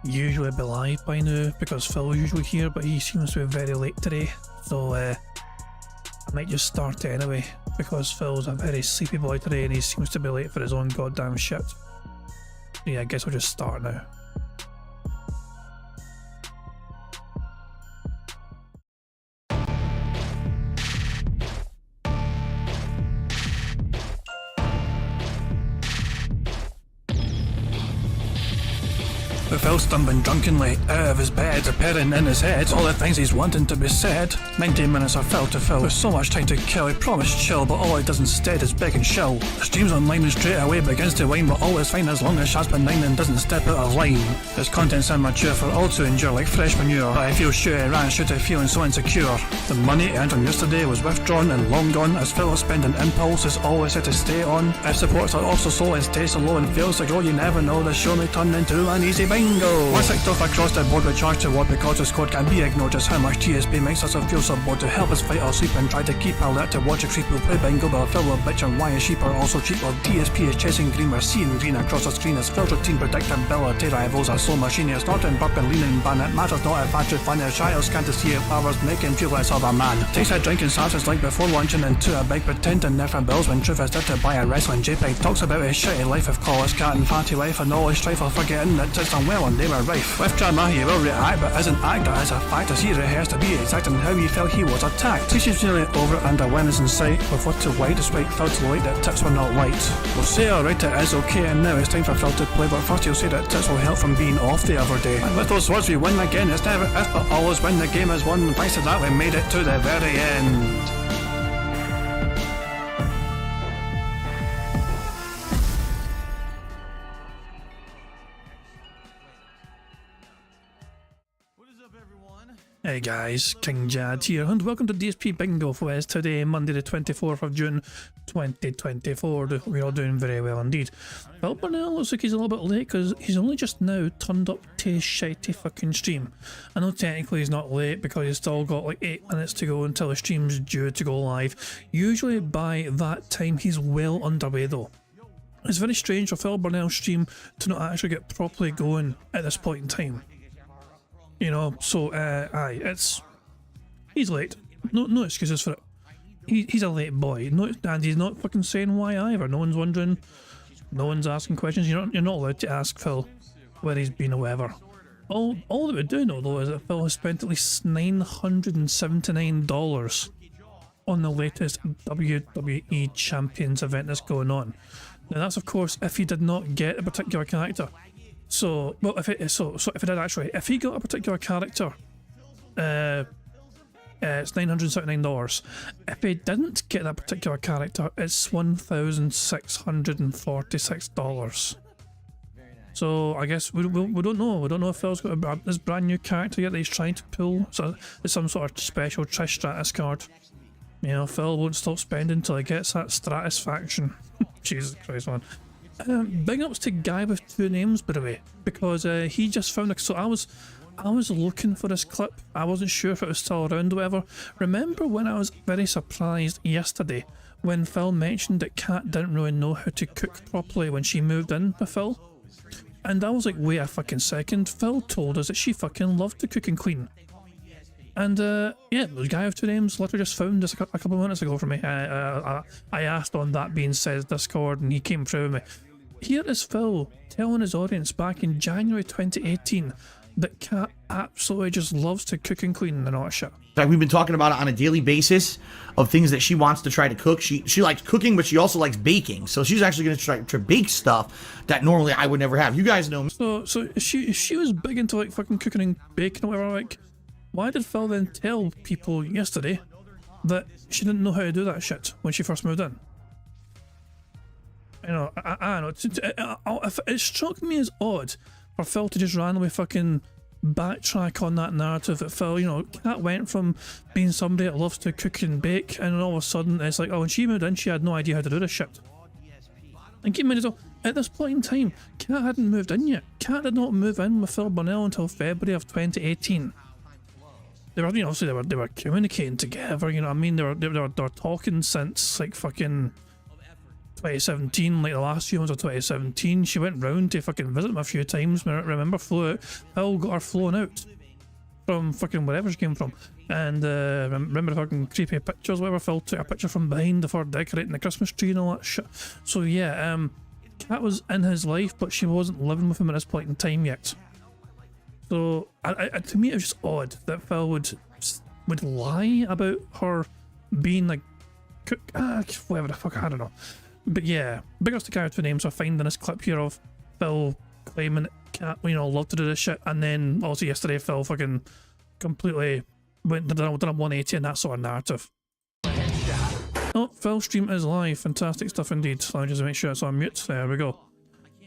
usually be live by now because Phil's usually here, but he seems to be very late today, so I might just start anyway because Phil's a very sleepy boy today and he seems to be late for his own goddamn shit. Yeah, I guess we'll just start now. With Phil stumbling drunkenly out of his bed, appearing in his head all the things he's wanting to be said. 90 minutes of Phil to Phil, with so much time to kill. He promised chill, but all he does instead is beg and shill. Streams online and straight away begins to whine, but all is fine as long as Shaz's benign and doesn't step out of line. His content's immature for all to endure like fresh manure, but I feel sure he ran straight to feeling so insecure. The money earned on yesterday was withdrawn and long gone, as Phil's spending impulse is always set to stay on. If supports are also slow and stays so low and fails to grow, you never know, the show may turn into an easy bingo. Once kicked off across the board with charge to what because the squad can't be ignored. Just how much DSP makes us feel so bored to help us fight or sleep and try to keep alert to watch a creep will play bingo, but Phil will bitch on why his sheep are also cheap. While DSP is chasing green, we're seeing green across the screen as Phil's routine predictability rivals are so machine. It's not in burp and leaning ban, it matters not if actually fun. His childs can't see it powers make him feel less of a man. Takes a drink and starts his like before lunching into a big pretending there for bills when truth is there to buy a wrestling JPEG. Talks about his shitty life of college cat and fatty life and all his strife of forgetting that it's done well and they were rife. With drama he will react but isn't actor as a fact as he rehearsed to be exact in how he felt he was attacked. This is nearly over and a win is in sight with what to white despite Phil to light that tips were not light. We'll say alright it is okay and now it's time for Phil to play, but first he'll say that tips will help from being off the other day. And with those words we win again, it's never if but always when the game is won. Thanks to that we made it to the very end. Hey guys, King Jad here and welcome to DSP Bingo for us today, Monday the 24th of June 2024. We're all doing very well indeed. Well, Burnell looks like he's a little bit late because he's only just now turned up to his shitey fucking stream. I know technically he's not late because he's still got like 8 minutes to go until the stream's due to go live. Usually by that time he's well underway though. It's very strange for Phil Burnell's stream to not actually get properly going at this point in time. You know, so he's late. No excuses for it. He's a late boy. No, and he's not fucking saying why either. No one's wondering. No one's asking questions. You're not allowed to ask Phil where he's been or whatever. All that we do know though is that Phil has spent at least $979 on the latest WWE Champions event that's going on. Now that's of course if he did not get a particular character. So, well, if it did actually, if he got a particular character, it's $979. If he didn't get that particular character, it's $1,646. So I guess we don't know. We don't know if Phil's got this brand new character yet that he's trying to pull. So it's some sort of special Trish Stratus card. You know, Phil won't stop spending until he gets that Stratisfaction. Jesus Christ, man. Big ups to Guy with Two Names, by the way, because he just found it. So I was looking for this clip. I wasn't sure if it was still around or whatever. Remember when I was very surprised yesterday when Phil mentioned that Kat didn't really know how to cook properly when she moved in with Phil? And I was like, wait a fucking second, Phil told us that she fucking loved to cook and clean. And yeah, the Guy with Two Names literally just found this a couple of minutes ago for me. I asked on That Being Said Discord and he came through with me. Here is Phil telling his audience back in January 2018 that Kat absolutely just loves to cook and clean and all that shit. Like we've been talking about it on a daily basis of things that she wants to try to cook. She likes cooking, but she also likes baking. So she's actually going to try to bake stuff that normally I would never have. You guys know me. So she was big into like fucking cooking and baking or whatever. Like, why did Phil then tell people yesterday that she didn't know how to do that shit when she first moved in? You know, I don't know. It struck me as odd for Phil to just randomly fucking backtrack on that narrative that Phil, you know, Kat went from being somebody that loves to cook and bake, and then all of a sudden it's like, oh, when she moved in, she had no idea how to do this shit. And keep in mind as well, at this point in time, Kat hadn't moved in yet. Kat did not move in with Phil Burnell until February of 2018. They were, you know, obviously they were communicating together, you know what I mean? They were talking since like fucking 2017, like the last few months of 2017, she went round to fucking visit him a few times. Remember, Phil got her flown out from fucking wherever she came from. And remember the fucking creepy pictures, whatever. Phil took a picture from behind before decorating the Christmas tree and all that shit. So yeah, Kat was in his life, but she wasn't living with him at this point in time yet. So to me, it was just odd that Phil would lie about her being like cook, whatever the fuck, I don't know. But yeah, big ups to character names. So I find in this clip here of Phil claiming Kat, loved to do this shit, and then also yesterday Phil fucking completely done a 180 and that sort of narrative. Oh, Phil stream is live. Fantastic stuff indeed. Let me just make sure it's on mute. There we go.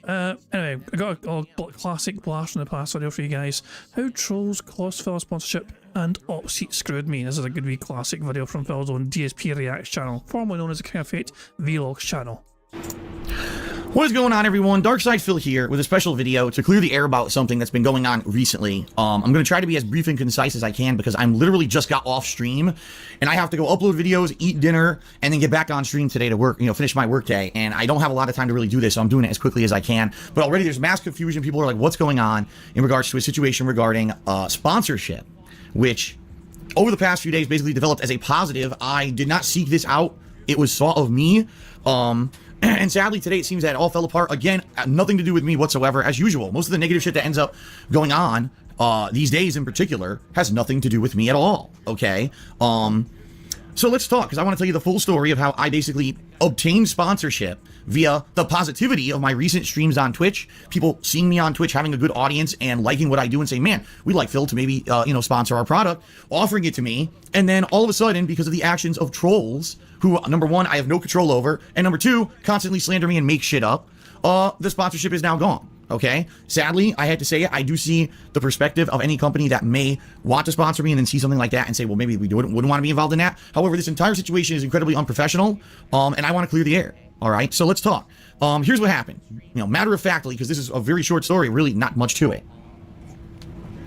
Anyway, I got a classic blast from the past video for you guys. How trolls cost Phil a sponsorship and Opseat screwed me. This is a good wee classic video from Phil's own DSP Reacts channel, formerly known as the King of Fate Vlogs channel. What is going on, everyone? Darkside Phil here with a special video to clear the air about something that's been going on recently. I'm going to try to be as brief and concise as I can because I'm literally just got off stream and I have to go upload videos, eat dinner, and then get back on stream today to work, finish my work day. And I don't have a lot of time to really do this, so I'm doing it as quickly as I can. But already there's mass confusion. People are like, what's going on in regards to a situation regarding sponsorship, which over the past few days basically developed as a positive. I did not seek this out. It was sought of me. And sadly, today it seems that it all fell apart. Again, nothing to do with me whatsoever, as usual. Most of the negative shit that ends up going on these days in particular has nothing to do with me at all, okay? So let's talk, because I want to tell you the full story of how I basically obtained sponsorship via the positivity of my recent streams on Twitch. People seeing me on Twitch, having a good audience, and liking what I do and saying, man, we'd like Phil to maybe, sponsor our product, offering it to me. And then all of a sudden, because of the actions of trolls, who, number one, I have no control over, and number two, constantly slander me and make shit up, the sponsorship is now gone. Okay, sadly, I had to say it. I do see the perspective of any company that may want to sponsor me and then see something like that and say, well, maybe we wouldn't want to be involved in that. However, this entire situation is incredibly unprofessional, and I want to clear the air. All right, so let's talk. Here's what happened. Matter of factly, because this is a very short story, really not much to it.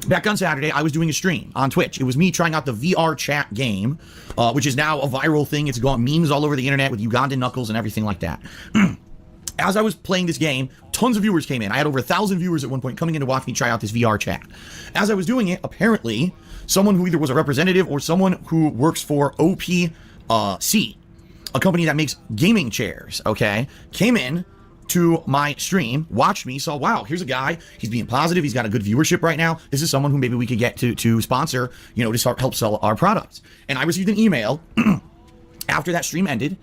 Back on Saturday, I was doing a stream on Twitch. It was me trying out the VR chat game, which is now a viral thing. It's gone memes all over the internet with Ugandan knuckles and everything like that. As I was playing this game, tons of viewers came in. I had over 1,000 viewers at one point coming in to watch me try out this VR chat. As I was doing it, apparently, someone who either was a representative or someone who works for OPC, a company that makes gaming chairs, okay, came in to my stream, watched me, saw, wow, here's a guy, he's being positive, he's got a good viewership right now. This is someone who maybe we could get to sponsor, to help sell our products. And I received an email after that stream ended,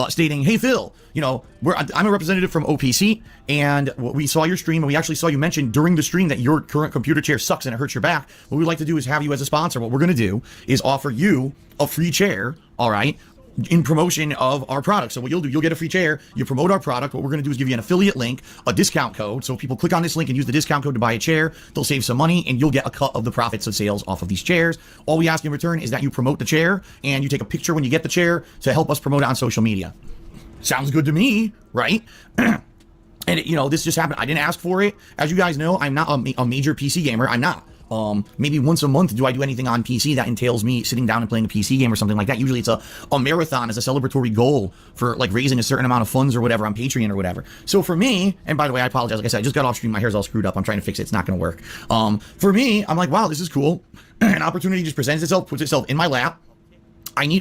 stating, hey, Phil, I'm a representative from OPC, and we saw your stream, and we actually saw you mention during the stream that your current computer chair sucks and it hurts your back. What we'd like to do is have you as a sponsor. What we're going to do is offer you a free chair, all right, in promotion of our product. So what you'll do, you'll get a free chair, you promote our product. What we're going to do is give you an affiliate link, a discount code. So if people click on this link and use the discount code to buy a chair, they'll save some money and you'll get a cut of the profits of sales off of these chairs. All we ask in return is that you promote the chair and you take a picture when you get the chair to help us promote it on social media. Sounds good to me, right? And this just happened. I didn't ask for it. As you guys know, I'm not a major PC gamer. I'm not. Maybe once a month do I do anything on PC that entails me sitting down and playing a PC game or something like that. Usually it's a marathon as a celebratory goal for like raising a certain amount of funds or whatever on Patreon or whatever. So for me, and by the way, I apologize. Like I said, I just got off stream. My hair's all screwed up. I'm trying to fix it. It's not going to work. For me, I'm like, wow, this is cool. An opportunity just presents itself, puts itself in my lap.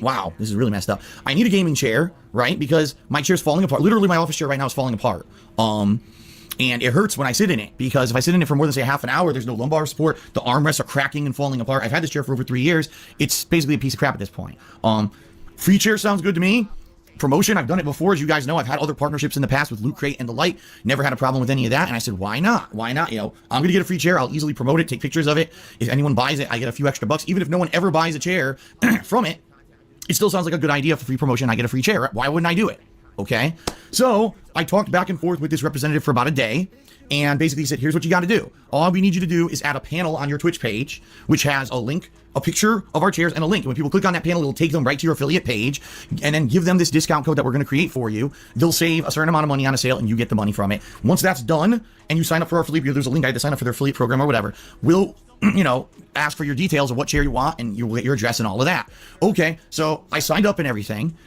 Wow, this is really messed up. I need a gaming chair, right? Because my chair's falling apart. Literally, my office chair right now is falling apart. And it hurts when I sit in it, because if I sit in it for more than, say, half an hour, there's no lumbar support. The armrests are cracking and falling apart. I've had this chair for over 3 years. It's basically a piece of crap at this point. Free chair sounds good to me. Promotion, I've done it before. As you guys know, I've had other partnerships in the past with Loot Crate and the like. Never had a problem with any of that. And I said, why not? Why not? I'm going to get a free chair. I'll easily promote it, take pictures of it. If anyone buys it, I get a few extra bucks. Even if no one ever buys a chair from it, it still sounds like a good idea for free promotion. I get a free chair. Why wouldn't I do it? Okay. So I talked back and forth with this representative for about a day and basically said, here's what you got to do. All we need you to do is add a panel on your Twitch page, which has a link, a picture of our chairs and a link. And when people click on that panel, it'll take them right to your affiliate page and then give them this discount code that we're going to create for you. They'll save a certain amount of money on a sale and you get the money from it. Once that's done and you sign up for our affiliate, there's a link. I had to sign up for their affiliate program or whatever. We'll ask for your details of what chair you want and you'll get your address and all of that. Okay. So I signed up and everything.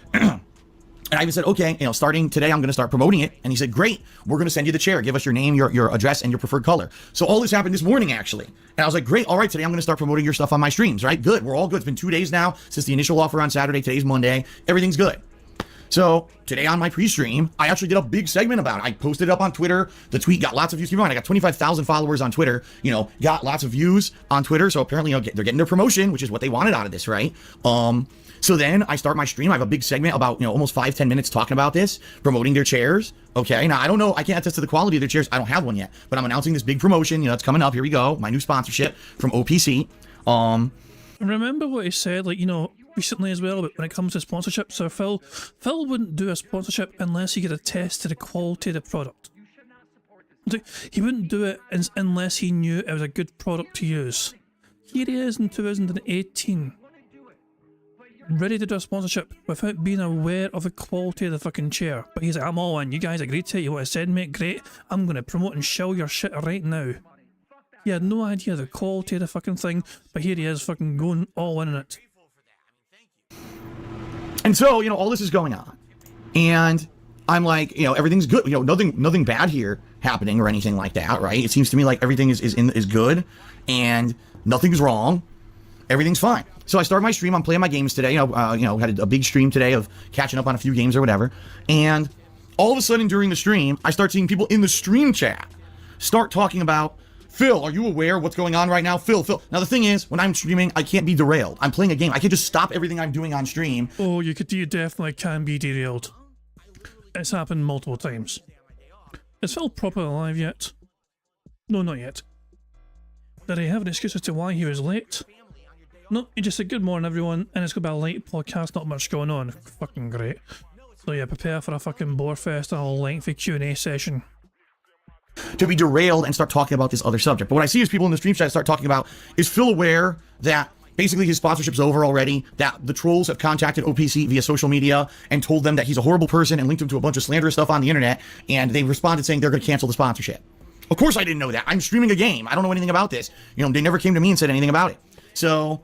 And I even said, okay, starting today, I'm going to start promoting it. And he said, great, we're going to send you the chair. Give us your name, your address, and your preferred color. So all this happened this morning, actually. And I was like, great, all right, today I'm going to start promoting your stuff on my streams, right? Good, we're all good. It's been 2 days now since the initial offer on Saturday. Today's Monday. Everything's good. So today on my pre-stream, I actually did a big segment about it. I posted it up on Twitter. The tweet got lots of views. Keep in mind, I got 25,000 followers on Twitter, got lots of views on Twitter. So apparently, they're getting their promotion, which is what they wanted out of this, right? So then I start my stream. I have a big segment about, almost 5-10 minutes talking about this, promoting their chairs. Okay. Now I don't know. I can't attest to the quality of their chairs. I don't have one yet, but I'm announcing this big promotion. It's coming up. Here we go. My new sponsorship from OPC. Remember what he said, recently as well, but when it comes to sponsorship, so Phil wouldn't do a sponsorship unless he could attest to the quality of the product. He wouldn't do it unless he knew it was a good product to use. Here he is in 2018, ready to do a sponsorship without being aware of the quality of the fucking chair. But he's like, I'm all in, you guys agreed to it, you want to send me it, great, I'm going to promote and shill your shit right now. He had no idea the quality of the fucking thing, but here he is fucking going all in on it. And so, all this is going on. And I'm like, everything's good. Nothing bad here happening or anything like that, right? It seems to me like everything is good and nothing's wrong. Everything's fine. So I started my stream. I'm playing my games today. Had a big stream today of catching up on a few games or whatever. And all of a sudden during the stream, I start seeing people in the stream chat start talking about, Phil, are you aware of what's going on right now? Phil. Now, the thing is, when I'm streaming, I can't be derailed. I'm playing a game. I can't just stop everything I'm doing on stream. Oh, you definitely can be derailed. It's happened multiple times. Is Phil properly alive yet? No, not yet. Did he have an excuse as to why he was late? No, he just said good morning everyone, and it's going to be a late podcast, not much going on. Fucking great. So yeah, prepare for a fucking bore fest and a lengthy Q&A session. To be derailed and start talking about this other subject. But what I see is people in the stream chat start talking about, is Phil aware that basically his sponsorship's over already, that the trolls have contacted OPC via social media and told them that he's a horrible person and linked him to a bunch of slanderous stuff on the internet, and they responded saying they're going to cancel the sponsorship. Of course I didn't know that. I'm streaming a game. I don't know anything about this. They never came to me and said anything about it. So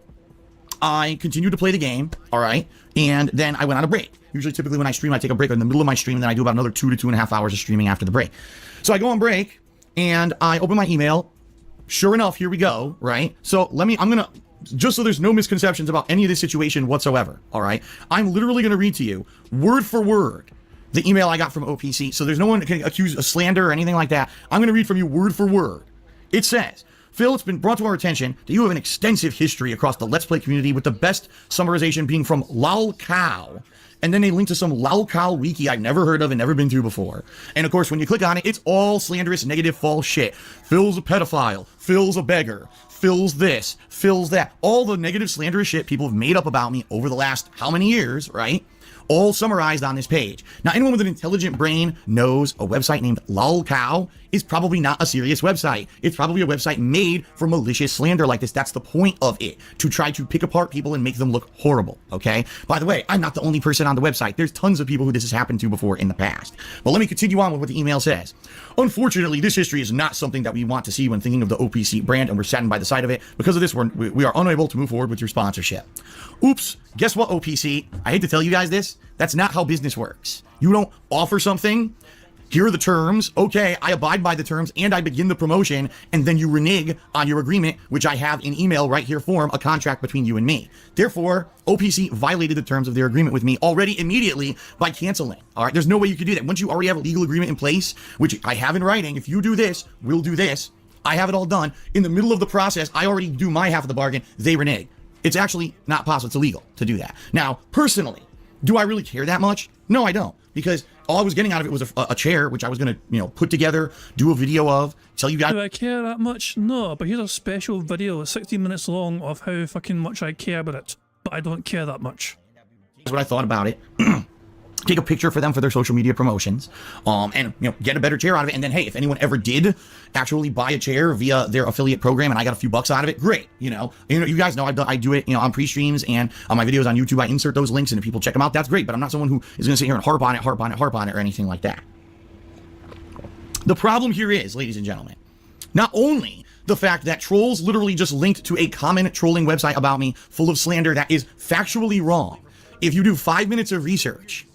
I continued to play the game, all right, and then I went on a break. Usually, typically when I stream, I take a break in the middle of my stream, and then I do about another 2 to 2.5 hours of streaming after the break. So I go on break, and I open my email. Sure enough, here we go, right? So I'm gonna, just so there's no misconceptions about any of this situation whatsoever, all right? I'm literally gonna read to you, word for word, the email I got from OPC, so there's no one that can accuse of slander or anything like that. I'm gonna read from you word for word. It says, Phil, it's been brought to our attention that you have an extensive history across the Let's Play community, with the best summarization being from lolcow. And then they link to some lolcow wiki I've never heard of and never been to before. And of course, when you click on it, it's all slanderous, negative, false shit. Phil's a pedophile. Phil's a beggar. Phil's this. Phil's that. All the negative, slanderous shit people have made up about me over the last how many years, right? All summarized on this page. Now, anyone with an intelligent brain knows a website named lolcow is probably not a serious website. It's probably a website made for malicious slander like this. That's the point of it, to try to pick apart people and make them look horrible, okay? By the way, I'm not the only person on the website. There's tons of people who this has happened to before in the past. But let me continue on with what the email says. Unfortunately, this history is not something that we want to see when thinking of the OPC brand, and we're saddened by the sight of it. Because of this, we are unable to move forward with your sponsorship. Oops, guess what, OPC? I hate to tell you guys this. That's not how business works. You don't offer something, here are the terms, okay, I abide by the terms, and I begin the promotion, and then you renege on your agreement, which I have in email right here form, a contract between you and me. Therefore, OPC violated the terms of their agreement with me already immediately by canceling. All right, there's no way you could do that. Once you already have a legal agreement in place, which I have in writing, if you do this, we'll do this. I have it all done. In the middle of the process, I already do my half of the bargain, they renege. It's actually not possible, it's illegal to do that. Now, personally, do I really care that much? No, I don't. Because all I was getting out of it was a chair, which I was going to, put together, do a video of, tell you guys. Do I care that much? No, but here's a special video, 16 minutes long, of how fucking much I care about it. But I don't care that much. That's what I thought about it. Take a picture for them for their social media promotions, and get a better chair out of it. And then, hey, if anyone ever did actually buy a chair via their affiliate program and I got a few bucks out of it, great. You guys know I do it, on pre-streams and on my videos on YouTube. I insert those links, and if people check them out, that's great. But I'm not someone who is going to sit here and harp on it, or anything like that. The problem here is, ladies and gentlemen, not only the fact that trolls literally just linked to a common trolling website about me full of slander that is factually wrong. If you do 5 minutes of research,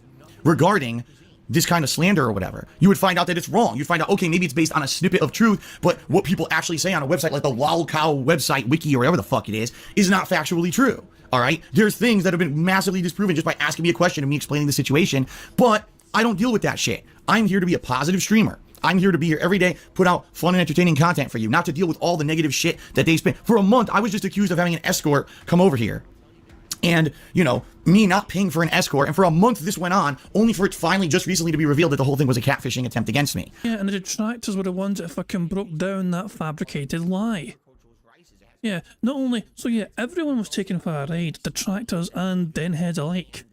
regarding this kind of slander or whatever, you would find out that it's wrong. You'd find out, okay, maybe it's based on a snippet of truth, but what people actually say on a website like the lolcow website, wiki, or whatever the fuck it is not factually true. All right? There's things that have been massively disproven just by asking me a question and me explaining the situation, but I don't deal with that shit. I'm here to be a positive streamer. I'm here to be here every day, put out fun and entertaining content for you, not to deal with all the negative shit that they spin. For a month, I was just accused of having an escort come over here. And, you know, me not paying for an escort. And for a month this went on, only for it finally just recently to be revealed that the whole thing was a catfishing attempt against me. Yeah, and the detractors were the ones that fucking broke down that fabricated lie. Yeah, not only, so yeah, everyone was taken for a ride, detractors and denheads alike.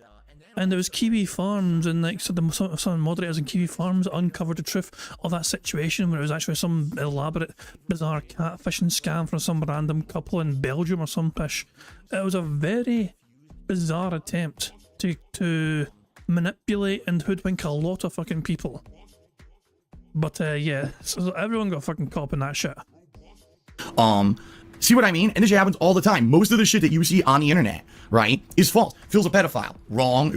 And there was Kiwi Farms and like some moderators in Kiwi Farms that uncovered the truth of that situation where it was actually some elaborate, bizarre catfishing scam from some random couple in Belgium or some pish. It was a very bizarre attempt to manipulate and hoodwink a lot of fucking people. But yeah, so everyone got fucking caught up in that shit. See what I mean? And this shit happens all the time. Most of the shit that you see on the internet, right, is false. Phil's a pedophile. Wrong.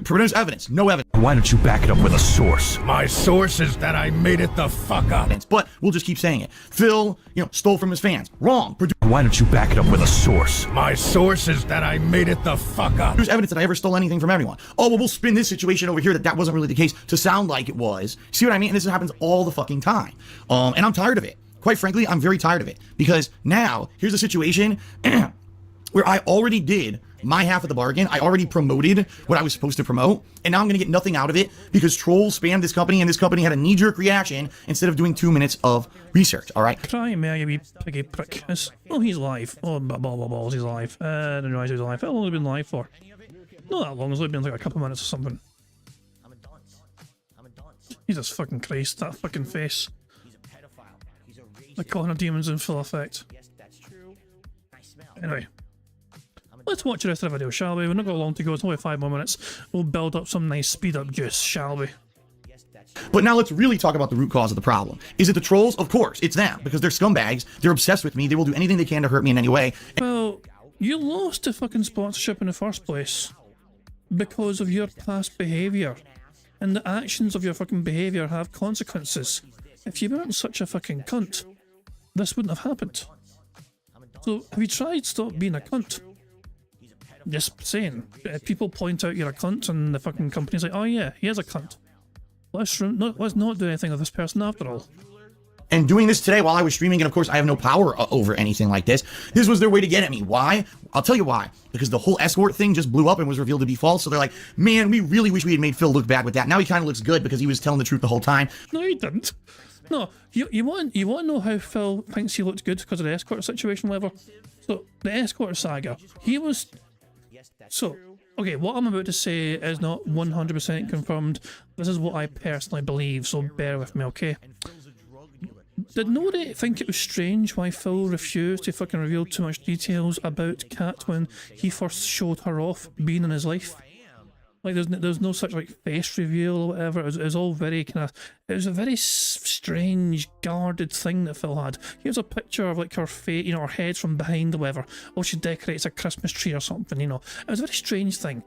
Produce evidence. No evidence. Why don't you back it up with a source? My source is that I made it the fuck up. But we'll just keep saying it. Phil, you know, stole from his fans. Wrong. Why don't you back it up with a source? My source is that I made it the fuck up. There's evidence that I ever stole anything from everyone. Oh, well, we'll spin this situation over here that wasn't really the case to sound like it was. See what I mean? And this happens all the fucking time. And I'm tired of it. Quite frankly, I'm very tired of it, because now here's a situation where I already did my half of the bargain. I already promoted what I was supposed to promote, and now I'm going to get nothing out of it because trolls spammed this company, and this company had a knee-jerk reaction instead of doing 2 minutes of research, all right? Try me, you wee piggy prick. Oh, he's live. Oh, balls, he's live. I didn't realize he was live. How long has he been live for? Not that long, it's only been like a couple minutes or something. Jesus fucking Christ, that fucking face. The corner demons in full effect. Anyway, let's watch the rest of the video, shall we? We've not got long to go, it's only 5 more minutes. We'll build up some nice speed up juice, shall we? But now let's really talk about the root cause of the problem. Is it the trolls? Of course, it's them, because they're scumbags, they're obsessed with me, they will do anything they can to hurt me in any way. Well, you lost the fucking sponsorship in the first place because of your past behaviour. And the actions of your fucking behaviour have consequences. If you weren't such a fucking cunt, this wouldn't have happened. So, have you tried stop being a cunt? Just saying. People point out you're a cunt and the fucking company's like, oh yeah, he is a cunt. Let's not do anything with this person after all. And doing this today while I was streaming, and of course I have no power over anything like this, this was their way to get at me. Why? I'll tell you why. Because the whole escort thing just blew up and was revealed to be false, so they're like, man, we really wish we had made Phil look bad with that. Now he kind of looks good because he was telling the truth the whole time. No, he didn't. No, you want to know how Phil thinks he looked good because of the escort situation, whatever? So, the escort saga, he was... So, okay, what I'm about to say is not 100% confirmed. This is what I personally believe, so bear with me, okay? Did nobody think it was strange why Phil refused to fucking reveal too much details about Kat when he first showed her off being in his life? Like, there's no such, like, face reveal or whatever. It was all very kind of... It was a very strange, guarded thing that Phil had. Here's a picture of, like, her face, you know, her head from behind or whatever. Or she decorates a Christmas tree or something, you know. It was a very strange thing.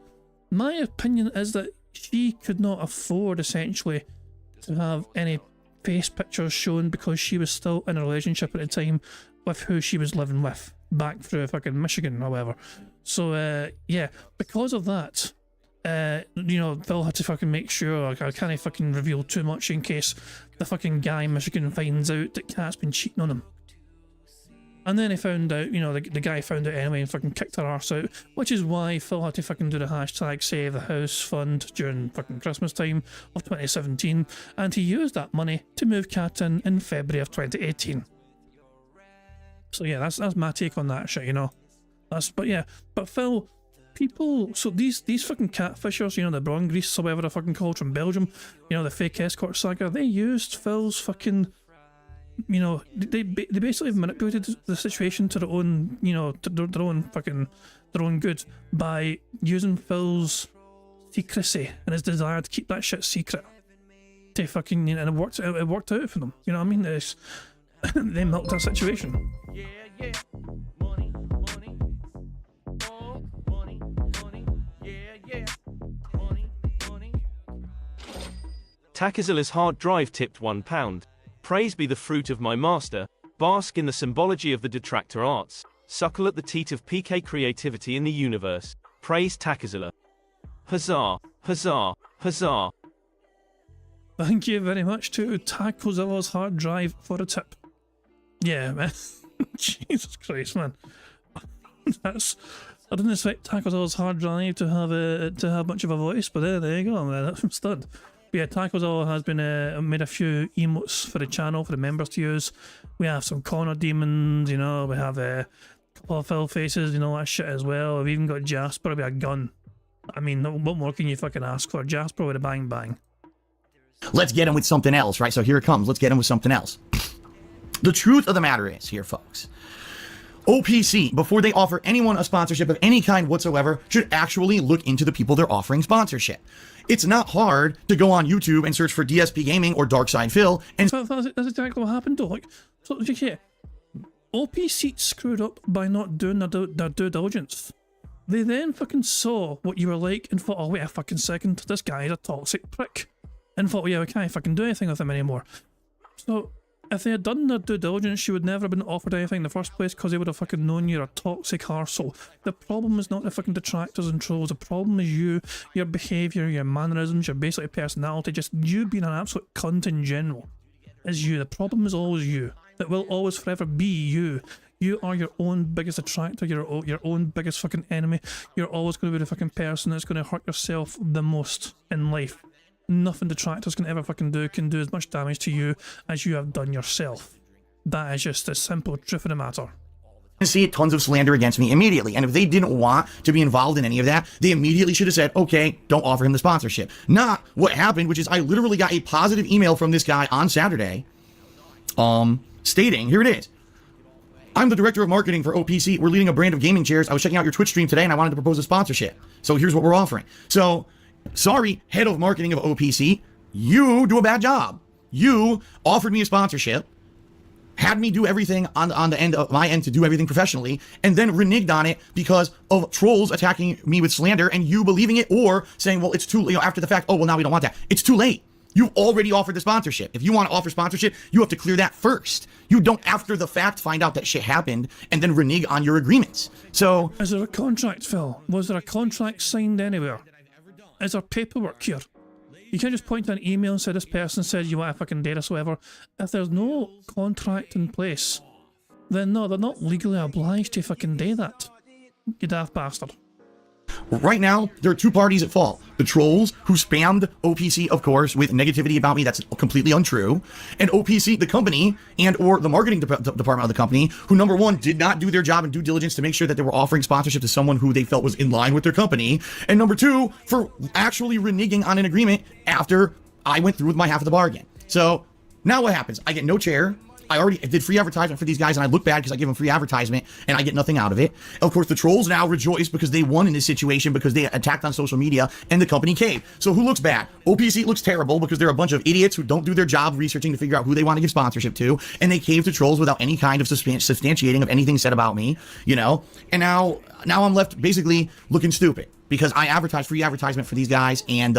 My opinion is that she could not afford, essentially, to have any face pictures shown because she was still in a relationship at the time with who she was living with, back through fucking Michigan or whatever. So, yeah, because of that... you know, Phil had to fucking make sure, like, I can't fucking reveal too much in case the fucking guy in Michigan finds out that Kat's been cheating on him. And then he found out, you know, the guy found out anyway and fucking kicked her arse out, which is why Phil had to fucking do the hashtag Save the House Fund during fucking Christmas time of 2017, and he used that money to move Kat in February of 2018. So yeah, that's my take on that shit, you know. But Phil... People, so these fucking catfishers, you know, the brawn grease or whatever they're fucking called from Belgium, you know, the fake escort saga, they used Phil's fucking, you know, they basically manipulated the situation to their own, you know, to their own good by using Phil's secrecy and his desire to keep that shit secret. To fucking, you know, and it worked out for them. You know what I mean? They milked that situation. Takizilla's hard drive tipped £1. Praise be the fruit of my master. Bask in the symbology of the detractor arts. Suckle at the teat of PK creativity in the universe. Praise Takizilla. Huzzah, huzzah, huzzah. Thank you very much to Tacozilla's hard drive for a tip. Yeah, man. Jesus Christ, man. I didn't expect Tacozilla's hard drive to have much of a voice, but there you go, man. That's stud. But yeah, Tacozilla has been made a few emotes for the channel for the members to use. We have some corner demons, you know. We have a couple of fill faces, you know, that shit as well. We've even got Jasper with a gun. I mean, what more can you fucking ask for? Jasper with a bang bang. Let's get him with something else, right? So here it comes. Let's get him with something else. The truth of the matter is here, folks. OPC, before they offer anyone a sponsorship of any kind whatsoever, should actually look into the people they're offering sponsorship. It's not hard to go on YouTube and search for DSP Gaming or Darkside Phil and... That's exactly what happened though. Like, so, yeah, OPC screwed up by not doing their due diligence. They then fucking saw what you were like and thought, oh wait a fucking second, this guy is a toxic prick. And thought, well, yeah, we can't fucking do anything with him anymore. So, if they had done their due diligence, you would never have been offered anything in the first place because they would have fucking known you're a toxic arsehole. The problem is not the fucking detractors and trolls, the problem is you, your behaviour, your mannerisms, your basically personality, just you being an absolute cunt in general. Is you. The problem is always you. It will always forever be you. You are your own biggest detractor, your own biggest fucking enemy. You're always going to be the fucking person that's going to hurt yourself the most in life. Nothing detractors can ever fucking do can do as much damage to you as you have done yourself. That is just the simple truth of the matter. see tons of slander against me immediately. And if they didn't want to be involved in any of that, they immediately should have said, okay, don't offer him the sponsorship. Not what happened, which is I literally got a positive email from this guy on Saturday, stating, here it is. I'm the director of marketing for OPC. We're leading a brand of gaming chairs. I was checking out your Twitch stream today and I wanted to propose a sponsorship. So here's what we're offering. So, sorry, head of marketing of OPC, you do a bad job. You offered me a sponsorship, had me do everything on the end of my end to do everything professionally, and then reneged on it because of trolls attacking me with slander and you believing it or saying, well, it's too late, after the fact, oh, well, now we don't want that. It's too late. You've already offered the sponsorship. If you want to offer sponsorship, you have to clear that first. You don't, after the fact, find out that shit happened and then renege on your agreements. So... Is there a contract, Phil? Was there a contract signed anywhere? Is there paperwork here? You can't just point to an email and say this person said you want a fucking date or so ever. If there's no contract in place, then no, they're not legally obliged to fucking do that. You daft bastard. Right now, there are two parties at fault. The trolls, who spammed OPC, of course, with negativity about me that's completely untrue, and OPC, the company, and or the marketing department of the company, who, number one, did not do their job and due diligence to make sure that they were offering sponsorship to someone who they felt was in line with their company, and number two, for actually reneging on an agreement after I went through with my half of the bargain. So, now what happens? I get no chair. I already did free advertisement for these guys, and I look bad because I give them free advertisement, and I get nothing out of it. Of course, the trolls now rejoice because they won in this situation because they attacked on social media, and the company caved. So who looks bad? OPC looks terrible because they're a bunch of idiots who don't do their job researching to figure out who they want to give sponsorship to, and they cave to trolls without any kind of substantiating of anything said about me, you know? And now I'm left basically looking stupid because I advertised free advertisement for these guys, and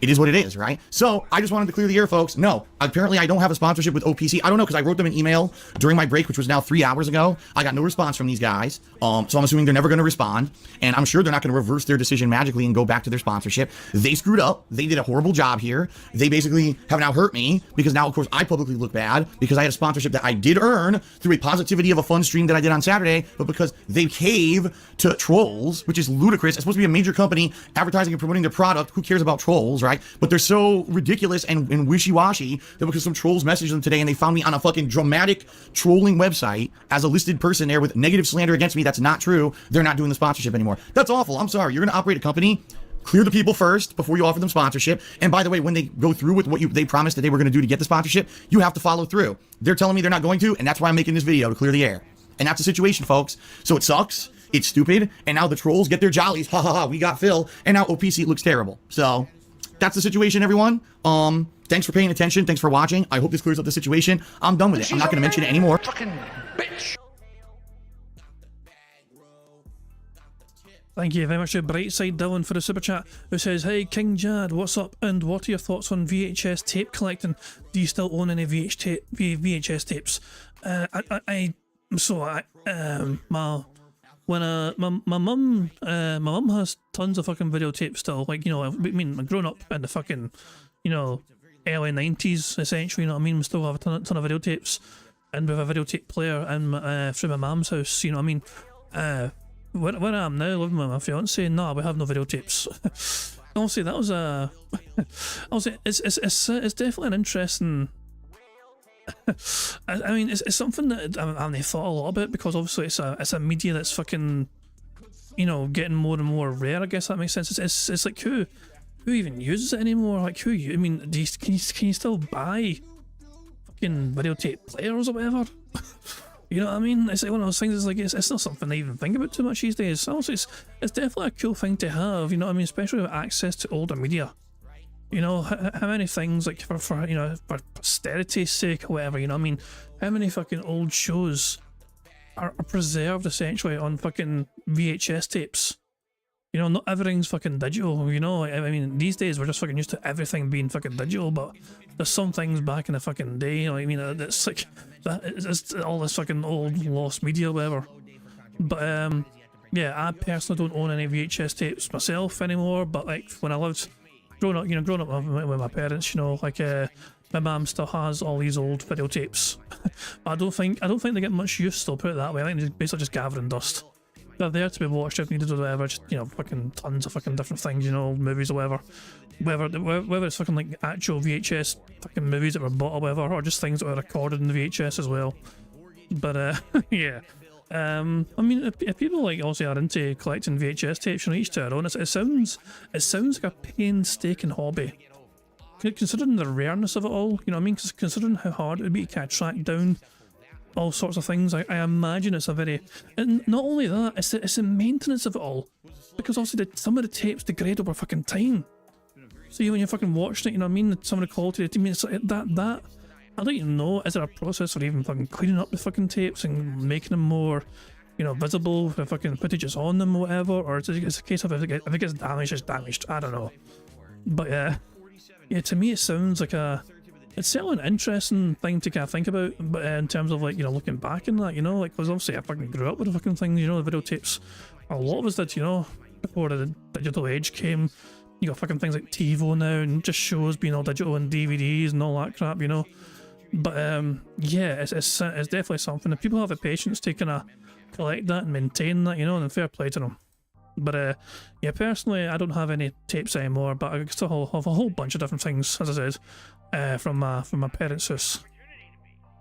it is what it is, right? So I just wanted to clear the air, folks. No, apparently I don't have a sponsorship with OPC. I don't know, because I wrote them an email during my break, which was now 3 hours ago. I got no response from these guys. So I'm assuming they're never going to respond. And I'm sure they're not going to reverse their decision magically and go back to their sponsorship. They screwed up. They did a horrible job here. They basically have now hurt me because now, of course, I publicly look bad because I had a sponsorship that I did earn through a positivity of a fun stream that I did on Saturday, but because they cave to trolls, which is ludicrous. It's supposed to be a major company advertising and promoting their product. Who cares about trolls, right? But they're so ridiculous and wishy-washy that because some trolls messaged them today and they found me on a fucking dramatic trolling website as a listed person there with negative slander against me that's not true, they're not doing the sponsorship anymore. That's awful. I'm sorry. You're going to operate a company, clear the people first before you offer them sponsorship. And by the way, when they go through with what they promised that they were going to do to get the sponsorship, you have to follow through. They're telling me they're not going to, and that's why I'm making this video, to clear the air. And that's the situation, folks. So it sucks. It's stupid. And now the trolls get their jollies. Ha ha ha, we got Phil. And now OPC looks terrible. So that's the situation, everyone. Thanks for paying attention. Thanks for watching. I hope this clears up the situation. I'm done with it. I'm not going to mention it anymore. Fucking bitch. Thank you very much to Brightside Dylan for the super chat, who says, "Hey King Jad, what's up? And what are your thoughts on VHS tape collecting? Do you still own any VHS tapes?" My mum has tons of fucking videotapes still. Like, you know, I mean, I've grown up in the fucking, you know, early 90s essentially. You know what I mean? We still have a ton of videotapes, and we have a videotape player in through my mum's house. You know what I mean? Where I am now, living with my fiance, nah, we have no videotapes. Honestly, that was a. Honestly, it's definitely an interesting. I mean, it's something that I've thought a lot about, because obviously it's a media that's fucking, you know, getting more and more rare. I guess that makes sense. It's like who even uses it anymore? Like I mean, can you still buy fucking videotape players or whatever? You know what I mean? It's like one of those things. It's like it's not something I even think about too much these days. Also, it's definitely a cool thing to have. You know what I mean? Especially with access to older media. You know, how many things, like for you know, for posterity's sake or whatever. You know what I mean? How many fucking old shows are preserved essentially on fucking VHS tapes? You know, not everything's fucking digital. You know, I mean, these days we're just fucking used to everything being fucking digital, but there's some things back in the fucking day. You know what I mean? It's like it's all this fucking old lost media or whatever. But yeah, I personally don't own any VHS tapes myself anymore. But like when I lived, growing up with my parents, you know, like my mum still has all these old videotapes. But I don't think they get much use. Still, put it that way. I think they're basically just gathering dust. They're there to be watched if needed or whatever. Just, you know, fucking tons of fucking different things, you know, movies or whatever. Whether it's fucking like actual VHS fucking movies that were bought or whatever, or just things that were recorded in the VHS as well. But yeah. I mean, if people like also are into collecting VHS tapes, you know, each to their own. It sounds like a painstaking hobby. Considering the rareness of it all, you know what I mean? Considering how hard it would be to kind of track down all sorts of things, I imagine it's a very, and not only that, it's the maintenance of it all, because obviously some of the tapes degrade over fucking time. So when you're fucking watching it, you know what I mean, some of the quality, I mean, it's like that I don't even know, is there a process for even fucking cleaning up the fucking tapes and making them more, you know, visible, if fucking footage is on them or whatever, or it's a case of if it gets damaged, it's damaged, I don't know. But yeah, to me it sounds like it's certainly an interesting thing to kind of think about, but in terms of like, you know, looking back in that, you know, like, because obviously I fucking grew up with the fucking things, you know, the videotapes. A lot of us did, you know, before the digital age came. You got fucking things like TiVo now, and just shows being all digital and DVDs and all that crap, you know. But yeah, it's definitely something. If people have the patience to kind of collect that and maintain that, you know, then fair play to them. But yeah, personally, I don't have any tapes anymore, but I still have a whole bunch of different things, as I said, from my parents' house.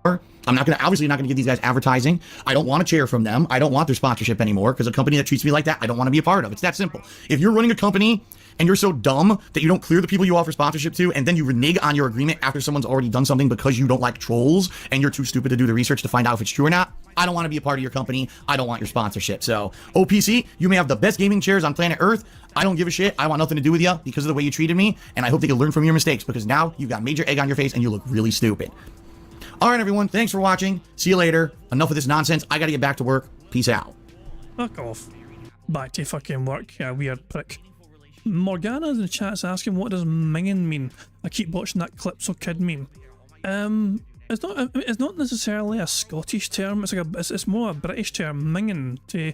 I'm obviously not gonna give these guys advertising. I don't want a chair from them. I don't want their sponsorship anymore, because a company that treats me like that, I don't want to be a part of. It's that simple. If you're running a company and you're so dumb that you don't clear the people you offer sponsorship to, and then you renege on your agreement after someone's already done something because you don't like trolls and you're too stupid to do the research to find out if it's true or not, I don't want to be a part of your company. I don't want your sponsorship. So OPC, you may have the best gaming chairs on planet Earth. I don't give a shit. I want nothing to do with you because of the way you treated me, and I hope that you learn from your mistakes, because now you've got major egg on your face and you look really stupid. All right, everyone. Thanks for watching. See you later. Enough of this nonsense. I got to get back to work. Peace out. Fuck off. Back to fucking work, you weird prick. Morgana in the chat's asking, what does minging mean? I keep watching that Clips of Kid meme. It's not necessarily a Scottish term. It's more a British term. Minging, to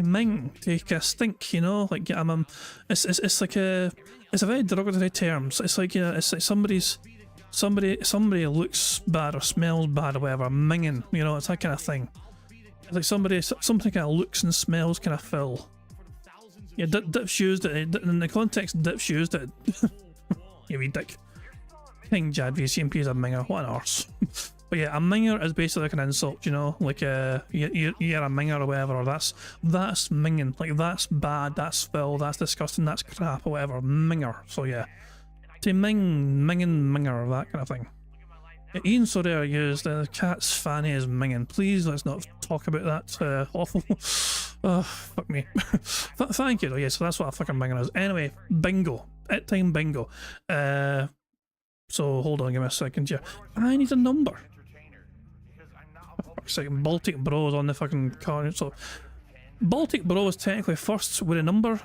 ming, to kind of stink, you know, like it's like it's a very derogatory term. So it's like, you know, it's like somebody looks bad or smells bad or whatever, minging, you know, it's that kind of thing. It's like something kind of looks and smells kind of foul. Yeah, Dip's used it, in the context Dip's used it. You wee dick. King Jad VCMP is a minger, what an arse. But yeah, a minger is basically like an insult, you know, like you're a minger or whatever, or that's minging, like that's bad, that's foul, that's disgusting, that's crap or whatever, minger. So yeah. To minger, that kind of thing. Yeah, Ian Sorare used the cat's fanny as minging. Please, let's not talk about that. Awful. Oh, fuck me. Thank you though. Yeah, so that's what a fucking minging is. Anyway, bingo. Time bingo. So hold on, give me a second here. I need a number. For fuck's sake, Baltic Bros on the fucking car. So Baltic Bro was technically first with a number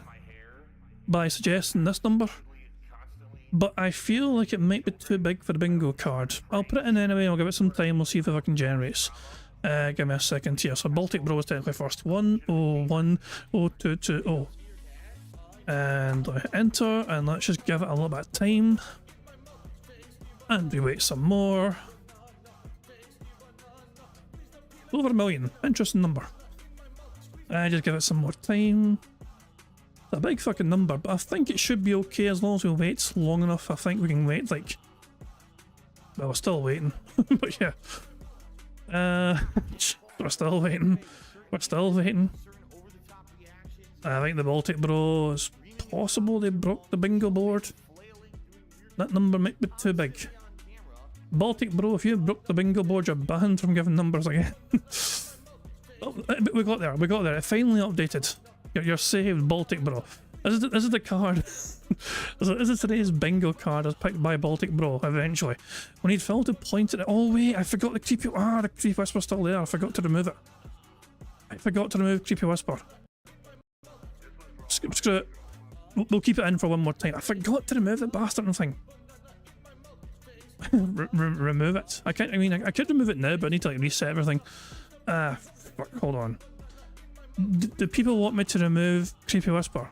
by suggesting this number, but I feel like it might be too big for the bingo card. I'll put it in anyway, I'll give it some time, we'll see if it fucking generates. Give me a second here. So Baltic Bro was technically first. 10102220. And I hit enter, and let's just give it a little bit of time. And we wait some more. Over a million. Interesting number. I just give it some more time. It's a big fucking number, but I think it should be okay as long as we wait long enough. I think we can wait like... Well, we're still waiting. But yeah. We're still waiting. We're still waiting. I think the Baltic Bro is possible they broke the bingo board. That number might be too big. Baltic Bro, if you broke the bingo board, you're banned from giving numbers again. Oh, but we got there. We got there. It finally updated. You're saved, Baltic Bro. This is the card. This is today's bingo card as picked by Baltic Bro eventually. We need Phil to point at it. Oh wait, I forgot the creepy... the creepy whisper's still there. I forgot to remove it. I forgot to remove creepy whisper. Screw it. We'll keep it in for one more time. I forgot to remove the bastard thing. Remove it. I could remove it now, but I need to like reset everything. Fuck, hold on. Do people want me to remove creepy whisper?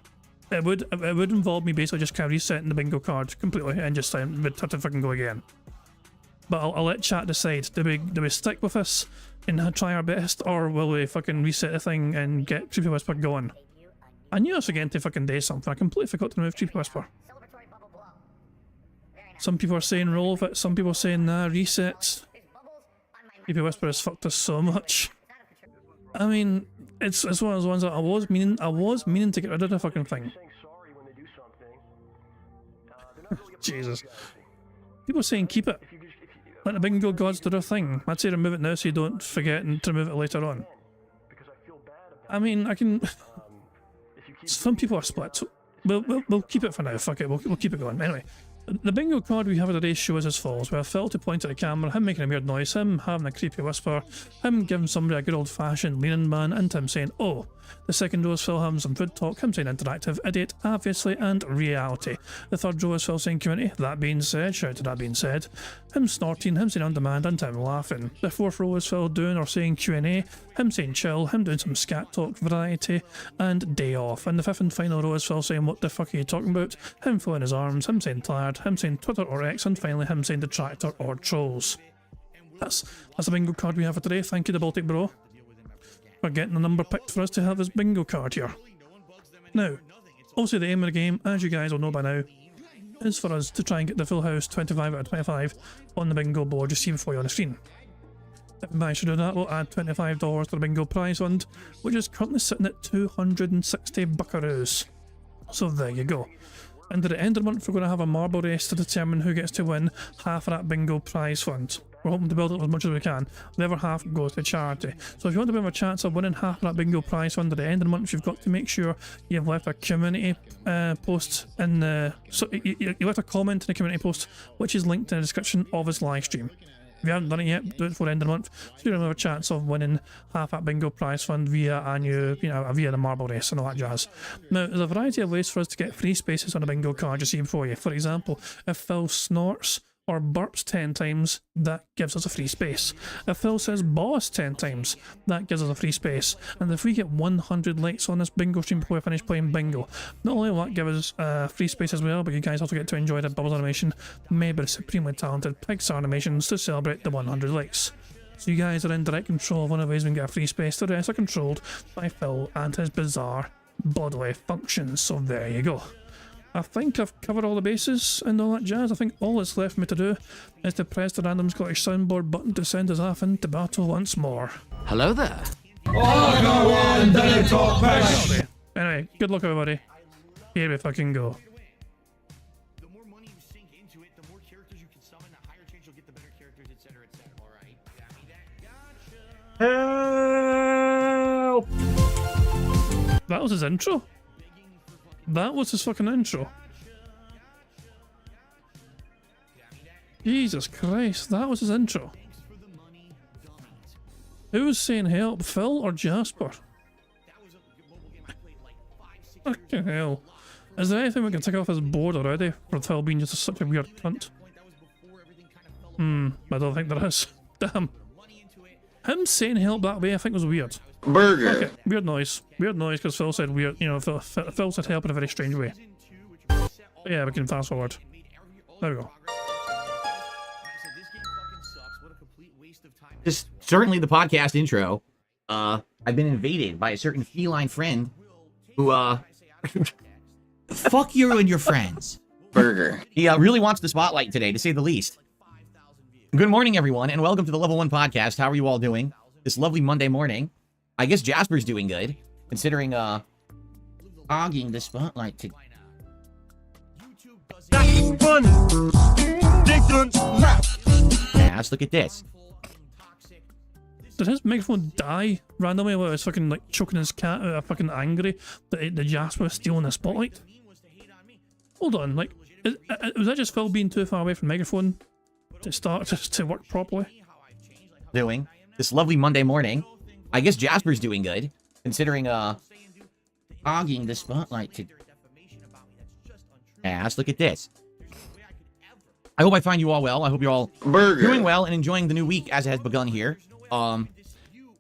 It would involve me basically just kind of resetting the bingo card completely and just we'd have to fucking go again. But I'll let chat decide. Do we stick with this and try our best, or will we fucking reset the thing and get creepy whisper going? I knew I was again to fucking do something. I completely forgot to remove creepy whisper. Some people are saying roll with it. Some people are saying nah, reset. Creepy whisper has fucked us so much. I mean, it's one of those ones that I was meaning to get rid of the fucking thing. Jesus. People are saying keep it. Let the bingo gods do their thing. I'd say remove it now so you don't forget and to remove it later on. I mean, I can... Some people are split, so we'll keep it for now. Fuck it, we'll keep it going. Anyway, the bingo card we have today shows as follows. We have Phil to point at the camera, him making a weird noise, him having a creepy whisper, him giving somebody a good old fashioned leaning man, and him saying, oh. The second row is Phil having some food talk, him saying interactive, idiot, obviously, and reality. The third row is Phil saying community, that being said, shout to that being said, him snorting, him saying on demand, and him laughing. The fourth row is Phil doing or saying Q&A, him saying chill, him doing some scat talk, variety, and day off. And the fifth and final row is Phil saying what the fuck are you talking about, him filling his arms, him saying tired, him saying Twitter or X, and finally him saying detractor or trolls. That's the bingo card we have for today. Thank you to Baltic Bro for getting the number picked for us to have this bingo card here. Now, also the aim of the game, as you guys will know by now, is for us to try and get the full house 25 out of 25 on the bingo board you see before you on the screen. If we manage to do that, we'll add $25 to the bingo prize fund, which is currently sitting at 260 buckaroos. So there you go. And at the end of the month we're going to have a marble race to determine who gets to win half of that bingo prize fund. We're hoping to build it up as much as we can. The other half goes to charity. So if you want to have a chance of winning half of that bingo prize fund at the end of the month, you've got to make sure you've left a community post in the... So you left a comment in the community post, which is linked in the description of this live stream. If you haven't done it yet, do it before the end of the month, so you don't have a chance of winning half that bingo prize fund via via the marble race and all that jazz. Now, there's a variety of ways for us to get free spaces on a bingo card you see before you. For example, if Phil snorts or burps 10 times, that gives us a free space. If Phil says boss 10 times, that gives us a free space. And if we get 100 likes on this bingo stream before we finish playing bingo, not only will that give us free space as well, but you guys also get to enjoy the Bubbles animation made by the supremely talented Pixar Animations to celebrate the 100 likes. So you guys are in direct control of one of the ways we can get a free space. The rest are controlled by Phil and his bizarre bodily functions. So there you go. I think I've covered all the bases and all that jazz. I think all that's left for me to do is to press the random Scottish soundboard button to send us off into battle once more. Hello there. Anyway, good luck everybody. Here we fucking go. The more money you sink into it, the more characters you can summon, the higher chance you'll get the better characters, etc., etc. Alright? Help! That was his intro? That was his fucking intro. Jesus Christ, that was his intro. Who was saying help, Phil or Jasper? Fucking hell. Is there anything we can take off his board already? For Phil being just such a weird cunt? I don't think there is. Damn. Him saying help that way I think was weird. Burger. Okay, weird noise. Weird noise because Phil said weird, you know, Phil said help in a very strange way. But yeah, we can fast forward. There we go. Just certainly the podcast intro. I've been invaded by a certain feline friend who, fuck you and your friends. Burger. He really wants the spotlight today, to say the least. Good morning, everyone, and welcome to the Level 1 Podcast. How are you all doing this lovely Monday morning? I guess Jasper's doing good, considering, hogging the spotlight to... Yes, look at this. Did his microphone die randomly while he was fucking like choking his cat out, fucking angry that the Jasper was stealing the spotlight? Hold on, like, was that just Phil being too far away from the microphone to start to work properly? Doing this lovely Monday morning. I guess Jasper's doing good, considering, hogging the spotlight to... Yes, look at this. I hope I find you all well. I hope you're all doing well and enjoying the new week as it has begun here. I'm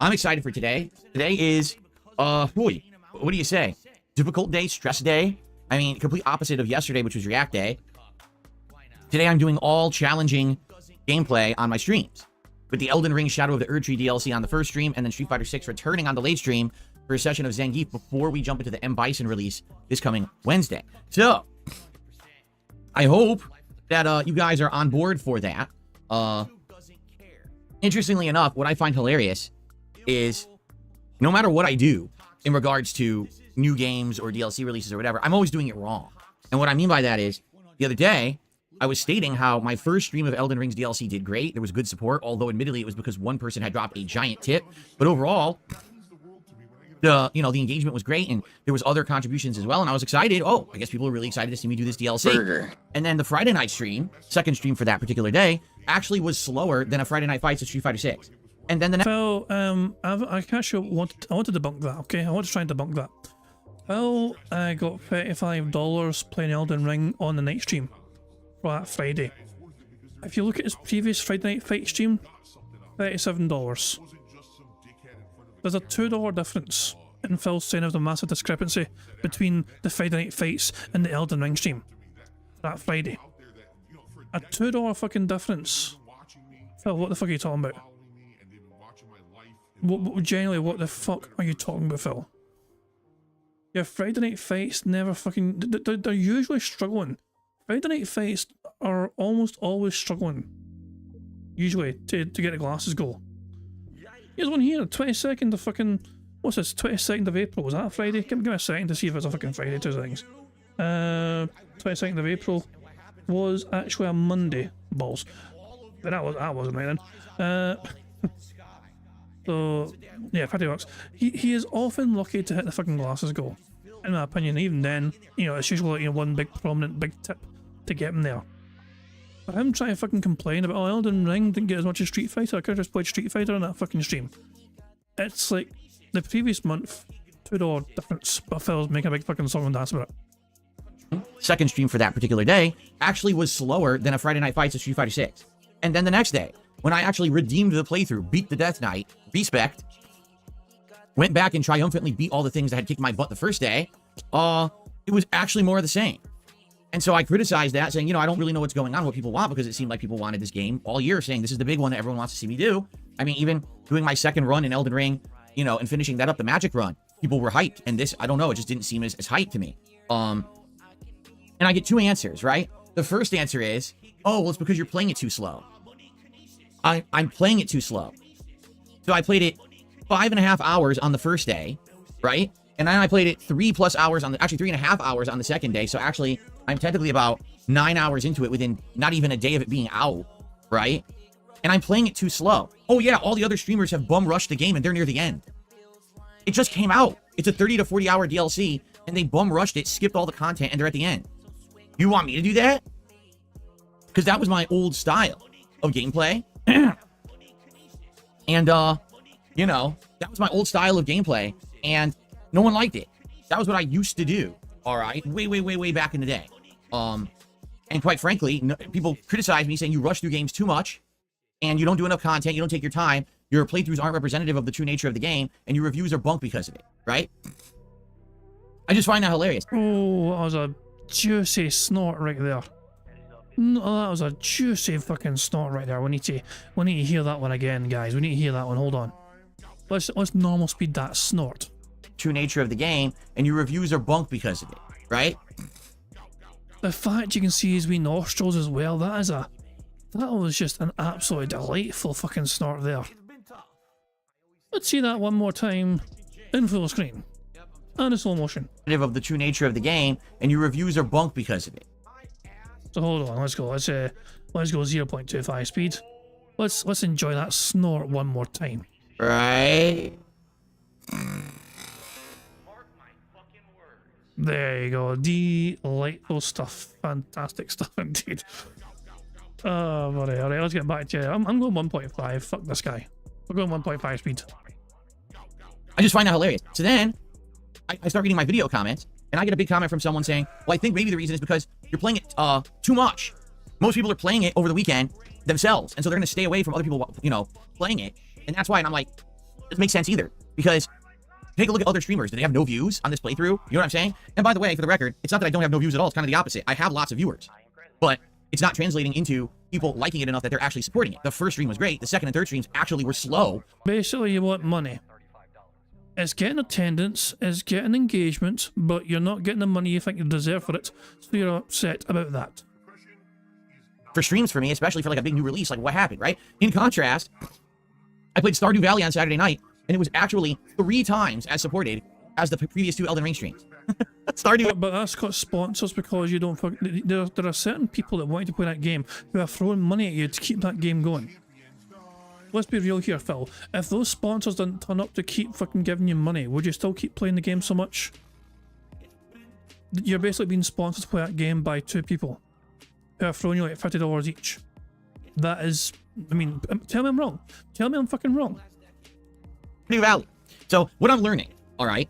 excited for today. Today is, what do you say? Difficult day, stress day. I mean, complete opposite of yesterday, which was React Day. Today I'm doing all challenging gameplay on my streams, with the Elden Ring Shadow of the Erdtree DLC on the first stream, and then Street Fighter 6 returning on the late stream for a session of Zangief before we jump into the M. Bison release this coming Wednesday. So, I hope that you guys are on board for that. Interestingly enough, what I find hilarious is no matter what I do in regards to new games or DLC releases or whatever, I'm always doing it wrong. And what I mean by that is, the other day, I was stating how my first stream of Elden Ring's DLC did great. There was good support, although admittedly it was because one person had dropped a giant tip. But overall, the engagement was great, and there was other contributions as well, and I was excited. Oh, I guess people are really excited to see me do this DLC. Burger. And then the Friday night stream, second stream for that particular day, actually was slower than a Friday Night Fights at Street Fighter 6. And then the next... Phil, I actually want to debunk that, okay? I want to try and debunk that. Phil got $35 playing Elden Ring on the night stream for that Friday. If you look at his previous Friday Night Fight stream, $37. There's a $2 difference in Phil's saying there's a massive discrepancy between the Friday Night Fights and the Elden Ring stream that Friday. A $2 fucking difference. Phil, what the fuck are you talking about? Genuinely, what the fuck are you talking about, Phil? Your Friday Night Fights never fucking... They're usually struggling. Friday Night Fights are almost always struggling. Usually, to get the glasses goal. Here's one here, 22nd of fucking... What's this? 22nd of April. Was that a Friday? Give me a second to see if it's a fucking Friday, 2 seconds. 22nd of April was actually a Monday. Balls. But that wasn't right then. So, yeah, $50. He is often lucky to hit the fucking glasses goal. In my opinion, even then, it's usually like, one big prominent big tip to get him there. But him trying to fucking complain about, oh, Elden Ring didn't get as much as Street Fighter, I could have just played Street Fighter on that fucking stream. It's like, the previous month, $2 difference, but Phil's making a big fucking song and dance about it. Second stream for that particular day actually was slower than a Friday Night Fights at Street Fighter 6. And then the next day, when I actually redeemed the playthrough, beat the Death Knight, respect, went back and triumphantly beat all the things that had kicked my butt the first day, it was actually more of the same. And so I criticized that, saying, I don't really know what's going on, what people want, because it seemed like people wanted this game all year, saying this is the big one that everyone wants to see me do. I mean, even doing my second run in Elden Ring, and finishing that up, the Magic run, people were hyped. And this, I don't know, it just didn't seem as hyped to me. And I get two answers, right? The first answer is, oh, well, it's because you're playing it too slow. I'm playing it too slow. So I played it 5.5 hours on the first day, right? And then I played it 3+ hours on actually 3.5 hours on the second day. So actually, I'm technically about 9 hours into it within not even a day of it being out, right? And I'm playing it too slow. Oh yeah, all the other streamers have bum rushed the game and they're near the end. It just came out. It's a 30 to 40 hour DLC and they bum rushed it, skipped all the content, and they're at the end. You want me to do that? Because that was my old style of gameplay. And, that was my old style of gameplay, and no one liked it. That was what I used to do. All right, way back in the day. And quite frankly, people criticize me saying you rush through games too much, and you don't do enough content. You don't take your time. Your playthroughs aren't representative of the true nature of the game, and your reviews are bunk because of it. Right? I just find that hilarious. Oh, that was a juicy snort right there. No, that was a juicy fucking snort right there. We need to hear that one again, guys. We need to hear that one. Hold on. Let's normal speed that snort. True nature of the game, and your reviews are bunk because of it. Right? The fact you can see his wee nostrils as well, that was just an absolutely delightful fucking snort there. Let's see that one more time in full screen and in slow motion. Of the true nature of the game, and your reviews are bunk because of it. So hold on, let's go. Let's go 0.25 speed. Let's enjoy that snort one more time. Right? There you go. Delightful stuff. Fantastic stuff indeed. Oh, buddy. Alright, let's get back to it. I'm going 1.5. Fuck this guy. We're going 1.5 speed. I just find that hilarious. So then, I start reading my video comments, and I get a big comment from someone saying, well, I think maybe the reason is because you're playing it too much. Most people are playing it over the weekend themselves, and so they're going to stay away from other people, you know, playing it. And that's why, and I'm like, it doesn't make sense either. Because take a look at other streamers. Do they have no views on this playthrough? You know what I'm saying? And by the way, for the record, it's not that I don't have no views at all. It's kind of the opposite. I have lots of viewers. But it's not translating into people liking it enough that they're actually supporting it. The first stream was great. The second and third streams actually were slow. Basically, you want money. It's getting attendance, it's getting engagement, but you're not getting the money you think you deserve for it, so you're upset about that. For streams for me, especially for like a big new release, like what happened, right? In contrast, I played Stardew Valley on Saturday night, and it was actually 3 times as supported as the previous 2 Elden Ring streams. Stardew. But that's got sponsors because you don't. There are certain people that want you to play that game who are throwing money at you to keep that game going. Let's be real here, Phil. If those sponsors didn't turn up to keep fucking giving you money, would you still keep playing the game so much? You're basically being sponsored to play that game by 2 people who are throwing you like $50 each. That is, I mean, tell me I'm wrong. Tell me I'm fucking wrong. Stardew Valley. So what I'm learning, all right,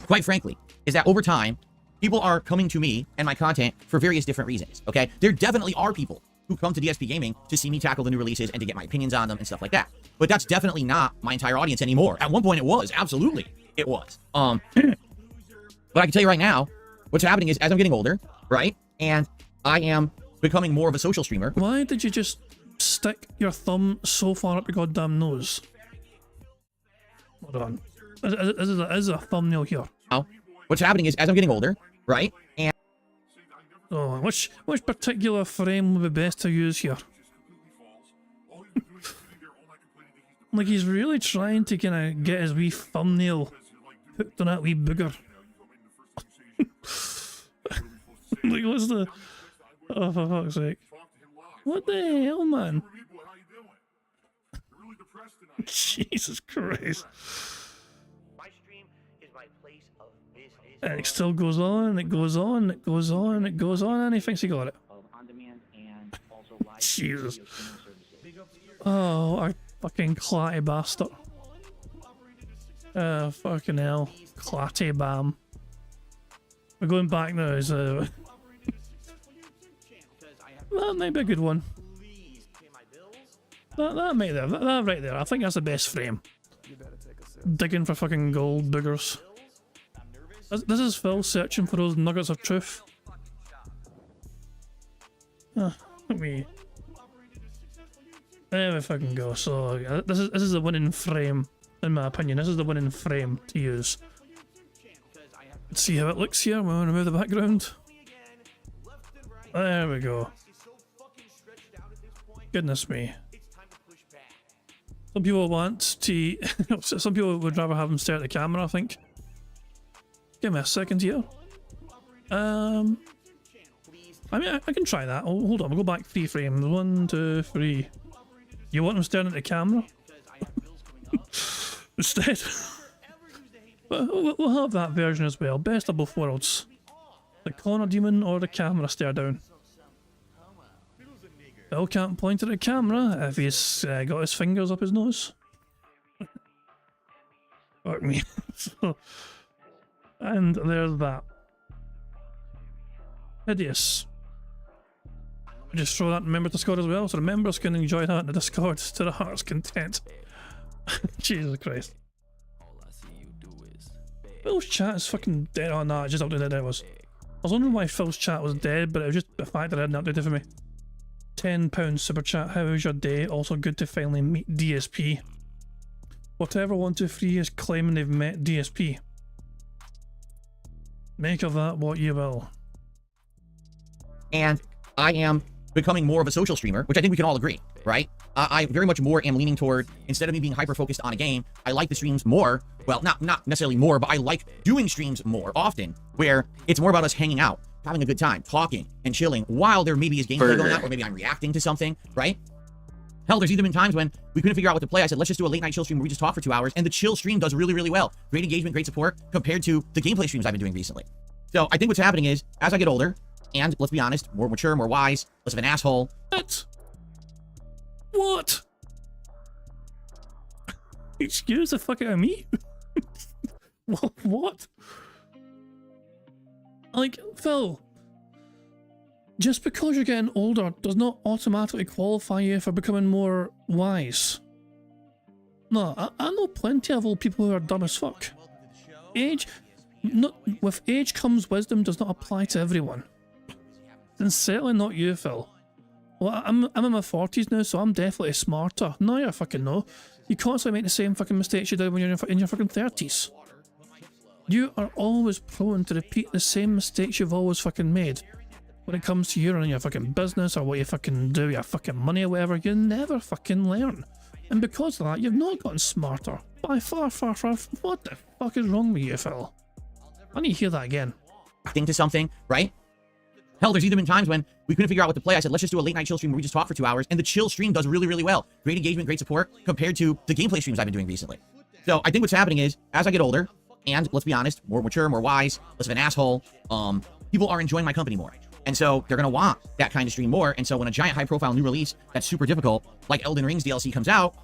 quite frankly, is that over time, people are coming to me and my content for various different reasons, okay? There definitely are people who come to DSP Gaming to see me tackle the new releases and to get my opinions on them and stuff like that. But that's definitely not my entire audience anymore. At one point it was, absolutely, it was. But I can tell you right now, what's happening is as I'm getting older, right, and I am becoming more of a social streamer. Why did you just stick your thumb so far up your goddamn nose? Hold on. Is a thumbnail here. Now, what's happening is as I'm getting older, right, and oh, which particular frame would be best to use here? Like he's really trying to kind of get his wee thumbnail hooked on that wee booger. Like what's the? Oh, for fuck's sake! What the hell, man? Jesus Christ! And it still goes on, it goes on, it goes on, it goes on, and he thinks he got it. Jesus. Oh, our fucking clatty bastard. Fucking hell. Clatty bam. We're going back now, so... that might be a good one. That might there, that right there, I think that's the best frame. Digging for fucking gold boogers. This is Phil searching for those nuggets of truth. Let me... There we fucking go. So this is the winning frame, in my opinion. This is the winning frame to use. Let's see how it looks here. We want to move the background. There we go. Goodness me. Some people want to... some people would rather have them stare at the camera, I think. Give me a second here. I mean, I can try that. Oh, hold on, we'll go back 3 frames. 1, 2, 3. You want them staring at the camera? Instead. We'll have that version as well. Best of both worlds. The corner demon or the camera stare down. Phil can't point at the camera if he's got his fingers up his nose. Fuck me. So, And there's that. Hideous. I just throw that in member Discord as well, so the members can enjoy that in the Discord to the heart's content. Jesus Christ. Phil's chat is fucking dead. Oh no, I just updated it. I was wondering why Phil's chat was dead, but it was just the fact that I hadn't updated for me. £10 super chat. How was your day? Also good to finally meet DSP. Whatever 123 is claiming they've met DSP. Make of that what you will. And I am becoming more of a social streamer, which I think we can all agree, right? I very much more am leaning toward, instead of me being hyper-focused on a game, I like the streams more. Well, not necessarily more, but I like doing streams more often, where it's more about us hanging out, having a good time, talking and chilling, while there maybe is gameplay going on, or maybe I'm reacting to something, right? Hell, there's even been times when we couldn't figure out what to play. I said, let's just do a late night chill stream where we just talk for 2 hours, and the chill stream does really, really well. Great engagement, great support, compared to the gameplay streams I've been doing recently. So I think what's happening is, as I get older, and let's be honest, more mature, more wise, less of an asshole. What? Excuse the fuck out of me? What? Like, Phil, just because you're getting older does not automatically qualify you for becoming more wise. No, I know plenty of old people who are dumb as fuck. With age comes wisdom does not apply to everyone. And certainly not you, Phil. Well, I'm in my 40s now, so I'm definitely smarter. No, you're fucking no. You constantly make the same fucking mistakes you did when you're in your fucking 30s. You are always prone to repeat the same mistakes you've always fucking made. When it comes to you running your fucking business or what you fucking do, your fucking money or whatever, you never fucking learn. And because of that, you've not gotten smarter. By far. What the fuck is wrong with you, Phil? I need to hear that again. Into something, right? Hell, there's even been times when we couldn't figure out what to play. I said, let's just do a late night chill stream where we just talk for 2 hours, and the chill stream does really, really well. Great engagement, great support, compared to the gameplay streams I've been doing recently. So I think what's happening is, as I get older, and let's be honest, more mature, more wise, less of an asshole, people are enjoying my company more. And so they're going to want that kind of stream more. And so when a giant high-profile new release that's super difficult, like Elden Ring's DLC comes out,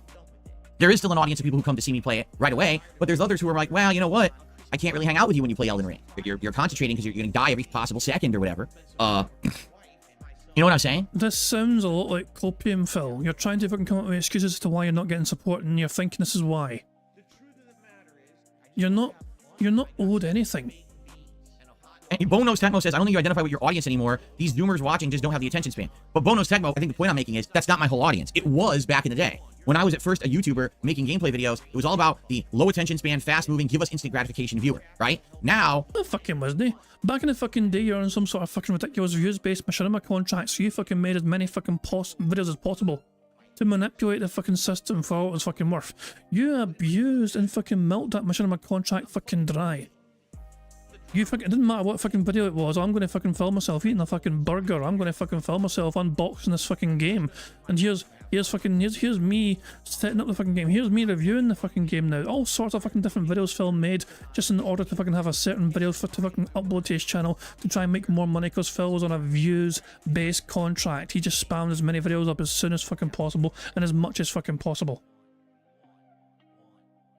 there is still an audience of people who come to see me play it right away, but there's others who are like, well, you know what? I can't really hang out with you when you play Elden Ring. You're concentrating because you're going to die every possible second or whatever. You know what I'm saying? This sounds a lot like copium, Phil. You're trying to fucking come up with excuses as to why you're not getting support, and you're thinking this is why. You're not owed anything. And Bonos Tecmo says, I don't think you identify with your audience anymore. These Zoomers watching just don't have the attention span. But Bonos Tecmo, I think the point I'm making is, that's not my whole audience. It was back in the day. When I was at first a YouTuber making gameplay videos, it was all about the low attention span, fast moving, give us instant gratification viewer, right? Now... No fucking wasn't he? Back in the fucking day, you're on some sort of fucking ridiculous views-based machinima contract, so you fucking made as many fucking videos as possible to manipulate the fucking system for all it was fucking worth. You abused and fucking milked that machinima contract fucking dry. You fucking, it didn't matter what fucking video it was, I'm gonna fucking film myself eating a fucking burger, I'm gonna fucking film myself unboxing this fucking game, and here's me setting up the fucking game, here's me reviewing the fucking game now, all sorts of fucking different videos Phil made, just in order to fucking have a certain video to fucking upload to his channel, to try and make more money, because Phil was on a views-based contract. He just spammed as many videos up as soon as fucking possible, and as much as fucking possible.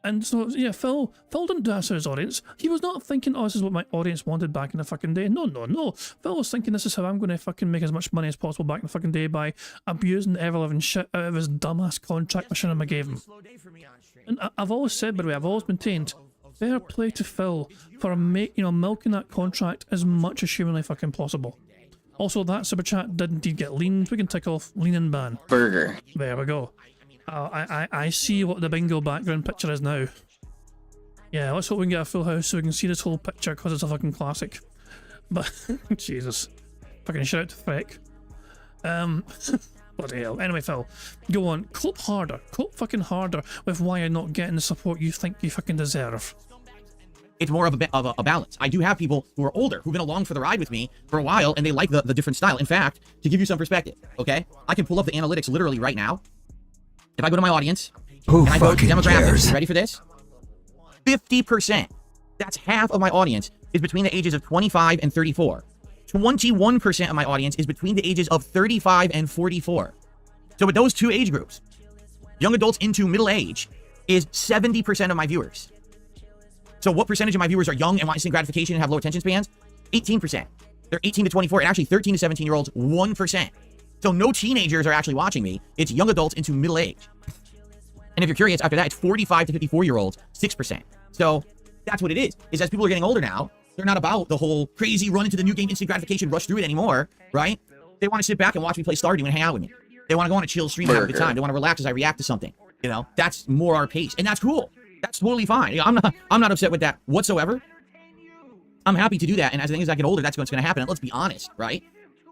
And so, yeah, Phil didn't do that to his audience. He was not thinking, oh, this is what my audience wanted back in the fucking day. No. Phil was thinking, this is how I'm going to fucking make as much money as possible back in the fucking day by abusing the ever-living shit out of his dumbass contract Machinima gave him. And I've always said, by the way, I've always maintained, fair play to Phil for milking that contract as much as humanly fucking possible. Also, that super chat did indeed get leaned. We can tick off lean and ban. Burger. There we go. I see what the bingo background picture is now. Yeah, let's hope we can get a full house so we can see this whole picture, because it's a fucking classic. But, Jesus. Fucking shout out to Freck. Bloody hell. Anyway, Phil, go on. Cope harder. Cope fucking harder with why you're not getting the support you think you fucking deserve. It's more of a balance. I do have people who are older, who've been along for the ride with me for a while, and they like the different style. In fact, to give you some perspective, okay? I can pull up the analytics literally right now. If I go to my audience, and I go to demographics, you ready for this? 50%, that's half of my audience, is between the ages of 25 and 34. 21% of my audience is between the ages of 35 and 44. So with those two age groups, young adults into middle age, is 70% of my viewers. So what percentage of my viewers are young and want instant gratification and have low attention spans? 18%. They're 18 to 24, and actually 13 to 17-year-olds, 1%. So no teenagers are actually watching me. It's young adults into middle age. And if you're curious, after that, it's 45 to 54-year-olds, 6%. So that's what it is as people are getting older now, they're not about the whole crazy run into the new game, instant gratification, rush through it anymore, right? They want to sit back and watch me play Stardew and hang out with me. They want to go on a chill stream and have a good time. They want to relax as I react to something. You know, that's more our pace, and that's cool. That's totally fine. You know, I'm not upset with that whatsoever. I'm happy to do that, and as I get older, that's what's going to happen. And let's be honest, right?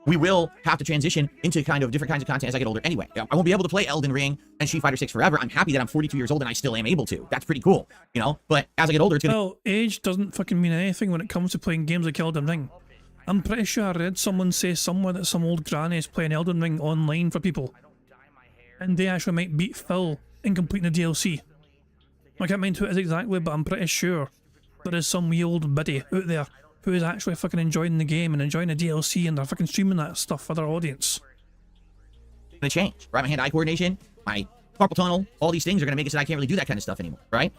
We will have to transition into kind of different kinds of content as I get older anyway. I won't be able to play Elden Ring and Street Fighter 6 forever. I'm happy that I'm 42 years old and I still am able to. That's pretty cool, you know? But as I get older, it's going to... Well, age doesn't fucking mean anything when it comes to playing games like Elden Ring. I'm pretty sure I read someone say somewhere that some old granny is playing Elden Ring online for people. And they actually might beat Phil in completing the DLC. I can't mind who it is exactly, but I'm pretty sure there is some wee old biddy out there who is actually fucking enjoying the game and enjoying the DLC, and they're fucking streaming that stuff for their audience. going to change, right? My hand-eye coordination, my carpal tunnel, all these things are going to make it so I can't really do that kind of stuff anymore, right?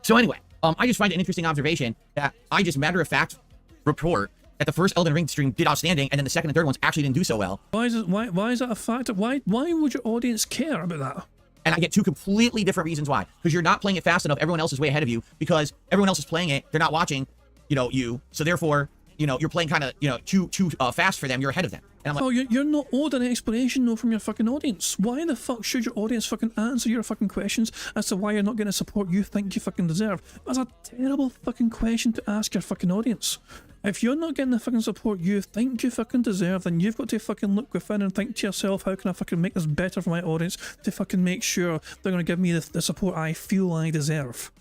So anyway, I just find it an interesting observation that I just matter-of-fact report that the first Elden Ring stream did outstanding, and then the second and third ones actually didn't do so well. Why is that a factor? Why would your audience care about that? And I get two completely different reasons why. Because you're not playing it fast enough. Everyone else is way ahead of you. Because everyone else is playing it. They're not watching, you. So therefore, you're playing kind of, too fast for them. You're ahead of them. And I'm like, oh, you're not owed an explanation, though, from your fucking audience. Why the fuck should your audience fucking answer your fucking questions as to why you're not getting the support you think you fucking deserve? That's a terrible fucking question to ask your fucking audience. If you're not getting the fucking support you think you fucking deserve, then you've got to fucking look within and think to yourself, how can I fucking make this better for my audience to fucking make sure they're going to give me the support I feel I deserve?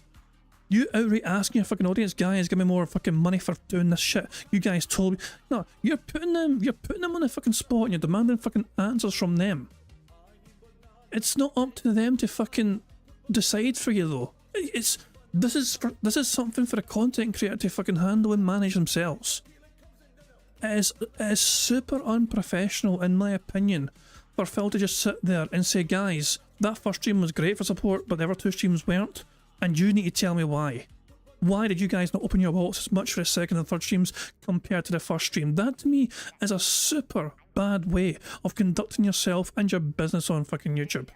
You outright asking your fucking audience, guys, give me more fucking money for doing this shit. You guys told me. No, you're putting them on the fucking spot and you're demanding fucking answers from them. It's not up to them to fucking decide for you, though. This is something for a content creator to fucking handle and manage themselves. It is super unprofessional, in my opinion, for Phil to just sit there and say, guys, that first stream was great for support, but the other two streams weren't, and you need to tell me why. Why did you guys not open your wallets as much for the second and third streams compared to the first stream? That, to me, is a super bad way of conducting yourself and your business on fucking YouTube.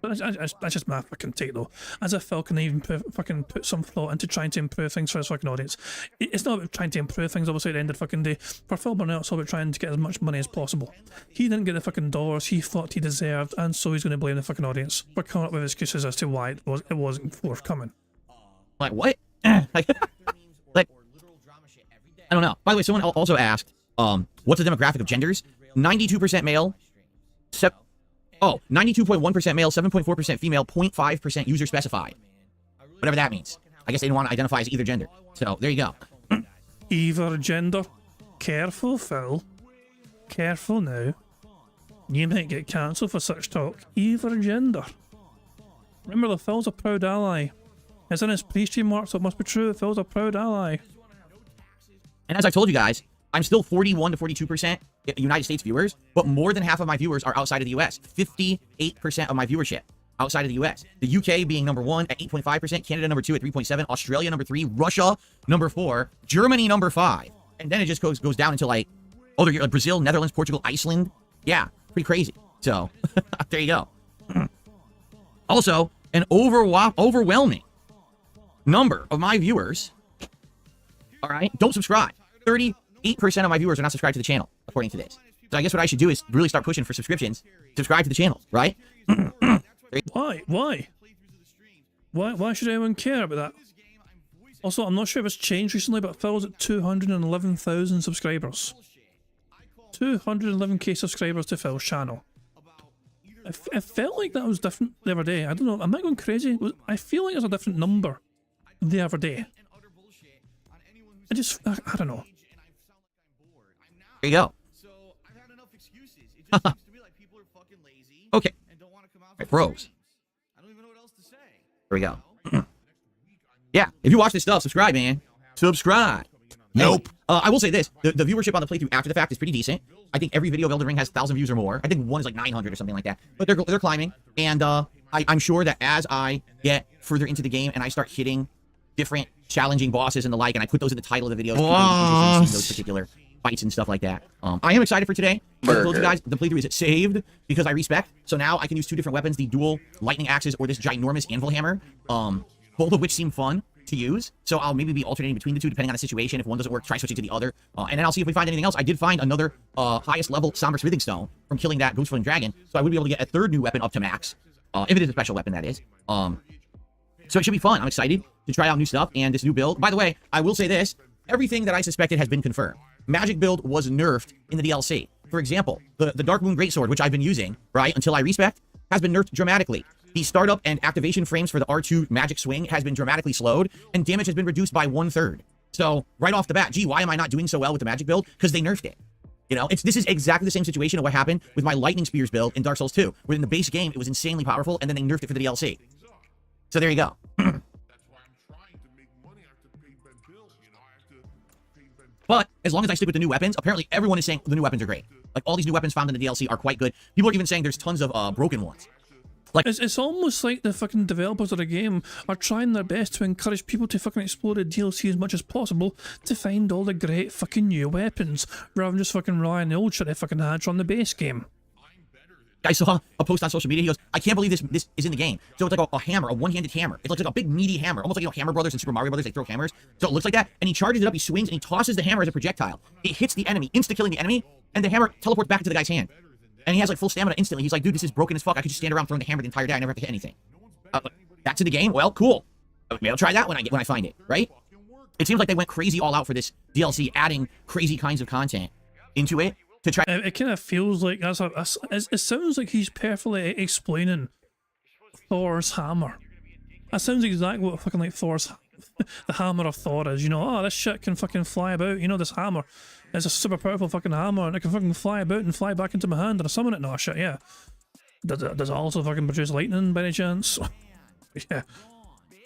But that's just my fucking take, though. As if Phil can even fucking put some thought into trying to improve things for his fucking audience. It's not about trying to improve things, obviously, at the end of the fucking day. For Phil Burnett, it's all about trying to get as much money as possible. He didn't get the fucking dollars he thought he deserved, and so he's going to blame the fucking audience for coming up with excuses as to why it wasn't forthcoming. Like, what? like, I don't know. By the way, someone also asked, what's the demographic of genders? 92% male, 92.1% male, 7.4% female, 0.5% user specified. Whatever that means. I guess they didn't want to identify as either gender. So, there you go. Either gender? Careful, Phil. Careful now. You might get cancelled for such talk. Either gender. Remember, the Phil's a proud ally. It's in his pre-stream mark, so it must be true. Phil's a proud ally. And as I told you guys, I'm still 41 to 42% United States viewers, but more than half of my viewers are outside of the US. 58% of my viewership outside of the US. The UK being number 1 at 8.5%, Canada number 2 at 3.7%, Australia number 3, Russia number 4, Germany number 5. And then it just goes down into like Brazil, Netherlands, Portugal, Iceland. Yeah, pretty crazy. So, there you go. Also, an overwhelming number of my viewers, all right, don't subscribe. 38% of my viewers are not subscribed to the channel, according to this. So I guess what I should do is really start pushing for subscriptions. Subscribe to the channel, right? Why? Why should anyone care about that? Also, I'm not sure if it's changed recently, but Phil's at 211,000 subscribers. 211k subscribers to Phil's channel. It felt like that was different the other day. I don't know, am I going crazy? I feel like there's a different number the other day. I don't know. There you go. Okay. It froze. There we go. Yeah, if you watch this stuff, subscribe, man. Subscribe. Nope. I will say this. The viewership on the playthrough after the fact is pretty decent. I think every video of Elden Ring has 1,000 views or more. I think one is like 900 or something like that. But they're climbing. And I'm sure that as I get further into the game and I start hitting different challenging bosses and the like, and I put those in the title of the videos. People are interested in seeing those particular fights and stuff like that. I am excited for today. I told you guys the playthrough is saved because I respec. So now I can use 2 different weapons, the dual lightning axes or this ginormous anvil hammer, both of which seem fun to use. So I'll maybe be alternating between the 2 depending on the situation. If one doesn't work, try switching to the other. And then I'll see if we find anything else. I did find another highest level somber smithing stone from killing that ghost-flowing dragon. So I would be able to get a 3rd new weapon up to max. If it is a special weapon, that is. So it should be fun. I'm excited to try out new stuff and this new build. By the way, I will say this. Everything that I suspected has been confirmed. Magic build was nerfed in the DLC. For example, the Dark Moon Greatsword, which I've been using, right, until I respec, has been nerfed dramatically. The startup and activation frames for the R2 magic swing has been dramatically slowed, and damage has been reduced by 1/3. So, right off the bat, gee, why am I not doing so well with the magic build? Because they nerfed it. You know, this is exactly the same situation of what happened with my Lightning Spears build in Dark Souls 2, where in the base game, it was insanely powerful, and then they nerfed it for the DLC. So there you go. But as long as I stick with the new weapons, apparently everyone is saying the new weapons are great. Like, all these new weapons found in the DLC are quite good. People are even saying there's tons of broken ones. Like, it's almost like the fucking developers of the game are trying their best to encourage people to fucking explore the DLC as much as possible to find all the great fucking new weapons, rather than just fucking relying on the old shit they fucking had from the base game. I saw a post on social media. He goes, I can't believe this is in the game. So it's like a hammer, a one-handed hammer. It looks like a big meaty hammer, almost like, you know, Hammer Brothers and Super Mario Brothers. They throw hammers. So it looks like that. And he charges it up, he swings, and he tosses the hammer as a projectile. It hits the enemy, insta-killing the enemy, and the hammer teleports back into the guy's hand. And he has like full stamina instantly. He's like, dude, this is broken as fuck. I could just stand around throwing the hammer the entire day. I never have to hit anything. That's in the game? Well, cool. Maybe I'll try that when I find it, right? It seems like they went crazy all out for this DLC, adding crazy kinds of content into it. To try. It kind of feels like it sounds like he's perfectly explaining Thor's hammer. That sounds exactly what fucking like Thor's the hammer of Thor is. You know, oh, this shit can fucking fly about. You know, this hammer is a super powerful fucking hammer, and it can fucking fly about and fly back into my hand and I summon it. No shit, yeah. Does it also fucking produce lightning by any chance? Yeah.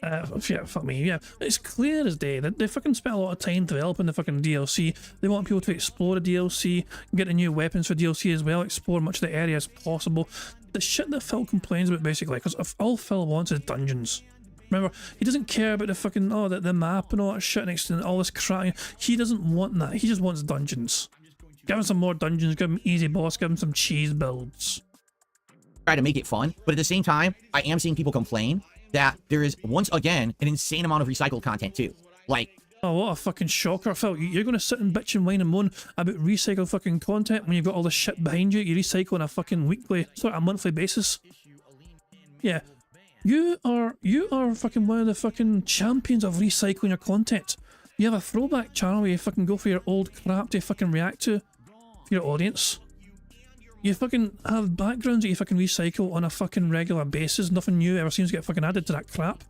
Yeah, fuck me, yeah. It's clear as day that they fucking spent a lot of time developing the fucking DLC. They want people to explore the DLC, get the new weapons for DLC as well, explore much of the area as possible. The shit that Phil complains about, basically, because all Phil wants is dungeons. Remember, he doesn't care about the fucking, the map and all that shit and all this crap. He doesn't want that. He just wants dungeons. Give him some more dungeons, give him easy boss, give him some cheese builds. Try to make it fun, but at the same time, I am seeing people complain that there is, once again, an insane amount of recycled content, too. Like... Oh, what a fucking shocker, Phil. You're going to sit and bitch and whine and moan about recycled fucking content when you've got all this shit behind you. You recycle on a fucking weekly, sort of a monthly basis. Yeah. You are fucking one of the fucking champions of recycling your content. You have a throwback channel where you fucking go for your old crap to fucking react to for your audience. You fucking have backgrounds that you fucking recycle on a fucking regular basis. Nothing new ever seems to get fucking added to that crap.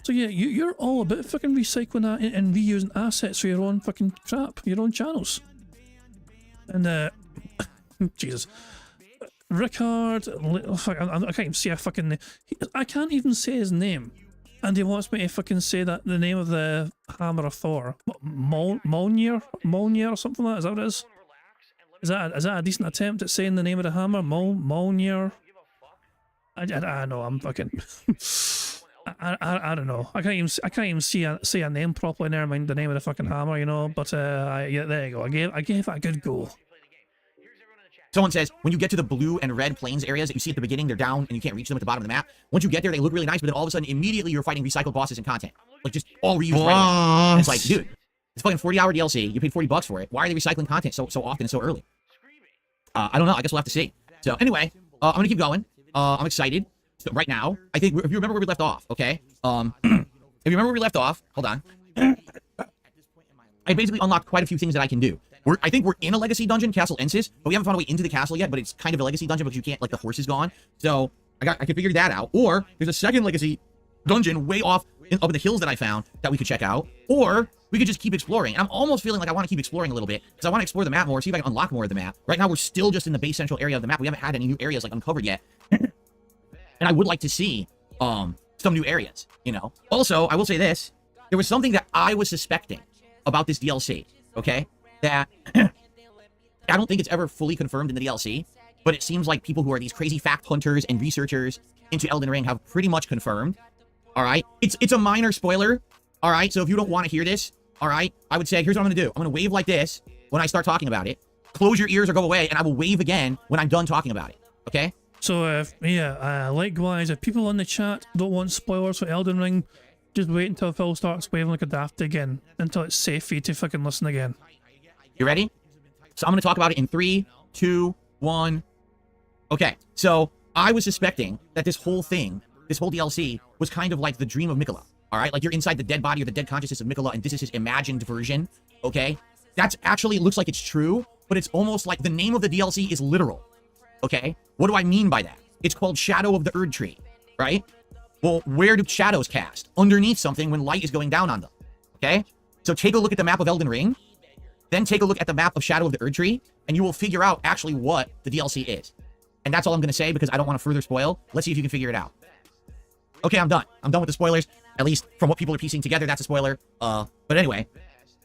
So yeah, you're all about fucking recycling that and reusing assets for your own fucking crap, your own channels. And Jesus. Rickard, I can't even see a fucking... I can't even say his name. And he wants me to fucking say that the name of the Hammer of Thor. Mjolnir or something like that? Is that what it is? Is that a decent attempt at saying the name of the hammer? Mjolnir? I don't know, I'm fucking... I don't know. I can't even say a name properly, never mind the name of the fucking hammer, you know, but yeah, there you go. I gave it a good go. Someone says, when you get to the blue and red plains areas that you see at the beginning, they're down and you can't reach them at the bottom of the map. Once you get there, they look really nice, but then all of a sudden, immediately you're fighting recycled bosses and content. Like, just all reused right away. It's like, dude, it's fucking 40-hour DLC. You paid $40 for it. Why are they recycling content so often and so early? I don't know. I guess we'll have to see. So anyway, I'm going to keep going. I'm excited. So right now, I think, if you remember where we left off, okay? If you remember where we left off, hold on. I basically unlocked quite a few things that I can do. I think we're in a legacy dungeon, Castle Ensis, but we haven't found a way into the castle yet, but it's kind of a legacy dungeon because you can't, like, the horse is gone. So I can figure that out. Or there's a second legacy dungeon way off up in the hills that I found that we could check out. Or we could just keep exploring. And I'm almost feeling like I want to keep exploring a little bit because I want to explore the map more, see if I can unlock more of the map. Right now, we're still just in the base central area of the map. We haven't had any new areas, like, uncovered yet. And I would like to see some new areas, you know? Also, I will say this. There was something that I was suspecting about this DLC, okay? That I don't think it's ever fully confirmed in the DLC, but it seems like people who are these crazy fact hunters and researchers into Elden Ring have pretty much confirmed All right, it's a minor spoiler. All right, so if you don't want to hear this, all right, I would say here's what I'm gonna do. I'm gonna wave like this when I start talking about it. Close your ears or go away, and I will wave again when I'm done talking about it. Okay? So, likewise, if people in the chat don't want spoilers for Elden Ring, just wait until Phil starts waving like a daft again, until it's safe for you to fucking listen again. You ready? So I'm going to talk about it in 3, 2, 1. Okay, so I was suspecting that this whole thing, this whole DLC, was kind of like the dream of Mikola. All right, like you're inside the dead body or the dead consciousness of Mikola, and this is his imagined version. Okay, that's actually, it looks like it's true, but it's almost like the name of the DLC is literal. Okay, what do I mean by that? It's called Shadow of the Erd Tree, right? Well, where do shadows cast? Underneath something when light is going down on them. Okay, so take a look at the map of Elden Ring, then take a look at the map of Shadow of the Erd Tree, and you will figure out actually what the DLC is. And that's all I'm going to say because I don't want to further spoil. Let's see if you can figure it out. Okay, I'm done. I'm done with the spoilers. At least from what people are piecing together, that's a spoiler. But anyway,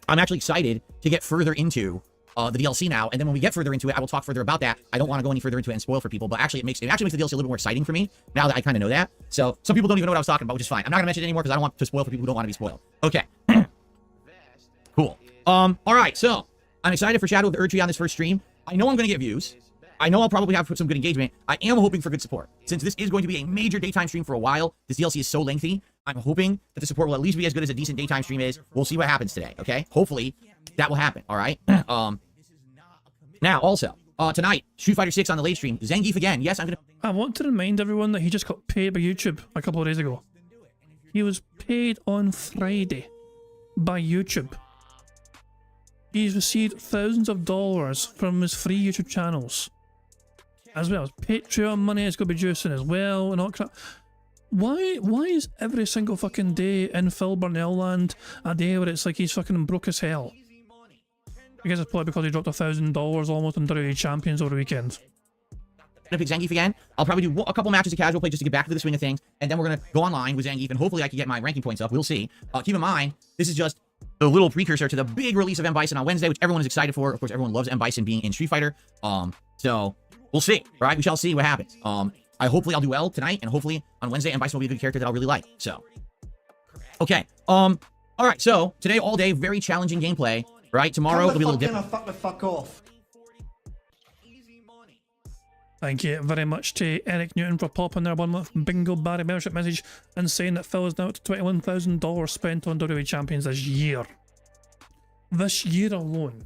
I'm actually excited to get further into the DLC now, and then when we get further into it, I will talk further about that. I don't want to go any further into it and spoil for people, but actually it actually makes the DLC a little bit more exciting for me now that I kind of know that. So some people don't even know what I was talking about, which is fine. I'm not gonna mention it anymore because I don't want to spoil for people who don't want to be spoiled. Okay. Cool. All right, so I'm excited for Shadow of the Erd Tree on this first stream. I know I'm gonna get views. I know I'll probably have some good engagement. I am hoping for good support. Since this is going to be a major daytime stream for a while, this DLC is so lengthy, I'm hoping that the support will at least be as good as a decent daytime stream is. We'll see what happens today, okay? Hopefully, that will happen, all right? Now, also, tonight, Street Fighter 6 on the late stream. Zangief again. Yes, I'm gonna... I want to remind everyone that he just got paid by YouTube a couple of days ago. He was paid on Friday by YouTube. He's received thousands of dollars from his free YouTube channels. As well as Patreon money is going to be juicing as well and all crap. Why is every single fucking day in Phil Burnell land a day where it's like he's fucking broke as hell? I guess it's probably because he dropped $1,000 almost on WWE Champions over the weekend. I'm gonna pick Zangief again. I'll probably do a couple matches of casual play just to get back into the swing of things, and then we're gonna go online with Zangief, and hopefully I can get my ranking points up. We'll see. Keep in mind, this is just a little precursor to the big release of M. Bison on Wednesday, which everyone is excited for. Of course, everyone loves M. Bison being in Street Fighter. So we'll see, right? We shall see what happens. Hopefully I'll do well tonight, and hopefully on Wednesday, M. Bison will be a good character that I'll really like. So, okay. All right. So today, all day, very challenging gameplay. Right? Tomorrow it'll be a little different. Fuck off. Thank you very much to Eric Newton for popping their 1 month bingo Barry membership message and saying that Phil is now up to $21,000 spent on WWE Champions this year. This year alone.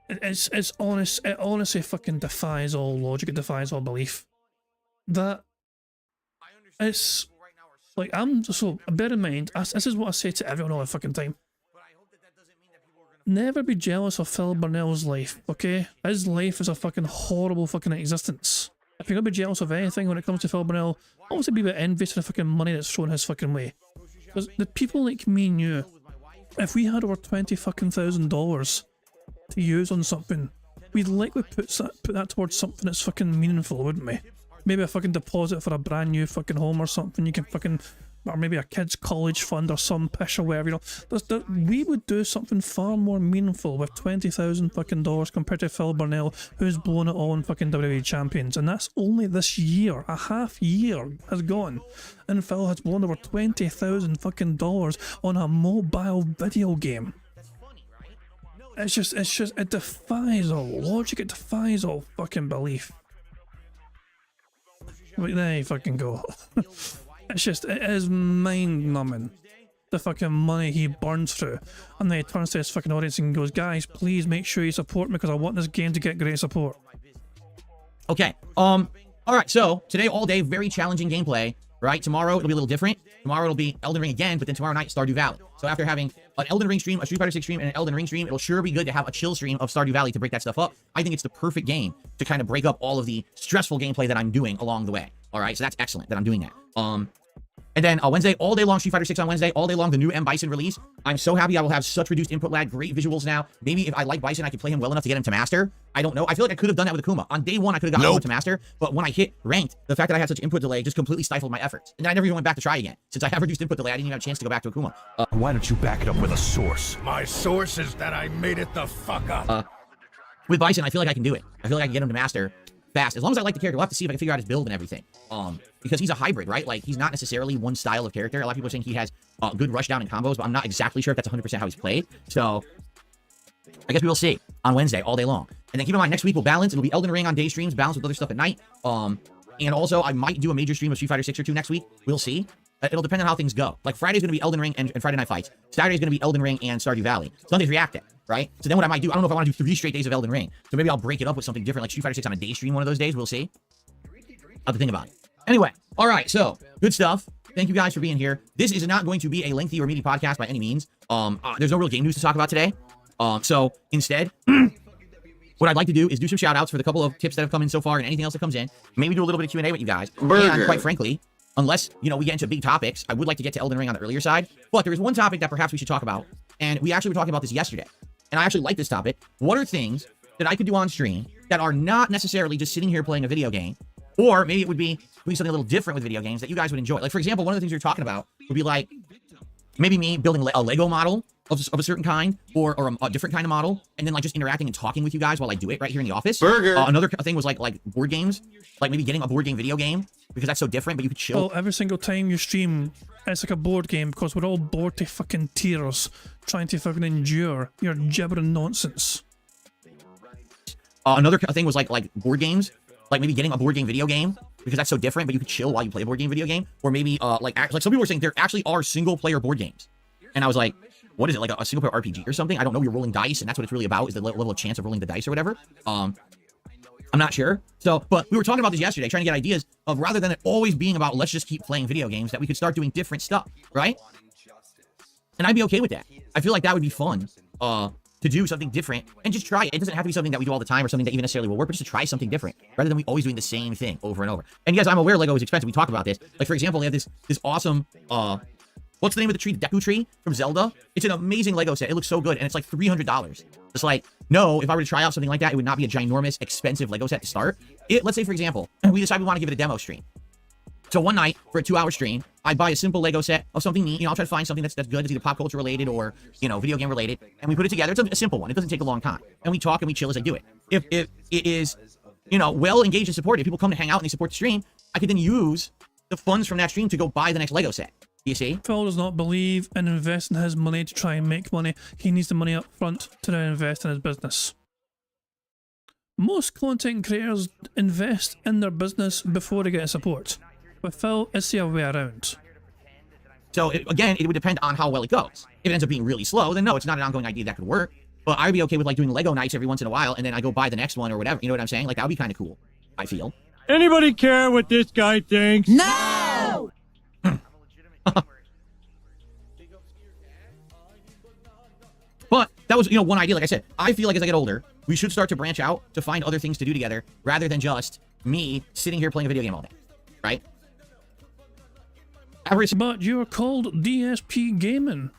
It's honest. It honestly fucking defies all logic. It defies all belief. That it's like bear in mind. This is what I say to everyone all the fucking time. Never be jealous of Phil Burnell's life, okay? His life is a fucking horrible fucking existence. If you're gonna be jealous of anything when it comes to Phil Burnell, obviously be a bit envious of the fucking money that's thrown his fucking way. Because the people like me and you, if we had over $20,000 to use on something, we'd likely put that towards something that's fucking meaningful, wouldn't we? Maybe a fucking deposit for a brand new fucking home or something you can fucking... or maybe a kid's college fund or some pish or whatever, you know. We would do something far more meaningful with $20,000 fucking dollars compared to Phil Burnell, who's blown it all in fucking WWE Champions, and that's only this year. A half year has gone, and Phil has blown over $20,000 fucking dollars on a mobile video game. It defies all logic. It defies all fucking belief. But there you fucking go. It is mind-numbing, the fucking money he burns through. And then he turns to his fucking audience and goes, guys, please make sure you support me because I want this game to get great support. Okay, alright, so today all day, very challenging gameplay, right? Tomorrow it'll be a little different. Tomorrow it'll be Elden Ring again, but then tomorrow night, Stardew Valley. So after having an Elden Ring stream, a Street Fighter 6 stream, and an Elden Ring stream, it'll sure be good to have a chill stream of Stardew Valley to break that stuff up. I think it's the perfect game to kind of break up all of the stressful gameplay that I'm doing along the way. Alright, so that's excellent that I'm doing that. And then Wednesday, all day long, Street Fighter 6 on Wednesday, all day long, the new M. Bison release. I'm so happy I will have such reduced input lag, great visuals now. Maybe if I like Bison, I could play him well enough to get him to Master. I don't know. I feel like I could have done that with Akuma. On day one, I could have gotten him to Master, but when I hit Ranked, the fact that I had such input delay just completely stifled my efforts. And then I never even went back to try again. Since I have reduced input delay, I didn't even have a chance to go back to Akuma. Why don't you back it up with a source? My source is that I made it the fuck up. With Bison, I feel like I can do it. I feel like I can get him to Master. fast. As long as I like the character, we'll have to see if I can figure out his build and everything. Because he's a hybrid, right? Like, he's not necessarily one style of character. A lot of people are saying he has good rush down and combos, but I'm not exactly sure if that's 100% how he's played. So, I guess we will see on Wednesday all day long. And then keep in mind, next week we'll balance. It'll be Elden Ring on day streams, balance with other stuff at night. And also, I might do a major stream of Street Fighter 6 or 2 next week. We'll see. It'll depend on how things go. Like, Friday's going to be Elden Ring and Friday Night Fights. Saturday's going to be Elden Ring and Stardew Valley. Sunday's Reacting, right? So then what I might do, I don't know if I want to do 3 straight days of Elden Ring. So maybe I'll break it up with something different, like Street Fighter 6 on a day stream one of those days. We'll see. I'll have to think about it. Anyway, all right, so good stuff. Thank you guys for being here. This is not going to be a lengthy or meaty podcast by any means. There's no real game news to talk about today. So instead, what I'd like to do is do some shout outs for the couple of tips that have come in so far and anything else that comes in. Maybe do a little bit of Q&A with you guys. And quite frankly, unless, you know, we get into big topics, I would like to get to Elden Ring on the earlier side. But there is one topic that perhaps we should talk about. And we actually were talking about this yesterday. And I actually like this topic. What are things that I could do on stream that are not necessarily just sitting here playing a video game? Or maybe it would be doing something a little different with video games that you guys would enjoy. Like, for example, one of the things you're talking about would be like, maybe me building a Lego model of a certain kind, or a different kind of model, and then like just interacting and talking with you guys while I do it right here in the office. Another thing was like board games, like maybe getting a board game video game, because that's so different, but you could chill. Well, every single time you stream, it's like a board game, because we're all bored to fucking tears, trying to fucking endure your gibbering nonsense. Another thing was like board games, like maybe getting a board game video game, because that's so different, but you could chill while you play a board game video game. Or maybe like some people were saying there actually are single player board games, and I was like, what is it, like a single player RPG or something? I don't know. You're rolling dice, and that's what it's really about, is the level of chance of rolling the dice or whatever. I'm not sure. So, but we were talking about this yesterday, trying to get ideas of, rather than it always being about let's just keep playing video games, that we could start doing different stuff, right? And I'd be okay with that. I feel like that would be fun to do something different and just try it. It doesn't have to be something that we do all the time or something that even necessarily will work, but just to try something different rather than we always doing the same thing over and over. And yes, I'm aware Lego is expensive. We talk about this. Like, for example, they have this awesome what's the name of the tree? The Deku tree from Zelda. It's an amazing Lego set. It looks so good, and it's like $300. It's like, no, if I were to try out something like that, it would not be a ginormous, expensive Lego set to start. Let's say, for example, we decide we want to give it a demo stream. So one night, for a 2-hour stream, I buy a simple Lego set of something neat. You know, I'll try to find something that's good. It's either pop culture related or, you know, video game related. And we put it together. It's a simple one. It doesn't take a long time. And we talk and we chill as I do it. If it is, you know, well engaged and supported, people come to hang out and they support the stream, I could then use the funds from that stream to go buy the next Lego set. You see? Phil does not believe in investing his money to try and make money. He needs the money up front to now invest in his business. Most content creators invest in their business before they get support. But Phil, it's the other way around. So, again, it would depend on how well it goes. If it ends up being really slow, then no, it's not an ongoing idea that could work. But I'd be okay with, like, doing Lego nights every once in a while, and then I go buy the next one or whatever. You know what I'm saying? Like, that would be kind of cool, I feel. Anybody care what this guy thinks? No! But that was, you know, one idea. Like I said, I feel like as I get older, we should start to branch out to find other things to do together rather than just me sitting here playing a video game all day, right? But you're called DSP Gaming.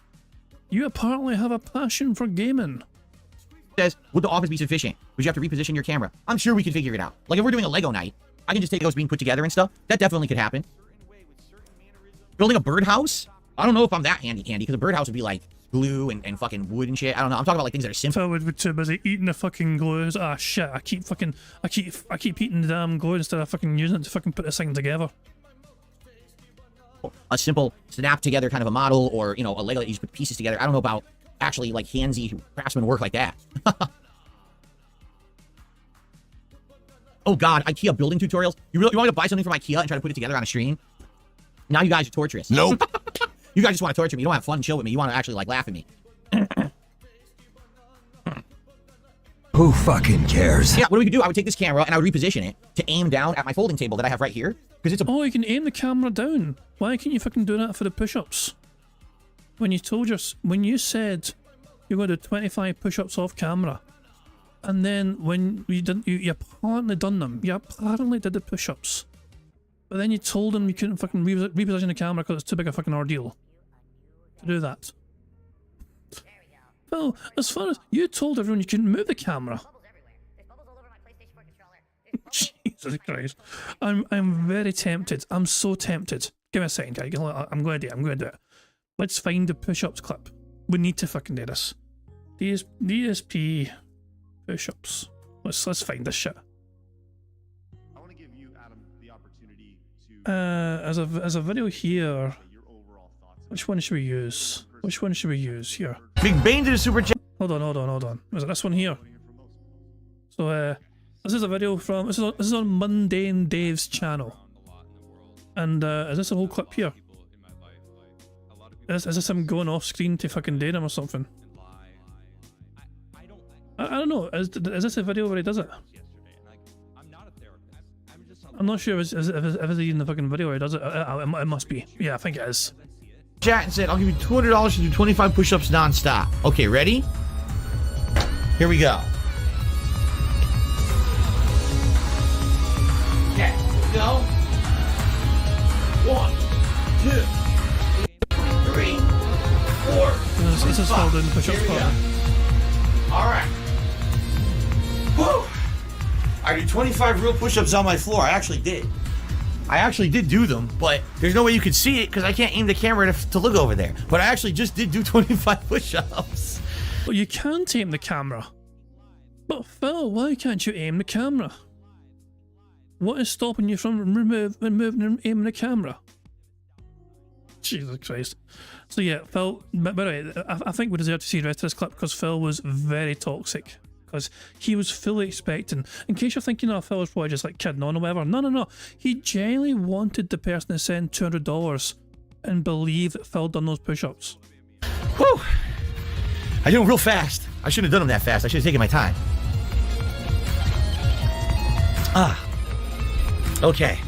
You apparently have a passion for gaming. Says, would the office be sufficient? Would you have to reposition your camera? I'm sure we could figure it out. Like, if we're doing a Lego night, I can just take those being put together and stuff. That definitely could happen. Building a birdhouse? I don't know if I'm that handy because a birdhouse would be like glue and fucking wood and shit. I don't know. I'm talking about like things that are simple. Phil would be too busy eating the fucking glue. Ah, shit. I keep eating the damn glue instead of fucking using it to fucking put this thing together. A simple snap together kind of a model, or, you know, a Lego that you just put pieces together. I don't know about actually like handsy craftsman work like that. Oh god, IKEA building tutorials. You want me to buy something from IKEA and try to put it together on a stream? Now you guys are torturous. Nope. You guys just want to torture me. You don't have fun and chill with me. You want to actually like laugh at me. Who fucking cares? Yeah, what we could do, I would take this camera and I would reposition it to aim down at my folding table that I have right here. Because it's a... Oh, you can aim the camera down. Why can't you fucking do that for the push-ups? When you said you're going to do 25 push-ups off camera, and then when you didn't, you apparently done them. You apparently did the push-ups. But then you told them you couldn't fucking reposition the camera because it's too big a fucking ordeal to do that. Well, as far as you told everyone you couldn't move the camera. Jesus Christ. I'm very tempted. I'm so tempted. Give me a second, guy. I'm going to do it. Let's find the push-ups clip. We need to fucking do this. DSP push-ups. Let's find this shit. As a video here, which one should we use? Which one should we use here? Big Bane to the super chat. Hold on. Was it this one here? So, this is a video from, this is on Mundane Dave's channel. And, is this a whole clip here? Is this him going off screen to fucking date him or something? I don't know, is this a video where he does it? I'm not sure if it's even the fucking video where he does it. It must be. Yeah, I think it is. Chat and said, I'll give you $200 to do 25 push-ups non-stop. Okay, ready? Here we go. Okay, here we go. 1, 2, 3, 4. This is called in the push-ups part. Alright. Woo! I did 25 real push-ups on my floor. I actually did. I actually did do them, but there's no way you could see it because I can't aim the camera to look over there. But I actually just did do 25 push-ups. Well, you can't aim the camera. But Phil, why can't you aim the camera? What is stopping you from removing and aiming the camera? Jesus Christ. So yeah, Phil, by the way, I think we deserve to see the rest of this clip because Phil was very toxic. Because he was fully expecting, in case you're thinking, oh, Phil was probably just like kidding on or whatever. No. He genuinely wanted the person to send $200 and believe that Phil done those push-ups. Whew. I did them real fast. I shouldn't have done them that fast. I should have taken my time. Okay.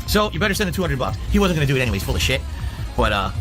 So you better send the $200. He wasn't gonna do it anyways, full of shit. But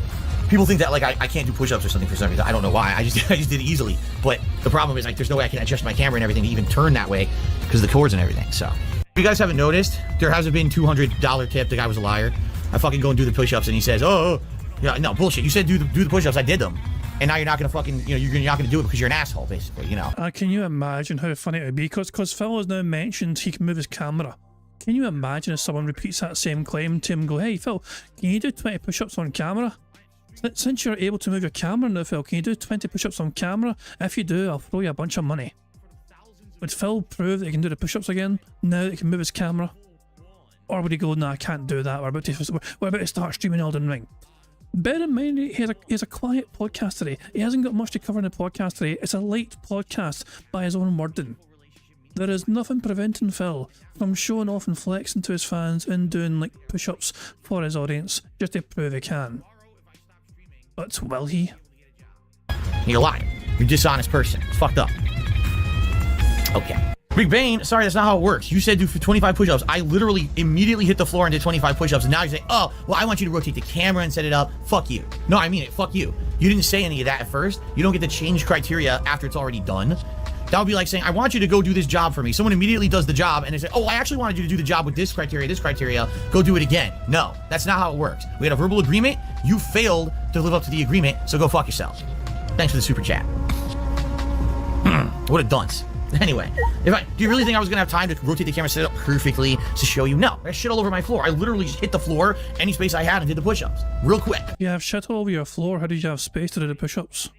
people think that like I can't do push-ups or something for some reason. I don't know why. I just did it easily. But the problem is like there's no way I can adjust my camera and everything to even turn that way because of the cords and everything. So if you guys haven't noticed, there hasn't been $200 tip. The guy was a liar. I fucking go and do the push-ups and he says, oh yeah, no bullshit. You said do the push-ups. I did them. And now you're not gonna fucking, you're not gonna do it because you're an asshole, basically, Can you imagine how funny it would be? Because Phil has now mentioned he can move his camera. Can you imagine if someone repeats that same claim to him and go, hey Phil, can you do 20 push-ups on camera? Since you're able to move your camera now, Phil, can you do 20 push-ups on camera? If you do, I'll throw you a bunch of money. Would Phil prove that he can do the push-ups again, now that he can move his camera? Or would he go, nah, I can't do that, we're about to start streaming Elden Ring? Bear in mind, he has a quiet podcast today. He hasn't got much to cover in the podcast today. It's a light podcast by his own wording. There is nothing preventing Phil from showing off and flexing to his fans and doing like push-ups for his audience just to prove he can. But will he? You're lying. You're a dishonest person. It's fucked up. Okay. Big Bane, sorry, that's not how it works. You said do 25 push-ups. I literally immediately hit the floor and did 25 push-ups, and now you say, oh, well, I want you to rotate the camera and set it up. Fuck you. No, I mean it. Fuck you. You didn't say any of that at first. You don't get to change criteria after it's already done. That would be like saying, I want you to go do this job for me. Someone immediately does the job, and they say, oh, I actually wanted you to do the job with this criteria, go do it again. No, that's not how it works. We had a verbal agreement. You failed to live up to the agreement, so go fuck yourself. Thanks for the super chat. What a dunce. Anyway, do you really think I was gonna have time to rotate the camera, set it up perfectly to show you? No, there's shit all over my floor. I literally just hit the floor, any space I had, and did the push-ups real quick. You have shit all over your floor. How did you have space to do the push-ups?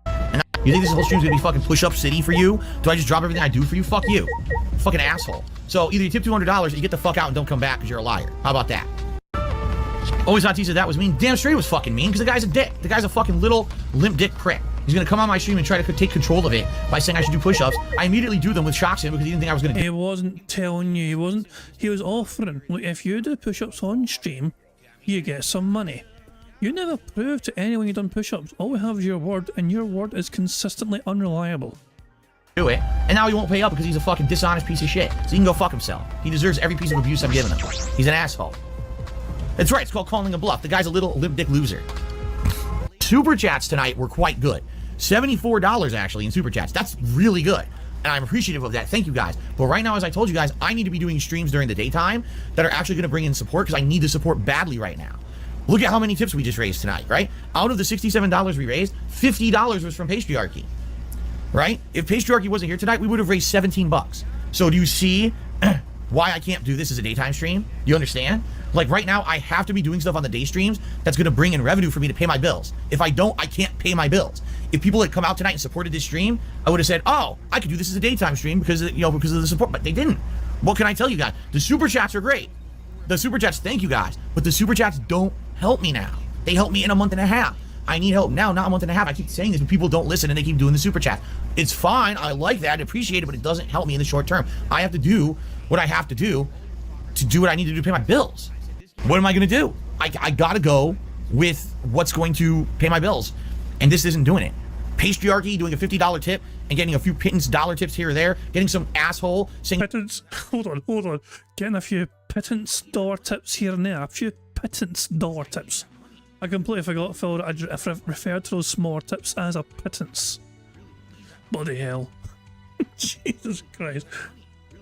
And you think this whole stream's gonna be fucking push-up city for you? Do I just drop everything I do for you? Fuck you, fucking asshole. So either you tip $200 or you get the fuck out and don't come back because you're a liar. How about that? Always Hot Tea said that was mean. Damn straight it was fucking mean because the guy's a dick. The guy's a fucking little limp dick prick. He's gonna come on my stream and try to take control of it by saying I should do push-ups. I immediately do them with Shoxin because he didn't think I was gonna do. He wasn't telling you, he was offering, look, if you do push-ups on stream, you get some money. You never proved to anyone you've done push-ups. All we have is your word, and your word is consistently unreliable. Do it, and now he won't pay up because he's a fucking dishonest piece of shit. So he can go fuck himself. He deserves every piece of abuse I'm giving him. He's an asshole. That's right, it's called calling a bluff. The guy's a little limp dick loser. Super chats tonight were quite good. $74 actually in super chats. That's really good. And I'm appreciative of that. Thank you guys. But right now, as I told you guys, I need to be doing streams during the daytime that are actually going to bring in support because I need the support badly right now. Look at how many tips we just raised tonight, right? Out of the $67 we raised, $50 was from Patriarchy, right? If Patriarchy wasn't here tonight, we would have raised 17 bucks. So do you see why I can't do this as a daytime stream? Do you understand? Like right now, I have to be doing stuff on the day streams that's going to bring in revenue for me to pay my bills. If I don't, I can't pay my bills. If people had come out tonight and supported this stream, I would have said, oh, I could do this as a daytime stream because of the support, but they didn't. What can I tell you guys? The super chats are great. the super chats, thank you guys, but the super chats don't help me now. They help me in a month and a half. I need help now, not a month and a half. I keep saying this, but people don't listen and they keep doing the super chat. It's fine. I like that. I appreciate it, but it doesn't help me in the short term. I have to do what I have to do what I need to do to pay my bills. What am I going to do? I got to go with what's going to pay my bills. And this isn't doing it. Patriarchy doing a $50 tip and getting a few pittance dollar tips here or there, getting some asshole saying Pittance. Hold on. Getting a few pittance dollar tips here and there. A few pittance dollar tips. I completely forgot, Phil, that I referred to those smaller tips as a pittance. Bloody hell. Jesus Christ.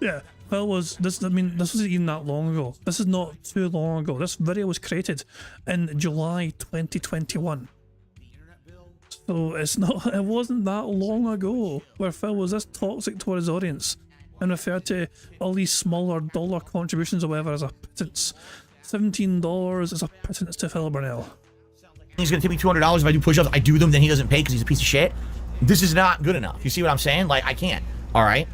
Yeah, Phil was, this wasn't even that long ago. This is not too long ago. This video was created in July 2021. So it wasn't that long ago where Phil was this toxic to his audience and referred to all these smaller dollar contributions or whatever as a pittance. $17 is a pittance to Phil Burnell. he's gonna tip me $200 if I do push-ups. I do them, then he doesn't pay because he's a piece of shit. This is not good enough. You see what I'm saying? Like, I can't. All right.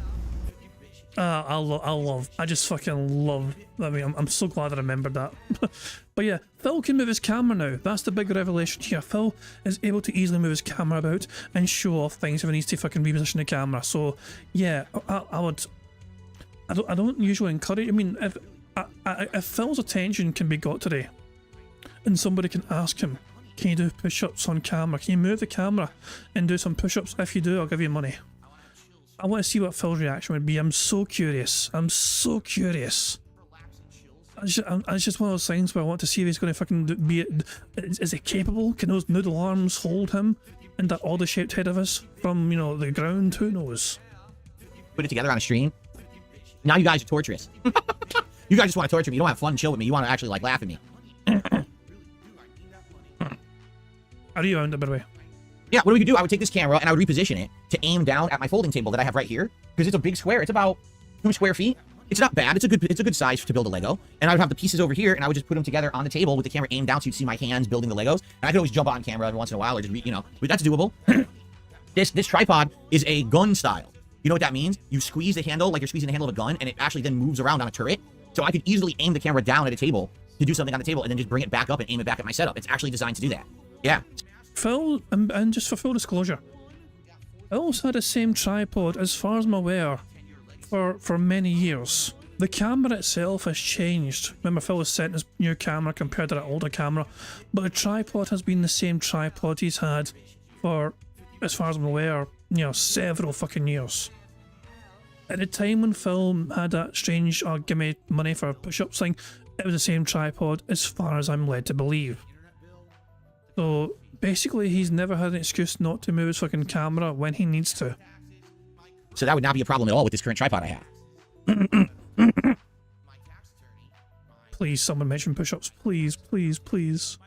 I just fucking love. I mean, I'm so glad I remembered that. But yeah, Phil can move his camera now. That's the big revelation here. Phil is able to easily move his camera about and show off things if he needs to fucking reposition the camera. So yeah, I don't usually encourage. I mean, if Phil's attention can be got today, and somebody can ask him, can you do push-ups on camera? Can you move the camera and do some push-ups? If you do, I'll give you money. I want to see what Phil's reaction would be. I'm so curious. I'm so curious. It's just one of those things where I want to see if he's going to fucking is he capable? Can those noodle arms hold him and that oddly shaped head of his from, you know, the ground? Who knows? Put it together on a stream. Now you guys are torturous. You guys just want to torture me. You don't have fun and chill with me. You want to actually like laugh at me. Are you around it, by the way? Yeah, what we could do, I would take this camera and I would reposition it to aim down at my folding table that I have right here, because it's a big square. It's about 2 square feet. It's not bad. It's a good size to build a Lego. And I would have the pieces over here, and I would just put them together on the table with the camera aimed down so you'd see my hands building the Legos. And I could always jump on camera every once in a while, or just, you know, that's doable. This tripod is a gun style. You know what that means? You squeeze the handle like you're squeezing the handle of a gun, and it actually then moves around on a turret. So I could easily aim the camera down at a table to do something on the table, and then just bring it back up and aim it back at my setup. It's actually designed to do that. Yeah. Phil, and just for full disclosure, Phil's had the same tripod, as far as I'm aware, for many years. The camera itself has changed. Remember, Phil has sent his new camera compared to that older camera, but the tripod has been the same tripod he's had for, as far as I'm aware, you know, several fucking years. At the time when Phil had that strange, give me money for push-ups thing, it was the same tripod, as far as I'm led to believe. So basically, he's never had an excuse not to move his fucking camera when he needs to. So that would not be a problem at all with this current tripod I have. Please, someone mention push-ups. Please, please, please.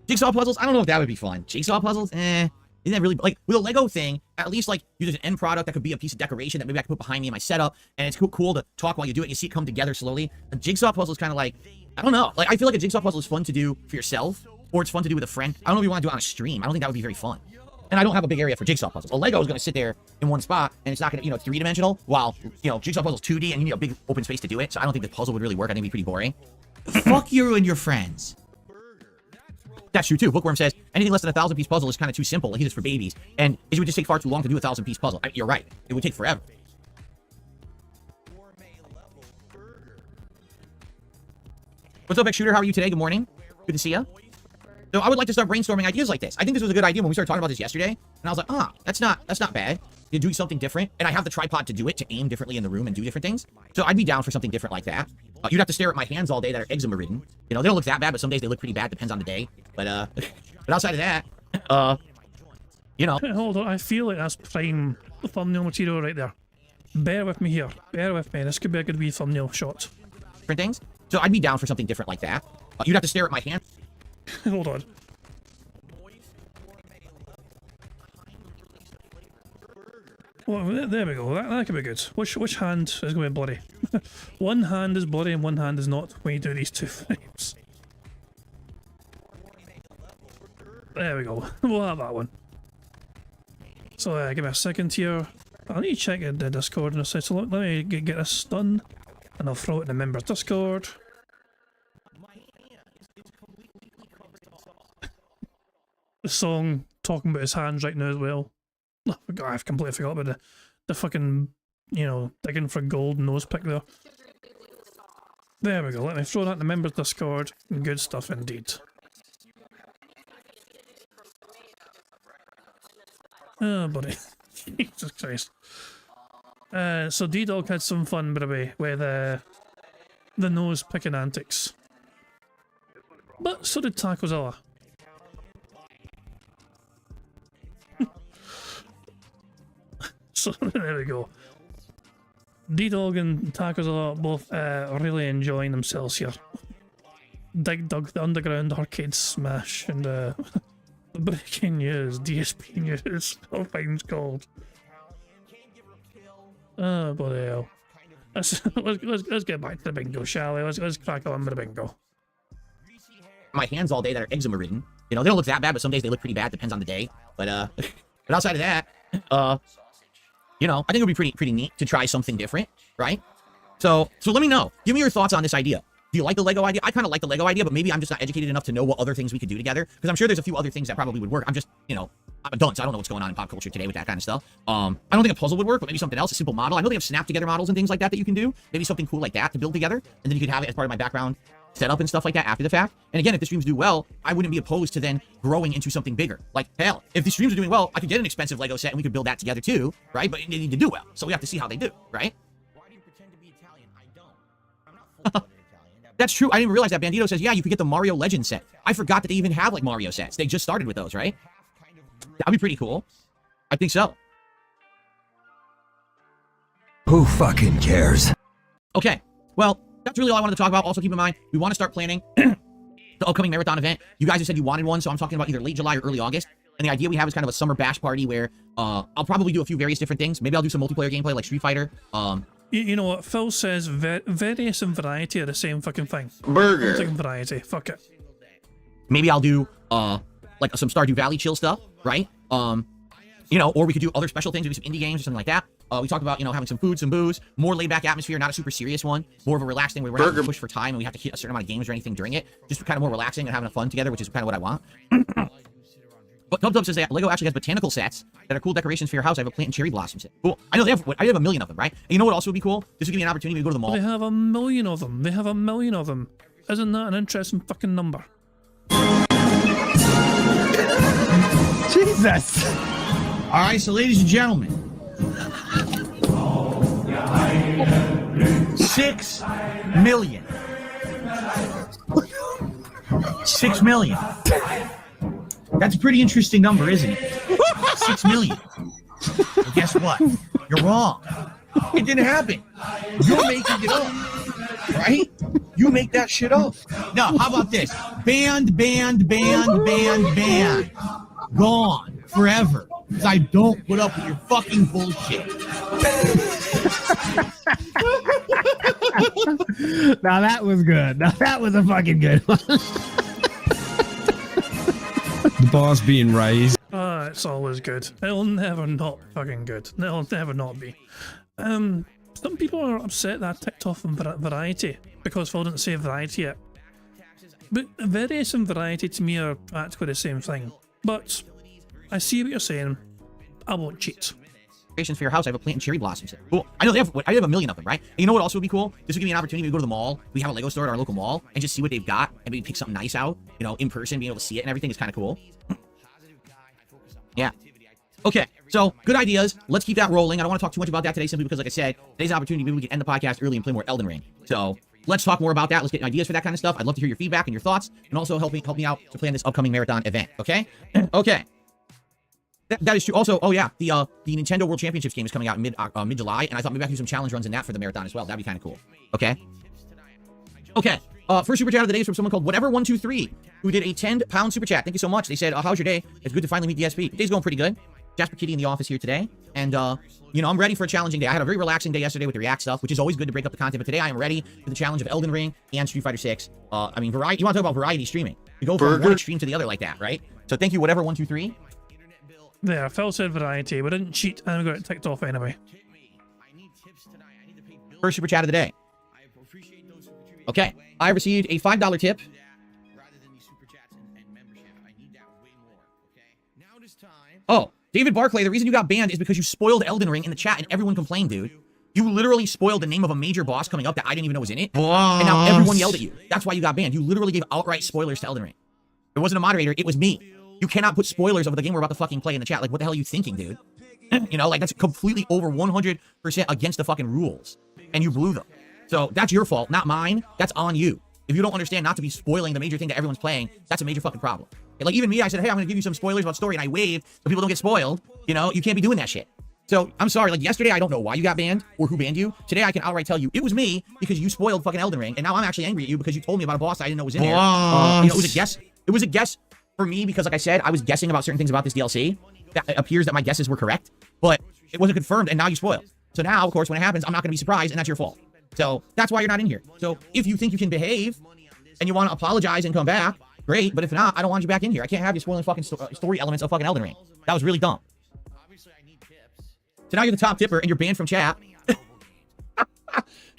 Jigsaw puzzles? I don't know if that would be fun. Jigsaw puzzles? Isn't that really... Like, with a Lego thing, at least, like, there's an end product that could be a piece of decoration that maybe I could put behind me in my setup, and it's cool to talk while you do it, and you see it come together slowly. A jigsaw puzzle is kind of like... I don't know. Like, I feel like a jigsaw puzzle is fun to do for yourself, or it's fun to do with a friend. I don't know if you want to do it on a stream. I don't think that would be very fun. And I don't have a big area for jigsaw puzzles. A Lego is going to sit there in one spot, and it's not going to, you know, three-dimensional, while, you know, jigsaw puzzle's 2D, and you need a big open space to do it, so I don't think the puzzle would really work. I think it'd be pretty boring. Fuck you and your friends. That's true, too. Bookworm says, anything less than a 1,000-piece puzzle is kind of too simple. Like, it's for babies. And it would just take far too long to do a 1,000-piece puzzle. I mean, you're right. It would take forever. What's up, X-Shooter? How are you today? Good morning. Good to see you. So I would like to start brainstorming ideas like this. I think this was a good idea when we started talking about this yesterday. And I was like, that's not bad. You're doing something different. And I have the tripod to do it, to aim differently in the room and do different things. So I'd be down for something different like that. You'd have to stare at my hands all day that are eczema-ridden. You know, they don't look that bad, but some days they look pretty bad. Depends on the day. But but outside of that, you know. Hey, hold on, I feel like that's prime thumbnail material right there. Bear with me here. Bear with me. This could be a good wee thumbnail shot. Different things. So I'd be down for something different like that. You'd have to stare at my hands. Hold on. Well, there we go. That could be good. Which hand is going to be bloody? One hand is bloody and one hand is not when you do these two frames. There we go. We'll have that one. So give me a second here. I need to check the Discord in a second. So let me get this done. and I'll throw it in the members Discord. The song talking about his hands right now as well. Oh, God, I've completely forgot about the fucking, you know, digging for gold nose pick there. There we go. Let me throw that in the members Discord. Good stuff indeed. Oh, buddy. Jesus Christ. So D-Dog had some fun, by the way, with the nose picking antics. But so did Tacozilla. So there we go. D-Dog and Tacozilla both really enjoying themselves here. Dug the underground arcade smash and the breaking news, DSP news, all things called. Oh, bloody hell. Let's get back to the bingo, shall we? Let's crack on with the bingo. My hands all day that are eczema ridden. You know, they don't look that bad, but some days they look pretty bad. Depends on the day. But but outside of that, you know, I think it would be pretty neat to try something different, right? So let me know. Give me your thoughts on this idea. Do you like the Lego idea? I kind of like the Lego idea, but maybe I'm just not educated enough to know what other things we could do together. Because I'm sure there's a few other things that probably would work. I'm just, you know, I'm a dunce. I don't know what's going on in pop culture today with that kind of stuff. I don't think a puzzle would work, but maybe something else, a simple model. I know they have snap together models and things like that you can do. Maybe something cool like that to build together, and then you could have it as part of my background setup and stuff like that after the fact. And again, if the streams do well, I wouldn't be opposed to then growing into something bigger. Like, hell, if the streams are doing well, I could get an expensive Lego set and we could build that together too, right? But they need to do well. So we have to see how they do, right? Why do you pretend to be Italian? I don't. I'm not full Italian. That's true. I didn't realize that. Bandito says, yeah, you could get the Mario Legends set. I forgot that they even have like Mario sets. They just started with those, right? That'd be pretty cool. I think so. Who fucking cares? Okay. Well, that's really all I wanted to talk about. Also, keep in mind, we want to start planning the upcoming marathon event. You guys have said you wanted one, so I'm talking about either late July or early August. And the idea we have is kind of a summer bash party where I'll probably do a few various different things. Maybe I'll do some multiplayer gameplay like Street Fighter. You know what? Phil says various and variety are the same fucking thing. Burger. I'm taking variety. Fuck it. Maybe I'll do like some Stardew Valley chill stuff, right? You know, or we could do other special things, maybe some indie games or something like that. We talked about, you know, having some food, some booze, more laid-back atmosphere, not a super serious one, more of a relaxed thing where we're not pushed for time and we have to hit a certain amount of games or anything during it. Just kind of more relaxing and having fun together, which is kind of what I want. But Tub says that Lego actually has botanical sets that are cool decorations for your house. I have a plant and cherry blossom set. Cool. I know they have a million of them, right? And you know what also would be cool? This would give me an opportunity to go to the mall. They have a million of them. They have a million of them. Isn't that an interesting fucking number? Jesus. All right, so ladies and gentlemen, 6 million. 6 million. That's a pretty interesting number, isn't it? 6 million. Well, guess what? You're wrong. It didn't happen. You're making it up, right? You make that shit up. No, how about this? Banned. Gone forever. Because I don't put up with your fucking bullshit. Now that was good. Now that was a fucking good one. The bar's being raised. It's always good. It'll never not fucking good. It'll never not be. Some people are upset that I ticked off on variety because Phil didn't say variety yet. But various and variety to me are practically the same thing. But I see what you're saying. I won't cheat. Decorations for your house. I have a plant and cherry blossom set. Cool. I know they have a million of them, right? And you know what also would be cool? This would give me an opportunity to go to the mall. We have a Lego store at our local mall and just see what they've got and maybe pick something nice out. You know, in person, being able to see it and everything is kind of cool. Yeah. Okay, so good ideas. Let's keep that rolling. I don't want to talk too much about that today simply because, like I said, today's an opportunity. Maybe we can end the podcast early and play more Elden Ring. So let's talk more about that. Let's get ideas for that kind of stuff. I'd love to hear your feedback and your thoughts, and also help me out to plan this upcoming marathon event. Okay? Okay. That is true. Also, oh yeah, the Nintendo World Championships game is coming out in mid-July, and I thought maybe I could do some challenge runs in that for the marathon as well. That'd be kind of cool. Okay. Okay. First super chat of the day is from someone called Whatever123, who did a £10 super chat. Thank you so much. They said, how's your day? It's good to finally meet DSP. The day's going pretty good. Jasper Kitty in the office here today. And, you know, I'm ready for a challenging day. I had a very relaxing day yesterday with the React stuff, which is always good to break up the content. But today I am ready for the challenge of Elden Ring and Street Fighter 6. I mean, variety. You want to talk about variety streaming. You go from one extreme to the other like that, right? So thank you, Whatever123. There, Phil said variety. We didn't cheat and we got it ticked off anyway. First super chat of the day. Okay, I received a $5 tip. Oh, David Barclay, the reason you got banned is because you spoiled Elden Ring in the chat and everyone complained, dude. You literally spoiled the name of a major boss coming up that I didn't even know was in it. And now everyone yelled at you. That's why you got banned. You literally gave outright spoilers to Elden Ring. It wasn't a moderator, it was me. You cannot put spoilers of the game we're about to fucking play in the chat. Like, what the hell are you thinking, dude? You know, like, that's completely over 100% against the fucking rules. And you blew them. So that's your fault, not mine. That's on you. If you don't understand not to be spoiling the major thing that everyone's playing, that's a major fucking problem. Like, even me, I said, hey, I'm gonna give you some spoilers about story, and I waved so people don't get spoiled. You know, you can't be doing that shit. So, I'm sorry, like, yesterday, I don't know why you got banned or who banned you. Today, I can outright tell you it was me because you spoiled fucking Elden Ring, and now I'm actually angry at you because you told me about a boss I didn't know was in there. You know, it was a guess. It was a guess for me because, like I said, I was guessing about certain things about this DLC. That it appears that my guesses were correct, but it wasn't confirmed, and now you spoiled. So now, of course, when it happens, I'm not gonna be surprised, and that's your fault. So, that's why you're not in here. So, if you think you can behave, and you want to apologize and come back, great. But if not, I don't want you back in here. I can't have you spoiling fucking story elements of fucking Elden Ring. That was really dumb. So now you're the top tipper and you're banned from chat.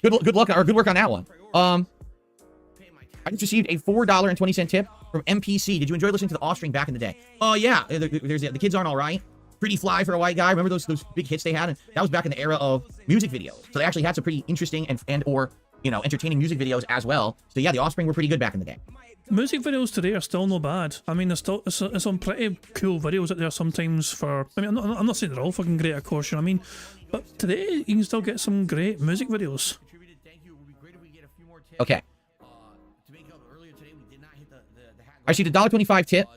Good luck or good work on that one. I just received a $4.20 tip from MPC. Did you enjoy listening to the off-stream back in the day? Oh yeah, the kids aren't all right. Pretty fly for a white guy. Remember those big hits they had? And that was back in the era of music videos. So they actually had some pretty interesting and or you know, entertaining music videos as well. So yeah, the Offspring were pretty good back in the day. Music videos today are still no bad. I mean, there's some pretty cool videos out there sometimes for... I mean, I'm not saying they're all fucking great, of course, you know what I mean? But today, you can still get some great music videos. Okay. I received a $1.25 tip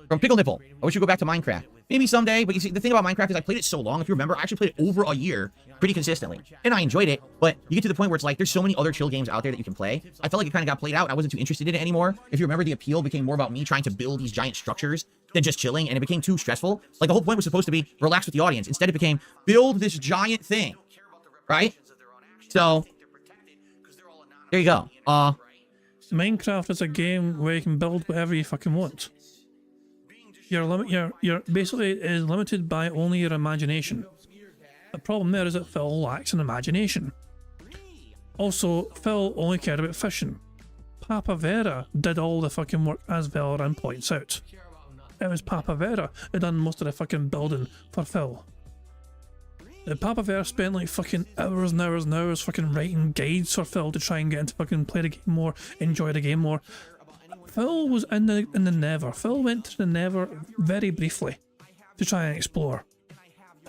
from Pickle Nipple. I wish you go back to Minecraft. Maybe someday, but you see, the thing about Minecraft is I played it so long. If you remember, I actually played it over a year pretty consistently. And I enjoyed it, but you get to the point where it's like, there's so many other chill games out there that you can play. I felt like it kind of got played out, and I wasn't too interested in it anymore. If you remember, the appeal became more about me trying to build these giant structures than just chilling, and it became too stressful. Like, the whole point was supposed to be relax with the audience. Instead, it became build this giant thing, right? So, there you go. Minecraft is a game where you can build whatever you fucking want. You're basically is limited by only your imagination. The problem there is that Phil lacks an imagination. Also, Phil only cared about fishing. Papa Vera did all the fucking work, as Valorant points out. It was Papa Vera who done most of the fucking building for Phil. Papa Vera spent like fucking hours and hours and hours fucking writing guides for Phil to try and get him to fucking play the game more, enjoy the game more. Phil was in the Nether. Phil went to the Nether very briefly to try and explore.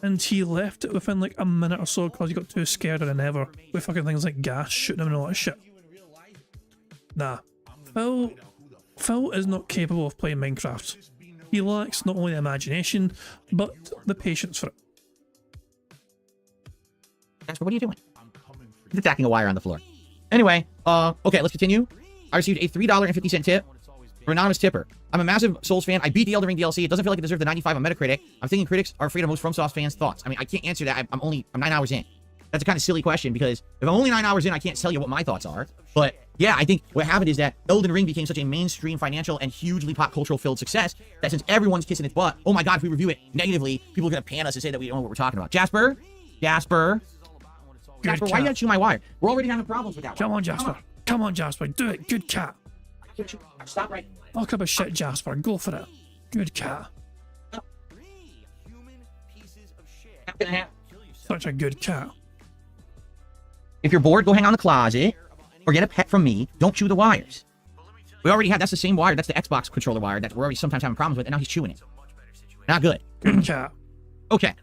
And he left it within like a minute or so because he got too scared of the Nether with fucking things like gas shooting him and all that shit. Nah. Phil is not capable of playing Minecraft. He lacks not only the imagination, but the patience for it. Jasper, what are you doing? He's attacking a wire on the floor. Anyway, okay, let's continue. I received a $3.50 tip from Anonymous Tipper. I'm a massive Souls fan. I beat the Elden Ring DLC. It doesn't feel like it deserved the 95 on Metacritic. I'm thinking critics are afraid of most FromSoft fans' thoughts. I mean, I can't answer that. I'm 9 hours in. That's a kind of silly question because if I'm only 9 hours in, I can't tell you what my thoughts are. But yeah, I think what happened is that Elden Ring became such a mainstream financial and hugely pop cultural filled success that since everyone's kissing its butt, oh my god, if we review it negatively, people are going to pan us and say that we don't know what we're talking about. Jasper, why you gotta chew my wire? We're already having problems with that. Come on, Jasper. Come on, Jasper. Do it. Good cat. Stop right. Fuck up a shit, Jasper. Go for it. Good cat. Such a good cat. If you're bored, go hang out in the closet or get a pet from me. Don't chew the wires. We already had, that's the same wire. That's the Xbox controller wire that we're already sometimes having problems with, and now he's chewing it. Not good. Good cat. Okay.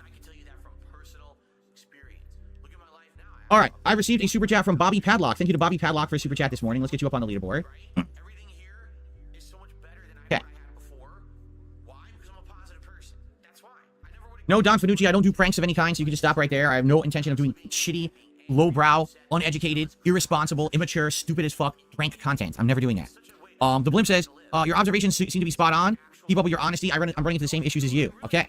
All right, I received a super chat from Bobby Padlock. Thank you to Bobby Padlock for a super chat this morning. Let's get you up on the leaderboard. Okay. No, Don Finucci, I don't do pranks of any kind, so you can just stop right there. I have no intention of doing shitty, lowbrow, uneducated, irresponsible, immature, stupid as fuck prank content. I'm never doing that. The Blimp says, your observations seem to be spot on. Keep up with your honesty. I'm running into the same issues as you. Okay.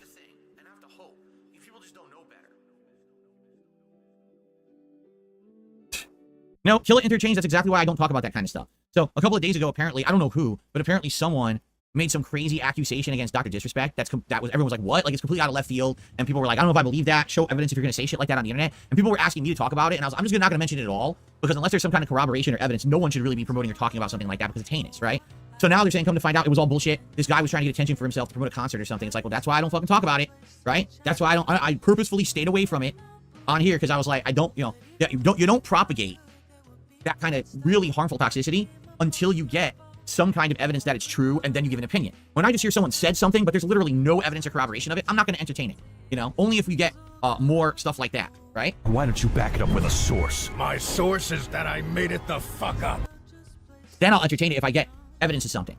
No, kill it interchange. That's exactly why I don't talk about that kind of stuff. So a couple of days ago, apparently, I don't know who, but apparently someone made some crazy accusation against Dr. Disrespect. Everyone was like, what? Like, it's completely out of left field. And people were like, I don't know if I believe that. Show evidence if you're going to say shit like that on the internet. And people were asking me to talk about it. And I'm just not going to mention it at all, because unless there's some kind of corroboration or evidence, no one should really be promoting or talking about something like that, because it's heinous, right? So now they're saying, come to find out, it was all bullshit. This guy was trying to get attention for himself to promote a concert or something. It's like, well, that's why I don't fucking talk about it, right? That's why I purposefully stayed away from it on here, because I was like, I don't, you don't propagate that kind of really harmful toxicity until you get some kind of evidence that it's true, and then you give an opinion. When I just hear someone said something, but there's literally no evidence or corroboration of it, I'm not going to entertain it. Only if we get more stuff like that, right? Why don't you back it up with a source? My source is that I made it the fuck up. Then I'll entertain it if I get evidence of something,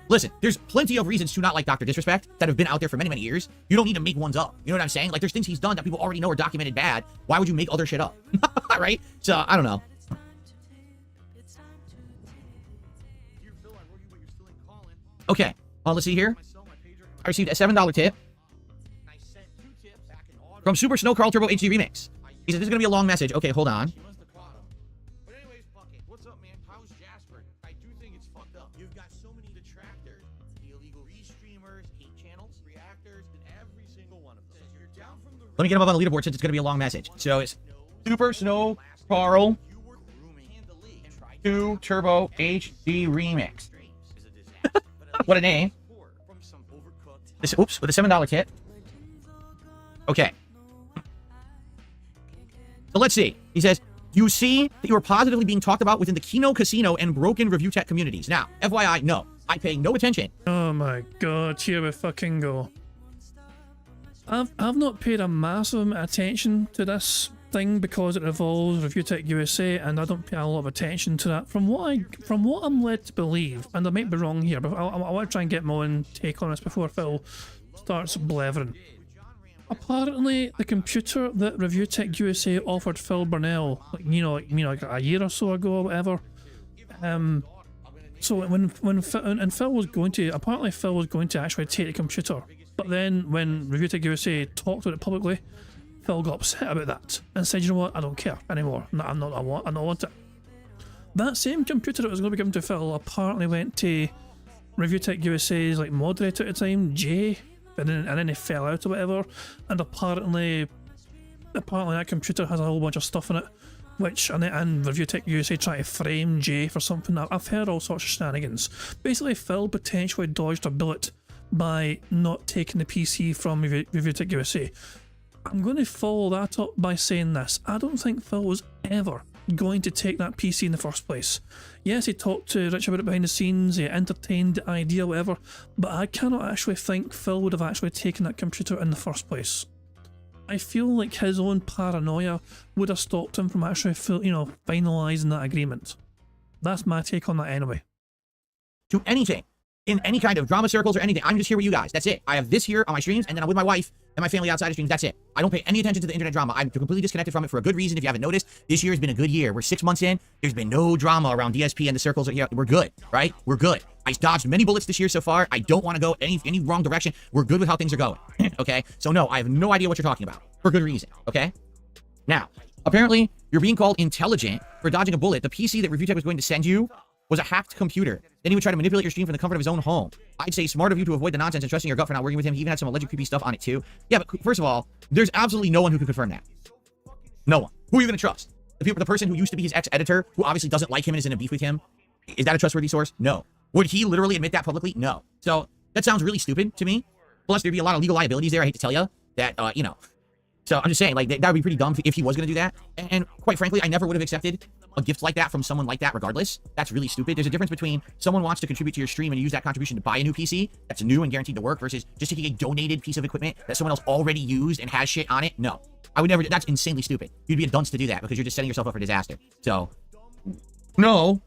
Listen, there's plenty of reasons to not like Dr. Disrespect that have been out there for many, many years. You don't need to make ones up. You know what I'm saying? Like, there's things he's done that people already know are documented bad. Why would you make other shit up? Right? So, I don't know. Okay, let's see here. I received a $7 tip from Super Snow Carl Turbo HD Remix. He said, this is going to be a long message. Okay, hold on. But anyways, fuck it. What's up, man? How's Jasper? I do think it's fucked up. You've got so many detractors, illegal restreamers, hate channels, reactors, and every single one of them. You're down from the... Let me get him up on the leaderboard since it's going to be a long message. So it's Super Snow Carl 2 Turbo HD Remix. What a name. Oops, with a $7 tip. Okay. So let's see. He says, you see that you are positively being talked about within the Kino Casino and Broken Review Tech communities. Now, FYI, no. I pay no attention. Oh my god, here we fucking go. I've not paid a massive attention to this thing because it involves Review Tech USA, and I don't pay a lot of attention to that. From what I'm led to believe, and I might be wrong here, but I want to try and get my own take on this before Phil starts blathering. Apparently, the computer that Review Tech USA offered Phil Burnell, like a year or so ago or whatever. So when Phil was going to, apparently Phil was going to actually take the computer, but then when Review Tech USA talked about it publicly, Phil got upset about that and said, you know what, I don't care anymore. No, I don't want it. That same computer that was going to be given to Phil apparently went to Review Tech USA's like moderator at the time, Jay, and then he fell out or whatever. And apparently that computer has a whole bunch of stuff in it, and Review Tech USA try to frame Jay for something. I've heard all sorts of shenanigans. Basically, Phil potentially dodged a bullet by not taking the PC from Review Tech USA. I'm going to follow that up by saying this. I don't think Phil was ever going to take that PC in the first place. Yes, he talked to Rich about it behind the scenes, he entertained the idea, whatever, but I cannot actually think Phil would have actually taken that computer in the first place. I feel like his own paranoia would have stopped him from actually, finalising that agreement. That's my take on that anyway. To anything. In any kind of drama circles or anything. I'm just here with you guys. That's it. I have this here on my streams, and then I'm with my wife and my family outside of streams. That's it. I don't pay any attention to the internet drama. I'm completely disconnected from it for a good reason. If you haven't noticed, this year has been a good year. We're 6 months in. There's been no drama around DSP and the circles. We're good, right? We're good. I dodged many bullets this year so far. I don't want to go any wrong direction. We're good with how things are going. Okay? So no, I have no idea what you're talking about. For good reason. Okay? Now, apparently, you're being called intelligent for dodging a bullet. The PC that ReviewTech was going to send you was a hacked computer. Then he would try to manipulate your stream from the comfort of his own home. I'd say smart of you to avoid the nonsense and trusting your gut for not working with him. He even had some alleged creepy stuff on it too. Yeah, but first of all, there's absolutely no one who can confirm that. No one. Who are you going to trust? The person who used to be his ex-editor, who obviously doesn't like him and is in a beef with him. Is that a trustworthy source? No. Would he literally admit that publicly? No. So that sounds really stupid to me. Plus, there'd be a lot of legal liabilities there. I hate to tell you that, So I'm just saying, like, that would be pretty dumb if he was going to do that. And quite frankly, I never would have accepted a gift like that from someone like that regardless. That's really stupid. There's a difference between someone wants to contribute to your stream and use that contribution to buy a new PC that's new and guaranteed to work versus just taking a donated piece of equipment that someone else already used and has shit on it. No. I would never. That's insanely stupid. You'd be a dunce to do that because you're just setting yourself up for disaster. So, no.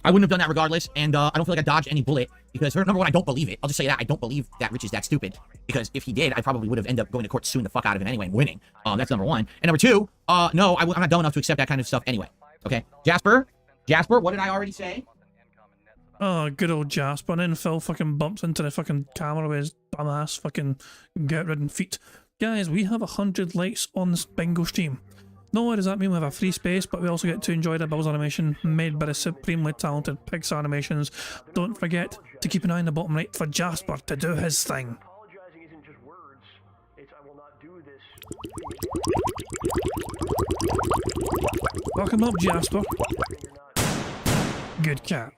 I wouldn't have done that regardless, and I don't feel like I dodged any bullet, because number one, I don't believe it. I'll just say that. I don't believe that Rich is that stupid, because if he did, I probably would have ended up going to court suing the fuck out of him anyway and winning. That's number one. And number two, no, I'm not dumb enough to accept that kind of stuff anyway. Okay, Jasper, what did I already say? Oh, good old Jasper, and then Phil fucking bumps into the fucking camera with his dumbass fucking get-ridden feet. Guys, we have 100 likes on this bingo stream. Not only does that mean we have a free space, but we also get to enjoy the Bill's animation made by the supremely talented Pixar Animations. Don't forget to keep an eye on the bottom right for Jasper to do his thing. Apologizing isn't just words. It's I will not do this. Welcome up, Jasper. Good cat.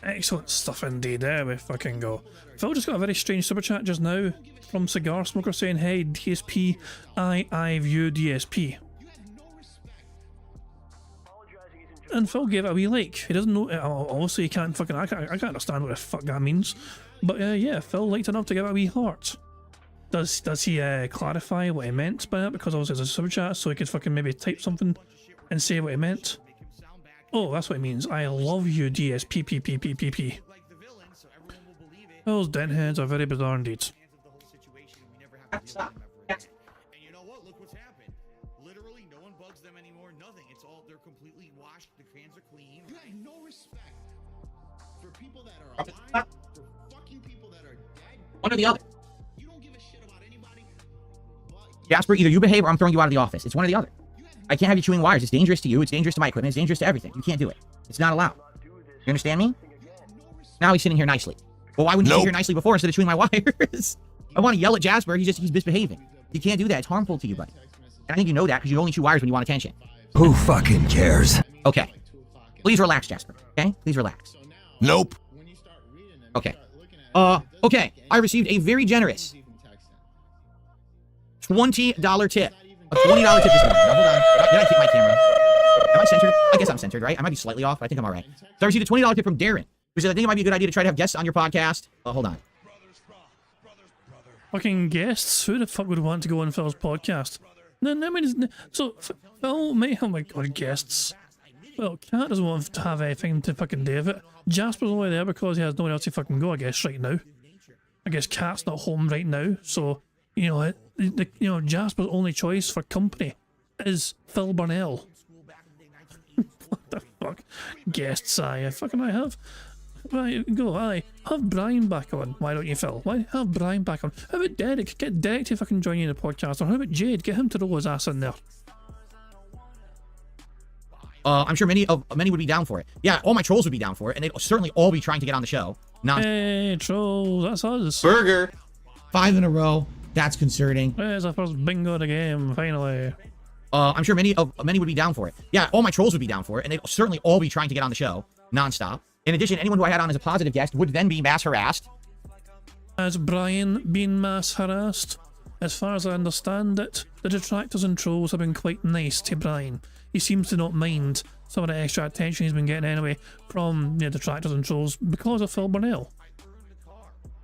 Excellent stuff indeed. There we fucking go. Phil just got a very strange super chat just now from Cigar Smoker saying, "Hey DSP, I view DSP." And Phil gave it a wee like. He doesn't know. Obviously, he can't fucking. I can't understand what the fuck that means. But yeah, Phil liked enough to give it a wee heart. Does he clarify what he meant by that? Because obviously it's a super chat, so he could fucking maybe type something and say what he meant. Oh, that's what it means. I love you, DSP. Those deadheads are very bizarre indeed. And you know what? Look what's happened. Literally, no one bugs them anymore. Nothing. It's all, they're completely washed. The cans are clean. You have no respect for people that are alive, for fucking people that are dead. One or the other. You don't give a shit about anybody. Jasper, either you behave or I'm throwing you out of the office. It's one or the other. I can't have you chewing wires. It's dangerous to you. It's dangerous to my equipment. It's dangerous to everything. You can't do it. It's not allowed. You understand me? Now he's sitting here nicely. Well, why wouldn't you sit here nicely before instead of chewing my wires? I want to yell at Jasper. He's misbehaving. You can't do that. It's harmful to you, buddy. And I think you know that because you only chew wires when you want attention. Who fucking cares? Okay. Please relax, Jasper. Okay? Please relax. Nope. Okay. Okay. I received a very generous $20 tip. A $20 tip this morning. Now, hold on. Did I hit my camera? Am I censored? I guess I'm censored, right? I might be slightly off, but I think I'm all right. So I received a $20 tip from Darren, who said, I think it might be a good idea to try to have guests on your podcast. Hold on. Fucking guests? Who the fuck would want to go on Phil's podcast? No, I mean, so Phil may, oh my god, guests. Well, Cat doesn't want to have anything to fucking do with it. Jasper's only there because he has nowhere else to fucking go, I guess, right now. I guess Cat's not home right now, so, you know, Jasper's only choice for company is Phil Burnell. What the fuck? Guests, I have. Right, go, aye. Have Brian back on. Why don't you, Phil? Why have Brian back on? How about Derek? Get Derek to fucking join you in the podcast. Or how about Jade? Get him to roll his ass in there. I'm sure many would be down for it. Yeah, all my trolls would be down for it, and they'd certainly all be trying to get on the show. Hey, trolls, that's us. Burger. 5 in a row. That's concerning. There's our first bingo of the game, finally. I'm sure many would be down for it. Yeah, all my trolls would be down for it, and they'd certainly all be trying to get on the show nonstop. In addition, anyone who I had on as a positive guest would then be mass harassed. Has Brian been mass harassed? As far as I understand it, the detractors and trolls have been quite nice to Brian. He seems to not mind some of the extra attention he's been getting anyway from the detractors and trolls because of Phil Burnell.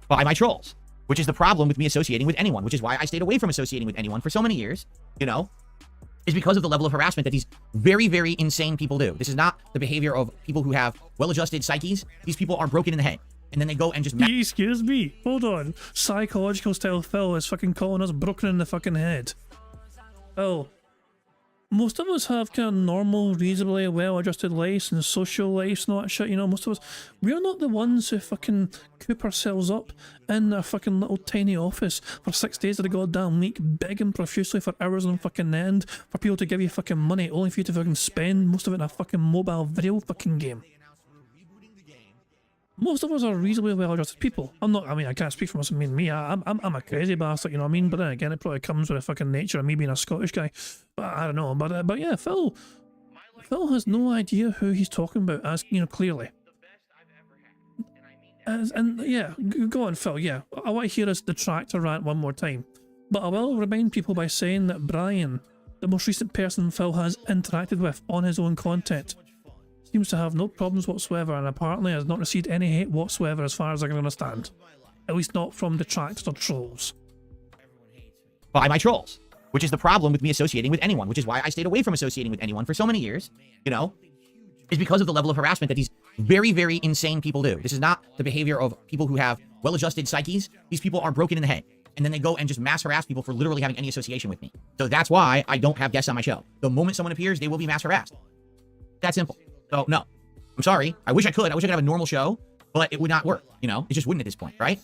By my trolls, which is the problem with me associating with anyone, which is why I stayed away from associating with anyone for so many years, you know, is because of the level of harassment that these very, very insane people do. This is not the behavior of people who have well-adjusted psyches. These people are broken in the head. And then they go and just... Excuse me. Hold on. Psychological style Phil is fucking calling us broken in the fucking head. Oh. Most of us have kind of normal, reasonably well-adjusted lives and social lives and all that shit, you know, most of us. We're not the ones who fucking coop ourselves up in our fucking little tiny office for 6 days of the goddamn week, begging profusely for hours on fucking end for people to give you fucking money, only for you to fucking spend most of it in a fucking mobile video fucking game. Most of us are reasonably well-adjusted people. I can't speak for myself, me. I'm a crazy bastard, you know what I mean? But then again, it probably comes with the fucking nature of me being a Scottish guy. But I don't know. But yeah, Phil has no idea who he's talking about, as you know, clearly. Yeah, go on, Phil. Yeah, I want to hear his detractor rant one more time. But I will remind people by saying that Brian, the most recent person Phil has interacted with on his own content, seems to have no problems whatsoever and apparently has not received any hate whatsoever as far as I can understand. At least not from detractors or trolls. By my trolls, which is the problem with me associating with anyone, which is why I stayed away from associating with anyone for so many years, you know, is because of the level of harassment that these very, very insane people do. This is not the behavior of people who have well-adjusted psyches. These people are broken in the head. And then they go and just mass harass people for literally having any association with me. So that's why I don't have guests on my show. The moment someone appears, they will be mass harassed. That simple. So, no. I'm sorry. I wish I could. I wish I could have a normal show, but it would not work. You know? It just wouldn't at this point, right?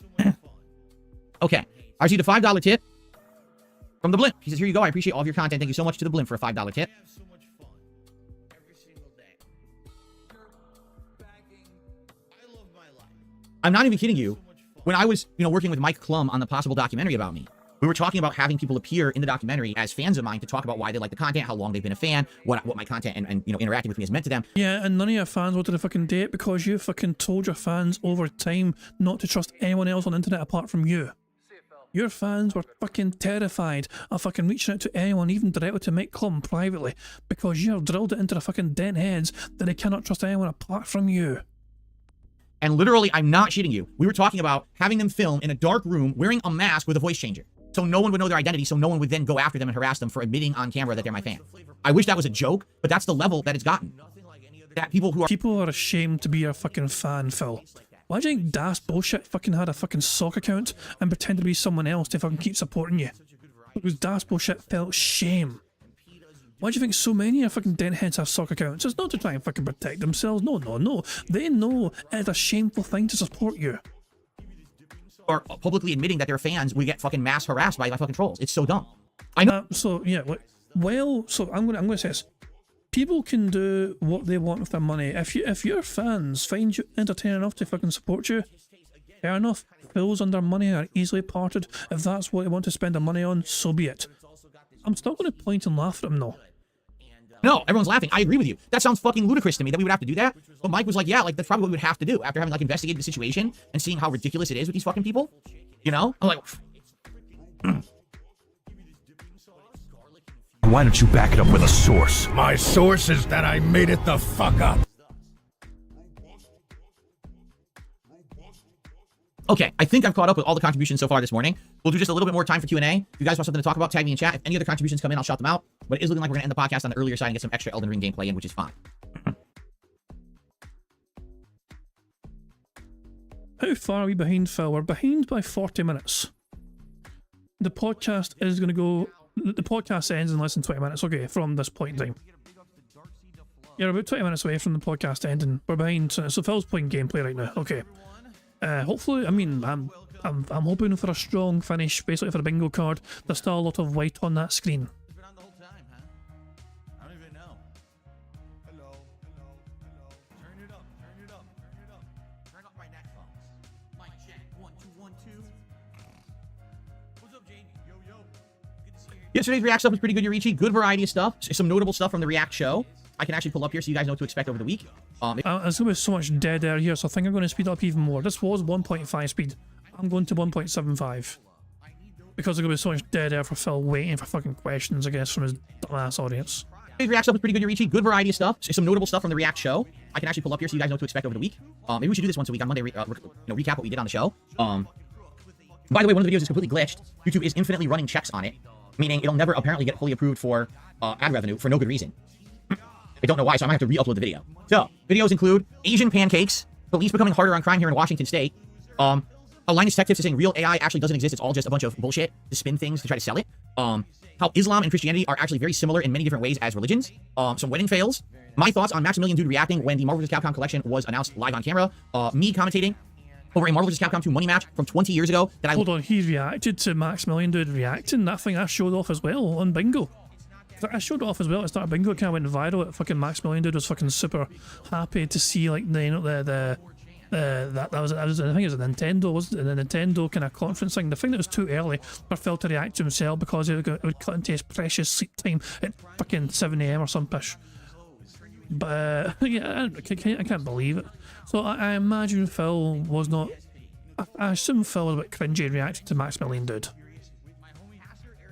Okay. I received a $5 tip From the Blimp. He says, here you go. I appreciate all of your content. Thank you so much to the Blimp for a $5 tip. Have so much fun every single day. I love my life. I'm not even kidding you. When I was, working with Mike Klum on the possible documentary about me, we were talking about having people appear in the documentary as fans of mine to talk about why they like the content, how long they've been a fan, what my content and interacting with me has meant to them. Yeah, and none of your fans wanted to fucking date because you fucking told your fans over time not to trust anyone else on the internet apart from you. Your fans were fucking terrified of fucking reaching out to anyone, even directly to Mike Klum privately, because you have drilled it into their fucking dead heads that they cannot trust anyone apart from you. And literally, I'm not shitting you. We were talking about having them film in a dark room wearing a mask with a voice changer. So no one would know their identity, so no one would then go after them and harass them for admitting on camera that they're my fan. I wish that was a joke, but that's the level that it's gotten. That people are ashamed to be your fucking fan, Phil. Why do you think Das Bullshit fucking had a fucking sock account and pretended to be someone else to fucking keep supporting you? Because Das Bullshit felt shame. Why do you think so many of your fucking dentheads have sock accounts? It's not to try and fucking protect themselves. No. They know it's a shameful thing to support you. Or publicly admitting that they're fans, we get fucking mass harassed by fucking trolls. It's so dumb. I know. So I'm gonna say this. People can do what they want with their money. If your fans find you entertaining enough to fucking support you, fair enough. Bills and their money are easily parted. If that's what they want to spend their money on, so be it. I'm still going to point and laugh at them though. No, everyone's laughing. I agree with you. That sounds fucking ludicrous to me that we would have to do that. But Mike was like, yeah, that's probably what we would have to do after having investigated the situation and seeing how ridiculous it is with these fucking people. I'm like, Why don't you back it up with a source? My source is that I made it the fuck up. okay, I think I've caught up with all the contributions so far this morning. We'll do just a little bit more time for Q&A. If you guys want something to talk about, tag me in chat. If any other contributions come in, I'll shout them out. But it is looking like we're going to end the podcast on the earlier side and get some extra Elden Ring gameplay in, which is fine. How far are we behind, Phil? We're behind by 40 minutes. The podcast is going to go... The podcast ends in less than 20 minutes, okay, from this point in time. You're about 20 minutes away from the podcast ending. We're behind, so Phil's playing gameplay right now, okay. Hopefully, I mean, I'm hoping for a strong finish, basically for the bingo card. There's still a lot of white on that screen. It's been on the whole time, huh? I don't even know. Hello. Turn it up. Turn up my neckphones. Mic check. 1 2 1 2. What's up, Jamie? Yo. Good to see you. Yesterday's React stuff was pretty good, Yurichi. Good variety of stuff. Some notable stuff from the React show. I can actually pull up here so you guys know what to expect over the week. There's going to be so much dead air here, so I think I'm going to speed up even more. This was 1.5 speed. I'm going to 1.75. Because there's going to be so much dead air for Phil waiting for fucking questions, I guess, from his dumbass audience. Today's React stuff was pretty good, Yurichi. Good variety of stuff. Some notable stuff from the React show. I can actually pull up here so you guys know what to expect over the week. Maybe we should do this once a week on Monday, recap what we did on the show. By the way, one of the videos is completely glitched. YouTube is infinitely running checks on it, meaning it'll never apparently get fully approved for ad revenue for no good reason. I don't know why, so I might have to re-upload the video. So, videos include Asian pancakes, police becoming harder on crime here in Washington State, a Linus Tech Tips is saying real AI actually doesn't exist, it's all just a bunch of bullshit to spin things to try to sell it, how Islam and Christianity are actually very similar in many different ways as religions, some wedding fails, my thoughts on Maximilian Dude reacting when the Marvel vs. Capcom collection was announced live on camera, me commentating over a Marvel vs. Capcom 2 money match from 20 years ago that Hold on, he reacted to Maximilian Dude reacting? That thing I showed off as well on Bingo. I showed it off as well at the start of Bingo. It kind of went viral. Fucking Maximilian Dude was fucking super happy to see, like, I think it was a Nintendo, wasn't it? The Nintendo kind of conference thing. The thing that was too early for Phil to react to himself because it would cut into his precious sleep time at fucking 7 AM or some pish. But yeah, I can't believe it. So I imagine Phil was not. I assume Phil was a bit cringy reacting to Maximilian Dude.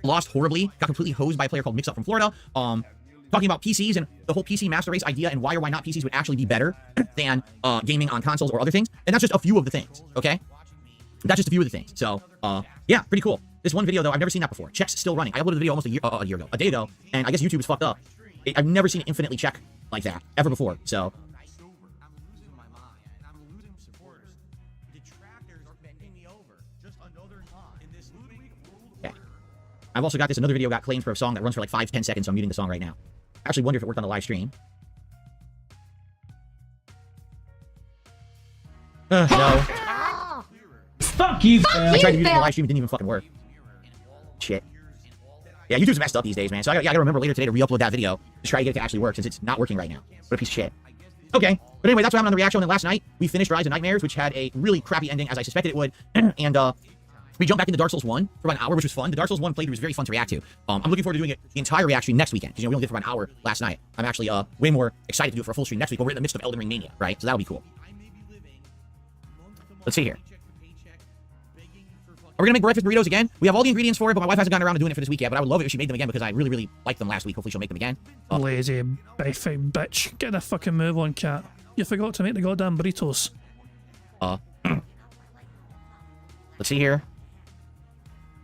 lost horribly, got completely hosed by a player called Mix Up from Florida, talking about PCs and the whole PC master race idea and why or why not PCs would actually be better than gaming on consoles or other things. And that's just a few of the things, okay? That's just a few of the things. So, yeah, pretty cool. This one video, though, I've never seen that before. Check's still running. I uploaded the video almost a day ago, and I guess YouTube is fucked up. I've never seen it infinitely check like that, ever before, so... I've also got another video got claimed for a song that runs for like 5-10 seconds, so I'm muting the song right now. I actually wonder if it worked on the live stream. No. Fuck you, I tried to mute it in the live stream, it didn't even fucking work. Shit. Yeah, YouTube's messed up these days, man. So I gotta remember later today to re-upload that video to try to get it to actually work, since it's not working right now. What a piece of shit. Okay, but anyway, that's what happened on the reaction. And then last night, we finished Rise of Nightmares, which had a really crappy ending, as I suspected it would. And we jumped back into Dark Souls 1 for about an hour, which was fun. The Dark Souls 1 playthrough was very fun to react to. I'm looking forward to doing it the entire reaction next weekend, because, you know, we only did it for about an hour last night. I'm actually way more excited to do it for a full stream next week, but we're in the midst of Elden Ring Mania, right? So that'll be cool. Let's see here. Are we gonna make breakfast burritos again? We have all the ingredients for it, but my wife hasn't gotten around to doing it for this week yet. But I would love it if she made them again, because I really, really liked them last week. Hopefully she'll make them again. Lazy, beefy bitch. Get the fucking move on, cat. You forgot to make the goddamn burritos. Let's see here.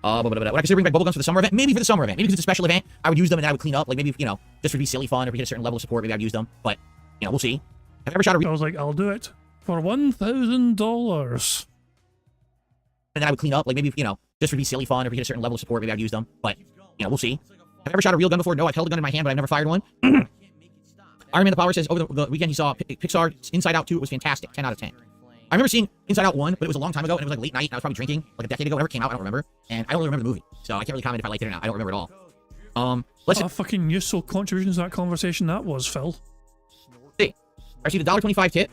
Would I consider bringing back bubblegums for the summer event? Maybe for the summer event. Maybe because it's a special event, I would use them and then I would clean up. Like, maybe, you know, just for be silly fun, or if we get a certain level of support, maybe I'd use them. But, you know, we'll see. Have I ever shot a I was like, I'll do it for $1,000. and then I would clean up, like, maybe, you know, just for be silly fun, or if we get a certain level of support, maybe I'd use them. But, you know, we'll see. Have I ever shot a real gun before? No, I've held a gun in my hand, but I've never fired one. Iron Man the Power says, over the weekend he saw Pixar Inside Out 2. It was fantastic. 10 out of 10. I remember seeing Inside Out 1, but it was a long time ago, and it was like late night, and I was probably drinking, like a decade ago, whenever it came out, I don't remember. And I don't really remember the movie, so I can't really comment if I liked it or not. I don't remember at all. Let's What a fucking useful contribution to that conversation that was, Phil. see. I received a $1.25 tip.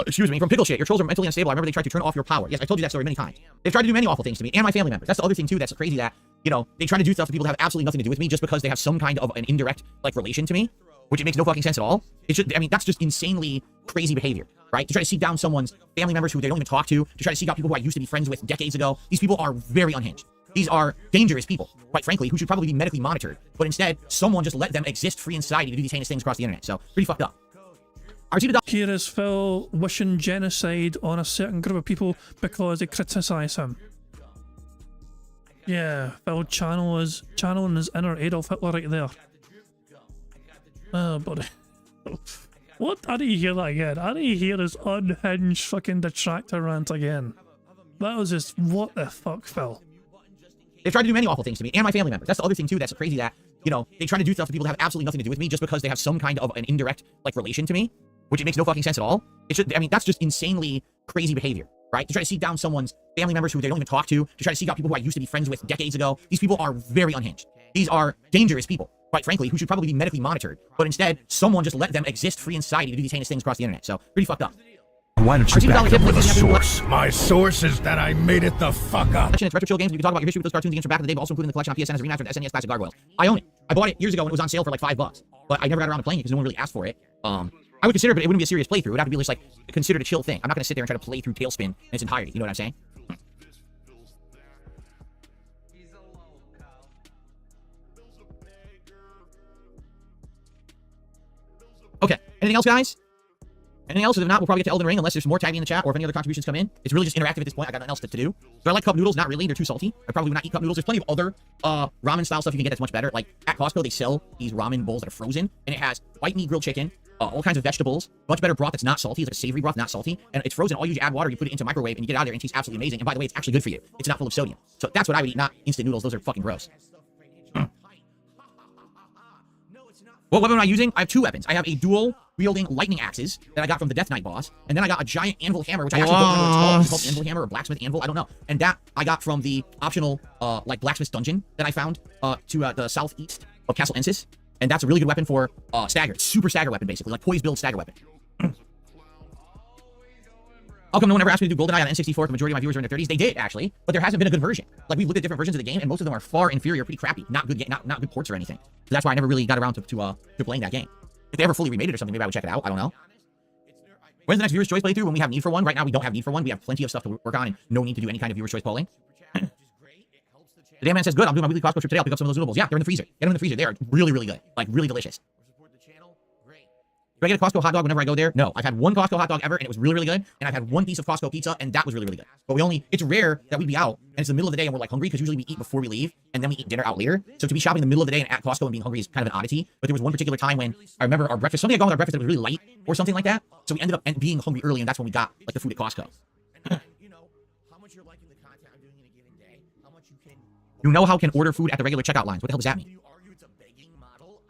Excuse me, from Pickle Shit. Your trolls are mentally unstable. I remember they tried to turn off your power. Yes, I told you that story many times. They've tried to do many awful things to me and my family members. That's the other thing, too, that's crazy, that, you know, they try to do stuff to people that have absolutely nothing to do with me just because they have some kind of an indirect, like, relation to me, which it makes no fucking sense at all. It should, I mean, that's just insanely crazy behavior, right? To try to seek down someone's family members who they don't even talk to try to seek out people who I used to be friends with decades ago. These people are very unhinged. These are dangerous people, quite frankly, who should probably be medically monitored. But instead, someone just let them exist free in society to do these heinous things across the internet. So, pretty fucked up. I received a Here is Phil wishing genocide on a certain group of people because they criticise him. Yeah, Phil channeling his inner Adolf Hitler right there. Oh, buddy. What? I didn't hear that again. I didn't hear his unhinged fucking detractor rant again. That was just, what the fuck, Phil? They've tried to do many awful things to me and my family members. That's the other thing, too, that's crazy, that, you know, they try to do stuff to people that have absolutely nothing to do with me just because they have some kind of an indirect, like, relation to me, which it makes no fucking sense at all. It should, I mean, that's just insanely crazy behavior, right? To try to seek down someone's family members who they don't even talk to try to seek out people who I used to be friends with decades ago. These people are very unhinged. These are dangerous people, quite frankly, who should probably be medically monitored. But instead, someone just let them exist free in society to do these heinous things across the internet. So, pretty fucked up. Why don't you back it up with a source? My source is that I made it the fuck up. It's Retro Chill Games. You can talk about your history with those cartoons games from back in the day, but also including the collection on PSN as a remaster of the SNES Classic Gargoyles. I own it. I bought it years ago when it was on sale for like $5, but I never got around to playing it because no one really asked for it. I would consider it, but it wouldn't be a serious playthrough. It would have to be just like considered a chill thing. I'm not going to sit there and try to play through Tailspin in its entirety. You know what I'm saying? Okay. Anything else, guys? Anything else? If not, we'll probably get to Elden Ring unless there's more tagging in the chat or if any other contributions come in. It's really just interactive at this point. I got nothing else to do. Do I like cup noodles? Not really. They're too salty. I probably would not eat cup noodles. There's plenty of other ramen style stuff you can get that's much better. Like at Costco, they sell these ramen bowls that are frozen, and it has white meat grilled chicken, all kinds of vegetables, much better broth that's not salty. It's like a savory broth, not salty, and it's frozen. All you add water, you put it into microwave, and you get it out of there, and it tastes absolutely amazing. And by the way, it's actually good for you. It's not full of sodium. So that's what I would eat, not instant noodles. Those are fucking gross. What weapon am I using? I have two weapons. I have a dual wielding lightning axes that I got from the Death Knight boss, and then I got a giant anvil hammer, which I actually don't know what it's called. It's called anvil hammer or blacksmith anvil. I don't know. And that I got from the optional like blacksmith dungeon that I found to the southeast of Castle Ensis, and that's a really good weapon for stagger. It's super stagger weapon basically, like poise build stagger weapon. How come no one ever asked me to do GoldenEye on N64 if the majority of my viewers are in their 30s? They did, actually, but there hasn't been a good version. Like, we've looked at different versions of the game, and most of them are far inferior, pretty crappy. Not good not good ports or anything. So that's why I never really got around to playing that game. If they ever fully remade it or something, maybe I would check it out. I don't know. When's the next Viewer's Choice playthrough? When we have need for one? Right now, we don't have need for one. We have plenty of stuff to work on and no need to do any kind of Viewer's Choice polling. The damn man says, good, I'm doing my weekly Costco trip today. I'll pick up some of those noodles. Yeah, they're in the freezer. Get them in the freezer. They are really, really good. Like, really delicious. Do I get a Costco hot dog whenever I go there? No. I've had one Costco hot dog ever, and it was really, really good. And I've had one piece of Costco pizza, and that was really, really good. But it's rare that we'd be out, and it's the middle of the day, and we're like hungry, because usually we eat before we leave, and then we eat dinner out later. So to be shopping in the middle of the day and at Costco and being hungry is kind of an oddity. But there was one particular time when I remember our breakfast, something had gone with our breakfast that was really light, or something like that. So we ended up being hungry early, and that's when we got like the food at Costco. You know how can order food at the regular checkout lines. What the hell does that mean?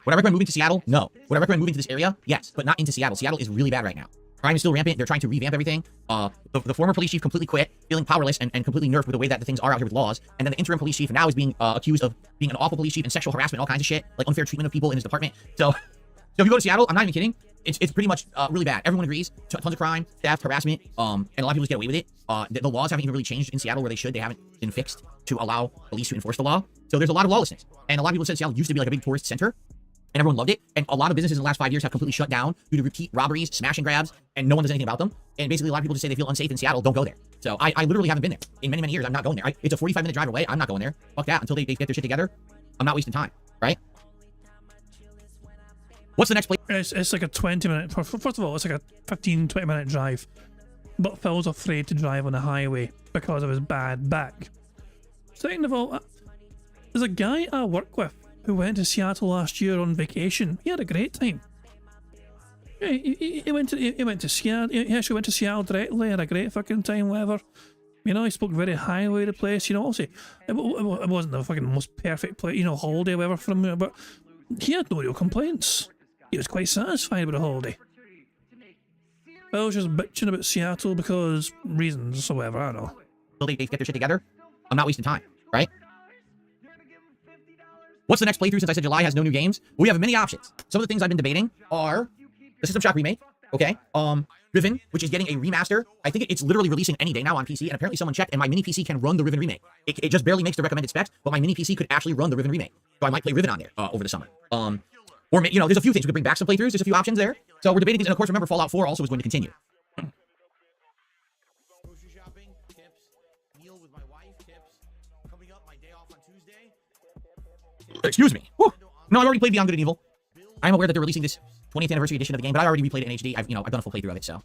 Would I recommend moving to Seattle? No. Would I recommend moving to this area? Yes, but not into Seattle. Seattle is really bad right now. Crime is still rampant. They're trying to revamp everything. The former police chief completely quit, feeling powerless and completely nerfed with the way that the things are out here with laws. And then the interim police chief now is being accused of being an awful police chief and sexual harassment, all kinds of shit, like unfair treatment of people in his department. So if you go to Seattle, I'm not even kidding. It's pretty much really bad. Everyone agrees. Tons of crime, theft, harassment, and a lot of people just get away with it. The laws haven't even really changed in Seattle where they should. They haven't been fixed to allow police to enforce the law. So there's a lot of lawlessness. And a lot of people said Seattle used to be like a big tourist center, and everyone loved it. And a lot of businesses in the last 5 years have completely shut down due to repeat robberies, smash and grabs, and no one does anything about them. And basically, a lot of people just say they feel unsafe in Seattle. Don't go there. So I literally haven't been there in many, many years. I'm not going there. It's a 45-minute drive away. I'm not going there. Fuck that. Until they get their shit together, I'm not wasting time, right? What's the next place? It's like a 20-minute... First of all, it's like a 15-20-minute drive. But Phil's afraid to drive on the highway because of his bad back. Second of all, there's a guy I work with who went to Seattle last year on vacation. He had a great time. Yeah, he went to Seattle. He actually went to Seattle directly. Had a great fucking time. Whatever. You know, he spoke very highly of the place. You know, obviously it wasn't the fucking most perfect place, you know, holiday, whatever from there, but he had no real complaints. He was quite satisfied with the holiday. I was just bitching about Seattle because reasons or whatever. I don't know. Until they get their shit together, I'm not wasting time, right? What's the next playthrough since I said July has no new games? We have many options. Some of the things I've been debating are the System Shock remake, okay? Riven, which is getting a remaster. I think it's literally releasing any day now on PC, and apparently someone checked, and my mini PC can run the Riven remake. It just barely makes the recommended specs, but my mini PC could actually run the Riven remake. So I might play Riven on there over the summer. Or, you know, there's a few things. We could bring back some playthroughs. There's a few options there. So we're debating things. And of course, remember, Fallout 4 also is going to continue. Grocery shopping, tips, meal with my wife, tips, coming up, my day off on Tuesday. Excuse me. Whew. No, I've already played Beyond Good and Evil. I'm aware that they're releasing this 20th anniversary edition of the game, but I already replayed it in HD. I've done a full playthrough of it, so.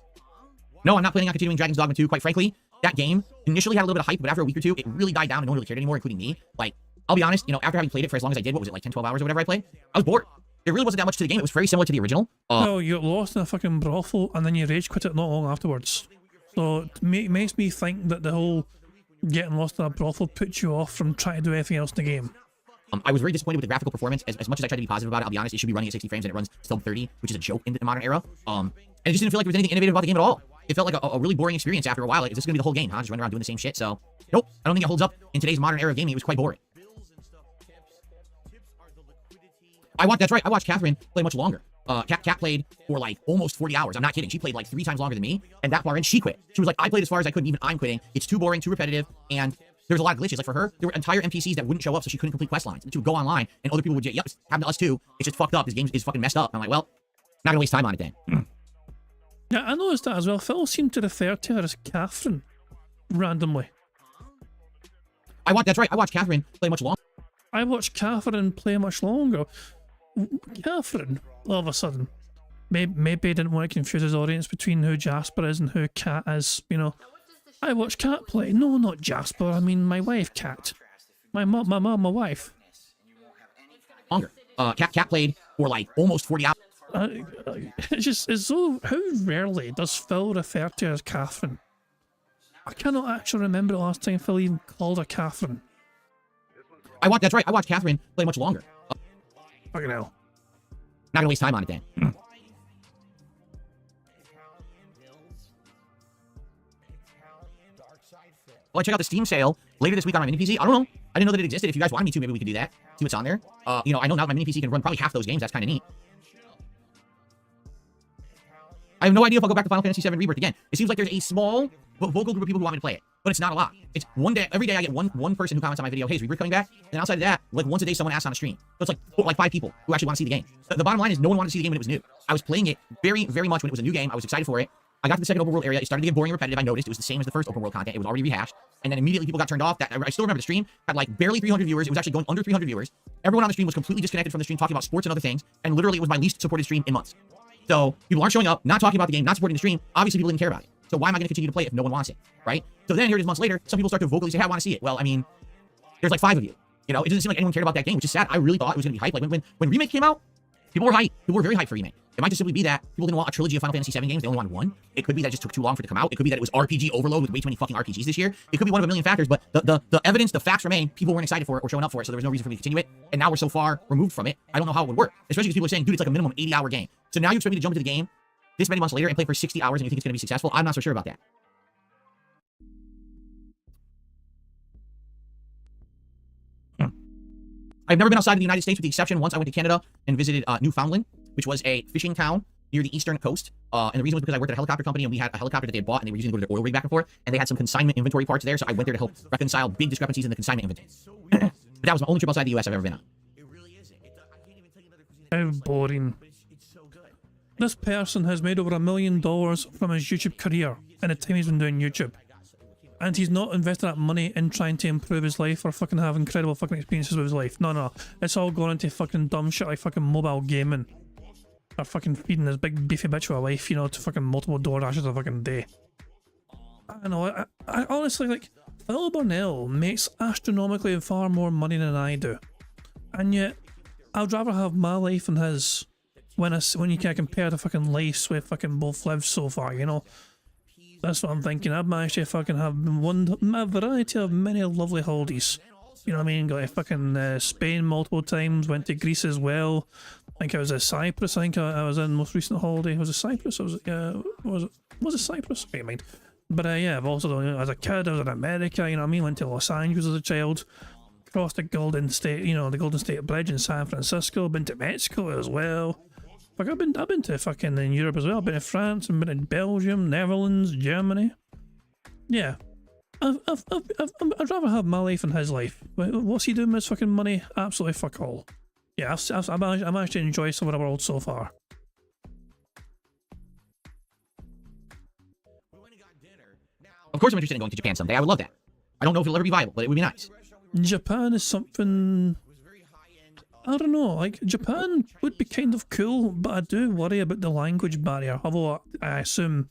No, I'm not planning on continuing Dragon's Dogma 2. Quite frankly, that game initially had a little bit of hype, but after a week or two, it really died down and no one really cared anymore, including me. Like, I'll be honest, you know, after having played it for as long as I did, what was it, like 10, 12 hours or whatever I played? I was bored. There really wasn't that much to the game. It was very similar to the original. No, you got lost in a fucking brothel and then you rage quit it not long afterwards. So it makes me think that the whole getting lost in a brothel puts you off from trying to do anything else in the game. I was very disappointed with the graphical performance. As much as I tried to be positive about it, I'll be honest, it should be running at 60 frames and it runs sub 30, which is a joke in the modern era. And it just didn't feel like there was anything innovative about the game at all. It felt like a really boring experience after a while. Like, is this going to be the whole game, huh? Just running around doing the same shit. So, nope. I don't think it holds up in today's modern era of gaming. It was quite boring. That's right. I watched Catherine play much longer. Kat played for like almost 40 hours. I'm not kidding. She played like 3 times longer than me. And that far in, she quit. She was like, I played as far as I could, and even I'm quitting. It's too boring, too repetitive, and there was a lot of glitches. Like for her, there were entire NPCs that wouldn't show up, so she couldn't complete quest lines. She would go online, and other people would yep, it's happened to us too. It's just fucked up. This game is fucking messed up. I'm like, well, not gonna waste time on it then. Yeah, I noticed that as well. Phil seemed to refer to her as Catherine randomly. That's right. I watched Catherine play much longer. I watched Catherine play much longer. Catherine, all of a sudden, maybe he didn't want to confuse his audience between who Jasper is and who Kat is, you know. I watched Kat play. No, not Jasper. I mean my wife, Kat. My mom, my wife. Longer. Kat played for like almost 40 hours. It's so. How rarely does Phil refer to her as Catherine? I cannot actually remember the last time Phil even called her Catherine. That's right. I watched Catherine play much longer. Fucking hell. Not gonna waste time on it then. Well, I check out the Steam sale later this week on my mini PC. I don't know. I didn't know that it existed. If you guys wanted me to, maybe we could do that. See what's on there. You know, I know now my mini PC can run probably half those games. That's kind of neat. I have no idea if I'll go back to Final Fantasy VII Rebirth again. It seems like there's a small but vocal group of people who want me to play it, but it's not a lot. It's one day, every day I get one person who comments on my video, hey, is Rebirth coming back? And outside of that, like once a day someone asks on a stream. So it's like 5 people who actually want to see the game. The bottom line is no one wanted to see the game when it was new. I was playing it very, very much when it was a new game. I was excited for it. I got to the second open world area. It started to get boring and repetitive. I noticed it was the same as the first open world content. It was already rehashed. And then immediately people got turned off. I still remember the stream had like barely 300 viewers. It was actually going under 300 viewers. Everyone on the stream was completely disconnected from the stream, talking about sports and other things. And literally it was my least supported stream in months. So people aren't showing up, not talking about the game, not supporting the stream. Obviously people didn't care about it. So why am I going to continue to play it if no one wants it, right? So then here it is months later, some people start to vocally say, hey, I want to see it. Well, I mean, there's like 5 of you. You know, it doesn't seem like anyone cared about that game, which is sad. I really thought it was going to be hyped. Like when Remake came out, people were hyped. People were very hyped for Remake. It might just simply be that people didn't want a trilogy of Final Fantasy VII games. They only wanted one. It could be that it just took too long for it to come out. It could be that it was RPG overload with way too many fucking RPGs this year. It could be one of a million factors, but the evidence, the facts remain. People weren't excited for it or showing up for it, so there was no reason for me to continue it. And now we're so far removed from it, I don't know how it would work. Especially because people are saying, dude, it's like a minimum 80-hour game. So now you expect me to jump into the game this many months later and play for 60 hours and you think it's going to be successful? I'm not so sure about that. I've never been outside of the United States with the exception once I went to Canada and visited Newfoundland, which was a fishing town near the eastern coast. And the reason was because I worked at a helicopter company and we had a helicopter that they had bought and they were using to go to their oil rig back and forth. And they had some consignment inventory parts there, so I went there to help reconcile big discrepancies in the consignment inventory. But that was the only trip outside the US I've ever been on. How boring. This person has made over $1 million from his YouTube career in the time he's been doing YouTube. And he's not invested that money in trying to improve his life or fucking have incredible fucking experiences with his life. No. It's all gone into fucking dumb shit like fucking mobile gaming. Or fucking feeding this big beefy bitch with a wife, you know, to fucking multiple DoorDashes a fucking day. I know, I honestly, like, Phil Burnell makes astronomically far more money than I do. And yet, I'd rather have my life than his when you can compare the fucking lives we fucking both lived so far, you know? That's what I'm thinking. I've managed to fucking have a variety of many lovely holidays. You know what I mean? Got to fucking Spain multiple times, went to Greece as well. I think I was at Cyprus. I think I was in most recent holiday. Was it Cyprus? Or was it Cyprus? Never mind. But yeah, I've also done, as a kid, I was in America. You know what I mean? Went to Los Angeles as a child. Crossed the Golden State, you know, the Golden State Bridge in San Francisco. Been to Mexico as well. Like I've been to fucking in Europe as well. I've been to France, I've been in Belgium, Netherlands, Germany. Yeah, I'd rather have my life than his life. What's he doing with his fucking money? Absolutely fuck all. Yeah, I managed to enjoy some of the world so far. Of course I'm interested in going to Japan someday. I would love that. I don't know if it'll ever be viable, but it would be nice. Japan is something... I don't know, like, Japan would be kind of cool, but I do worry about the language barrier. Although, I assume,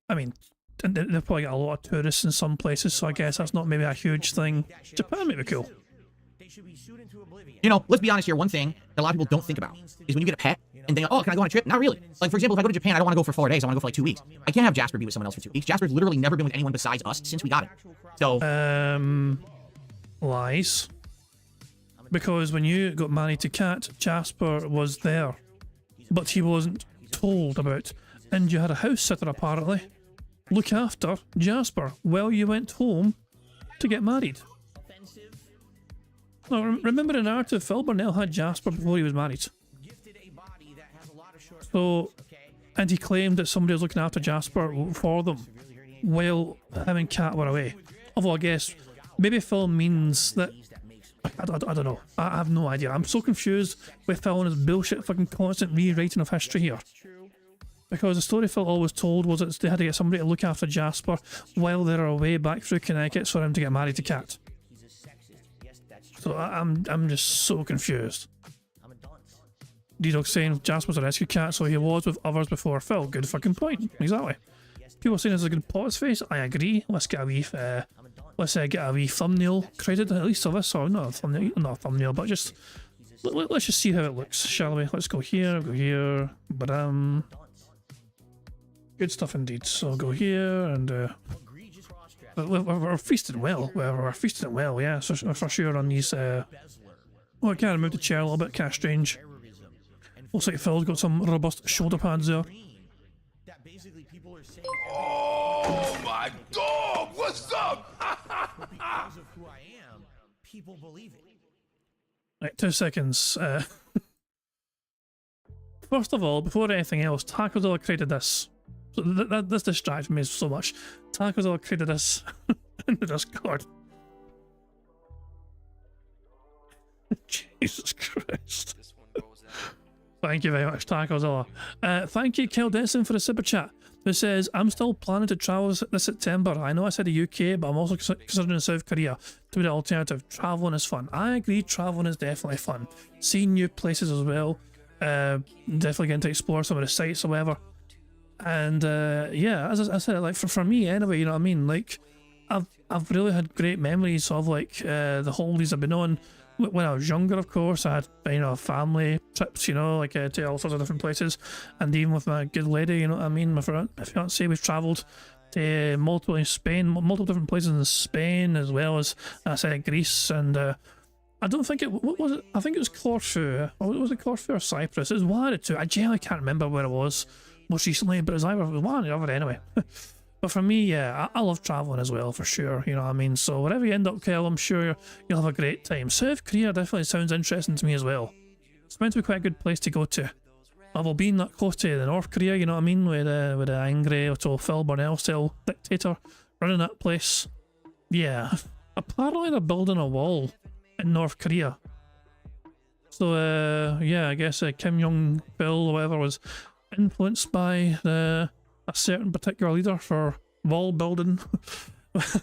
I mean, they've probably got a lot of tourists in some places, so I guess that's not maybe a huge thing. Japan may be cool. You know, let's be honest here, one thing that a lot of people don't think about is when you get a pet, and they go, oh, can I go on a trip? Not really. Like, for example, if I go to Japan, I don't want to go for 4 days, I want to go for like 2 weeks. I can't have Jasper be with someone else for 2 weeks. Jasper's literally never been with anyone besides us since we got him. So... lies. Because when you got married to Kat, Jasper was there, but he wasn't told about. And you had a house sitter apparently look after Jasper while you went home to get married. Now, remember in our Phil Burnell had Jasper before he was married. So, and he claimed that somebody was looking after Jasper for them while him and Kat were away. Although I guess maybe Phil means that. I don't know. I have no idea. I'm so confused with Phil and his bullshit fucking constant rewriting of history here. Because the story Phil always told was that they had to get somebody to look after Jasper while they were away back through Connecticut for him to get married to Kat. So I'm just so confused. D-Dog saying Jasper's a rescue cat, so he was with others before Phil. Good fucking point. Exactly. People saying it's a good pot face. I agree. Let's get a wee get a wee thumbnail created at least of this, or not a thumbnail, but just let's just see how it looks, shall we? Let's go here, but good stuff indeed. So I'll go here and we're feasting well. We're feasting well, yeah, so for sure on these. Oh, I can't move the chair a little bit, kind of strange. Looks like Phil's got some robust shoulder pads there. Oh my dog! What's up? Because of who I am, people believe it. Right, 2 seconds. First of all, before anything else, Tacozilla created this. So this distracts me so much. Tacozilla created this in the Discord. Jesus Christ. Thank you very much, Tacozilla. Thank you, Keldeson, for the super chat. Who says, I'm still planning to travel this September. I know I said the UK, but I'm also considering South Korea to be the alternative. Traveling is fun. I agree, traveling is definitely fun. Seeing new places as well. Definitely getting to explore some of the sites or whatever. And yeah, as I said, like for me anyway, you know what I mean? Like, I've really had great memories of like the holidays I've been on. When I was younger, of course, I had, you know, family trips, you know, like to all sorts of different places, and even with my good lady, you know what I mean, my fiancée, we've travelled to multiple different places in Spain, as well as, I said, Greece, and I don't think what was it? I think it was Corfu, or was it Corfu or Cyprus? It was one of the two. I genuinely can't remember where it was most recently, but it's either one or the other anyway. But for me, yeah, I love travelling as well, for sure, you know what I mean? So wherever you end up, Kel, I'm sure you'll have a great time. South Korea definitely sounds interesting to me as well. It's meant to be quite a good place to go to. Although being that close to the North Korea, you know what I mean, with the angry, Phil Burnell style dictator running that place. Yeah, apparently they're building a wall in North Korea. So yeah, I guess Kim Jong-il or whatever was influenced by a certain particular leader for wall building.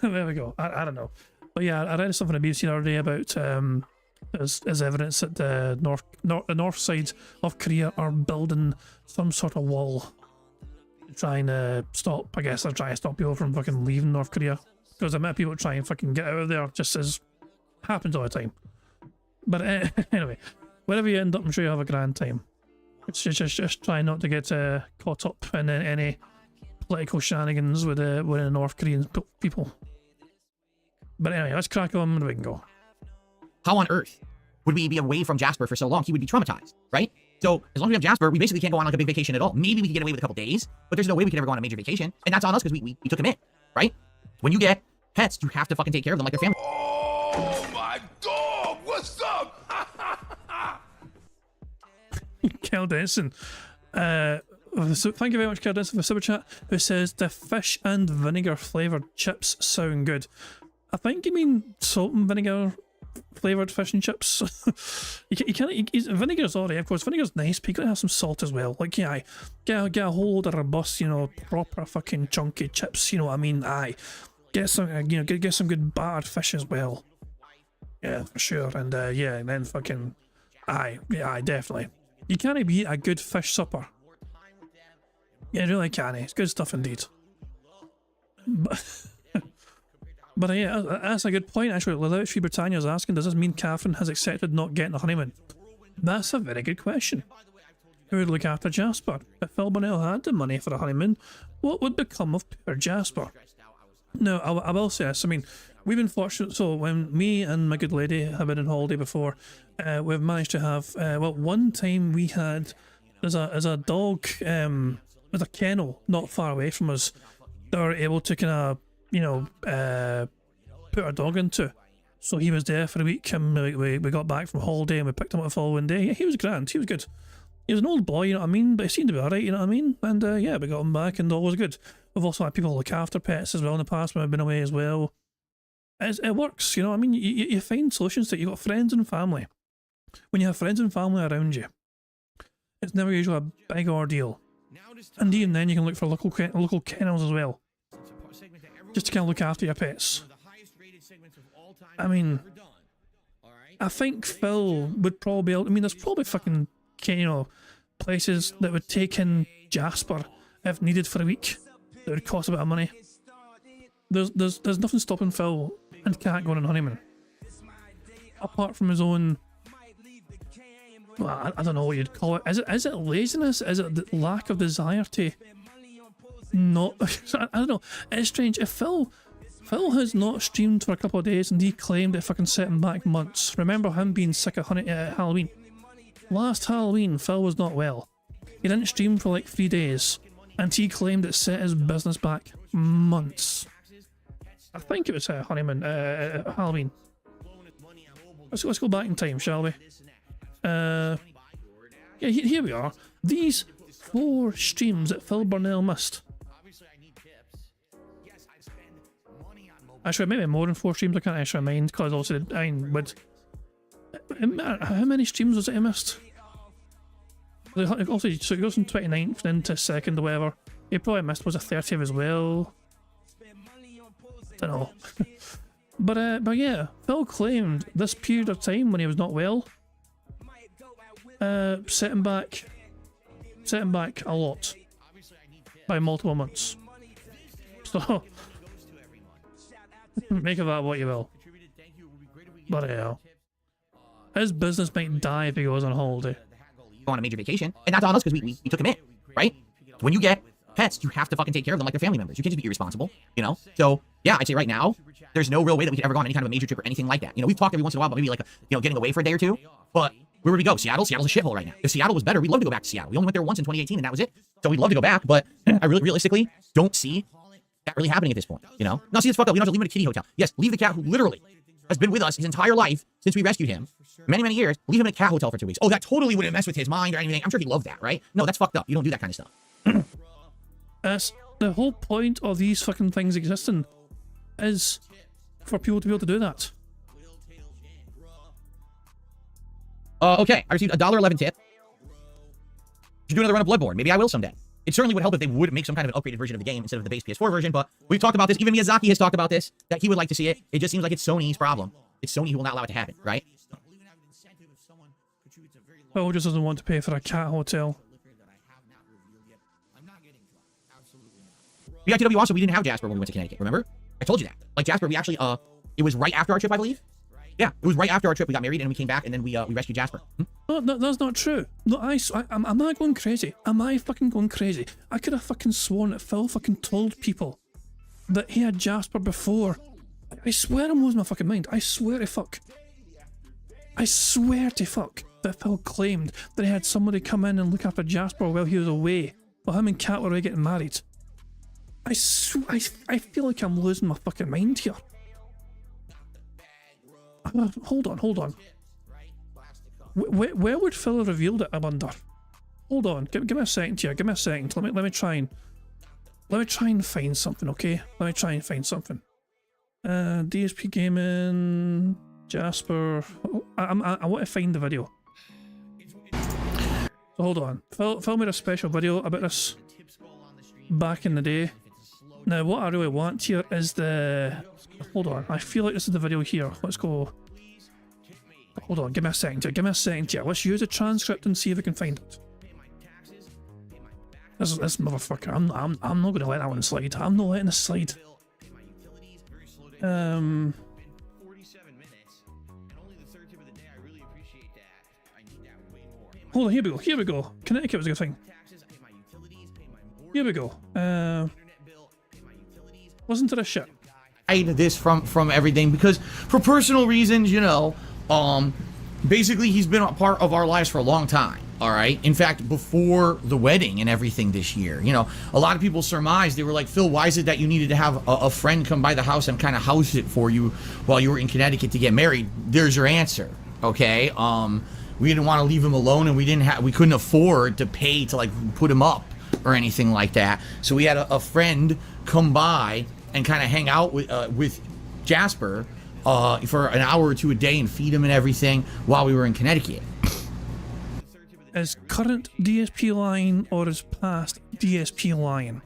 There we go. I don't know, but yeah, I read something on BBC the other day about as evidence that the north side of Korea are building some sort of wall, trying to stop. I guess they're trying to stop people from fucking leaving North Korea, because the amount of people try and fucking get out of there just as happens all the time. But anyway, wherever you end up, I'm sure you have a grand time. It's just try not to get caught up in any political shenanigans with the North Korean people. But anyway, let's crack on with Bingo. How on earth would we be away from Jasper for so long? He would be traumatized, right? So as long as we have Jasper, we basically can't go on like a big vacation at all. Maybe we can get away with a couple days, but there's no way we could ever go on a major vacation. And that's on us because we took him in, right? When you get pets, you have to fucking take care of them like their family. Oh my dog! What's up? Kel Denson. So thank you very much, Kel Denson, for the super chat, who says the fish and vinegar flavoured chips sound good. I think you mean salt and vinegar flavoured fish and chips. you can't. Vinegar's alright, of course. Vinegar's nice, but you gotta have some salt as well. Like, yeah, get a whole load of robust, you know, proper fucking chunky chips. You know what I mean? Aye, get some, get some good battered fish as well. Yeah, for sure. And yeah, and then fucking, aye, definitely. You can't beat a good fish supper. You really can't. It's good stuff indeed. But yeah, that's a good point actually. Without Free Britannia is asking, does this mean Catherine has accepted not getting a honeymoon? That's a very good question. Who would look after Jasper? If Phil Burnell had the money for a honeymoon, what would become of poor Jasper? No, I will say this. I mean, we've been fortunate. So when me and my good lady have been on holiday before, we've managed to have. Well, one time we had there's a dog with a kennel not far away from us that were able to kind of put our dog into. So he was there for a week, and we got back from holiday and we picked him up the following day. Yeah, he was grand. He was good. He was an old boy, you know what I mean, but he seemed to be alright, you know what I mean. And yeah, we got him back and all was good. We've also had people look after pets as well in the past when I've been away as well. It works, you know what I mean. You find solutions to it. You've got friends and family. When you have friends and family around you, it's never usually a big ordeal. And even then you can look for local kennels as well, just to kind of look after your pets. I mean, I think Phil would probably be able, I mean, there's probably fucking, places that would take in Jasper if needed for a week that would cost a bit of money. There's nothing stopping Phil and Cat going on honeymoon, apart from his own, well, I don't know what you'd call it. Is it laziness? Is it the lack of desire to not? I don't know. It's strange. If Phil has not streamed for a couple of days and he claimed it fucking set him back months. Remember him being sick at Halloween. Last Halloween, Phil was not well. He didn't stream for like 3 days, and he claimed it set his business back months. I think it was Halloween. Let's go back in time, shall we? Yeah, here we are. These 4 streams that Phil Burnell missed. Actually, maybe more than 4 streams. I can't actually mind, because also, I mean, how many streams was it he missed? Also, so it goes from 29th into 2nd or whatever. He probably missed was a 30th as well. Don't know. But yeah, Phil claimed this period of time when he was not well set him back a lot by multiple months. So make of that what you will. But yeah, his business might die if he goes on holiday. Go on a major vacation, and that's on us because we took him in, right? When you get pets, you have to fucking take care of them like their family members. You can't just be irresponsible, you know? So yeah, I'd say right now, there's no real way that we could ever go on any kind of a major trip or anything like that. You know, we've talked every once in a while about maybe like, getting away for a day or two, but where would we go? Seattle? Seattle's a shithole right now. If Seattle was better, we'd love to go back to Seattle. We only went there once in 2018 and that was it. So we'd love to go back, but I really realistically don't see that really happening at this point, you know? No, see, it's fucked up. We don't have to leave him in a kitty hotel. Yes, leave the cat who literally has been with us his entire life since we rescued him. Many, many years. Leave him in a cat hotel for 2 weeks. Oh, that totally wouldn't mess with his mind or anything. I'm sure he'd love that, right? No, that's fucked up. You don't do that kind of stuff. That's the whole point of these fucking things existing, is for people to be able to do that. Okay, I received a $1.11 tip. Should do another run of Bloodborne. Maybe I will someday. It certainly would help if they would make some kind of an upgraded version of the game instead of the base PS4 version, but we've talked about this. Even Miyazaki has talked about this, that he would like to see it. It just seems like it's Sony's problem. It's Sony who will not allow it to happen, right? Phil just doesn't want to pay for a cat hotel. BITW also, we didn't have Jasper when we went to Connecticut, remember? I told you that. Like, Jasper, we actually, it was right after our trip, I believe. Yeah, it was right after our trip. We got married and we came back and then we rescued Jasper. No, that's not true. No, am I going crazy? Am I fucking going crazy? I could have fucking sworn that Phil fucking told people that he had Jasper before. I swear I'm losing my fucking mind. I swear to fuck. I swear to fuck that Phil claimed that he had somebody come in and look after Jasper while he was away, while him and Kat were away getting married. I feel like I'm losing my fucking mind here. Hold on. Where would Phil have revealed it, I wonder? Hold on, give me a second here, give me a second. Let me try and find something, okay? Let me try and find something. DSP Gaming, Jasper. Oh, I want to find the video. So hold on. Phil made a special video about this back in the day. Now, what I really want here is the... Hold on, I feel like this is the video here. Let's go... Hold on, give me a second here. Let's use a transcript and see if we can find it. This motherfucker, I'm not gonna let that one slide. I'm not letting it slide. Hold on, here we go. Connecticut was a good thing. Here we go. Listen to this shit. Hide this from everything because for personal reasons, you know, basically he's been a part of our lives for a long time. All right. In fact, before the wedding and everything this year, you know, a lot of people surmised, they were like, Phil, why is it that you needed to have a friend come by the house and kind of house it for you while you were in Connecticut to get married? There's your answer. Okay. We didn't want to leave him alone and we couldn't afford to pay to like put him up or anything like that. So we had a friend come by and kind of hang out with Jasper for an hour or two a day and feed him and everything while we were in Connecticut. Is current DSP line or is past DSP line?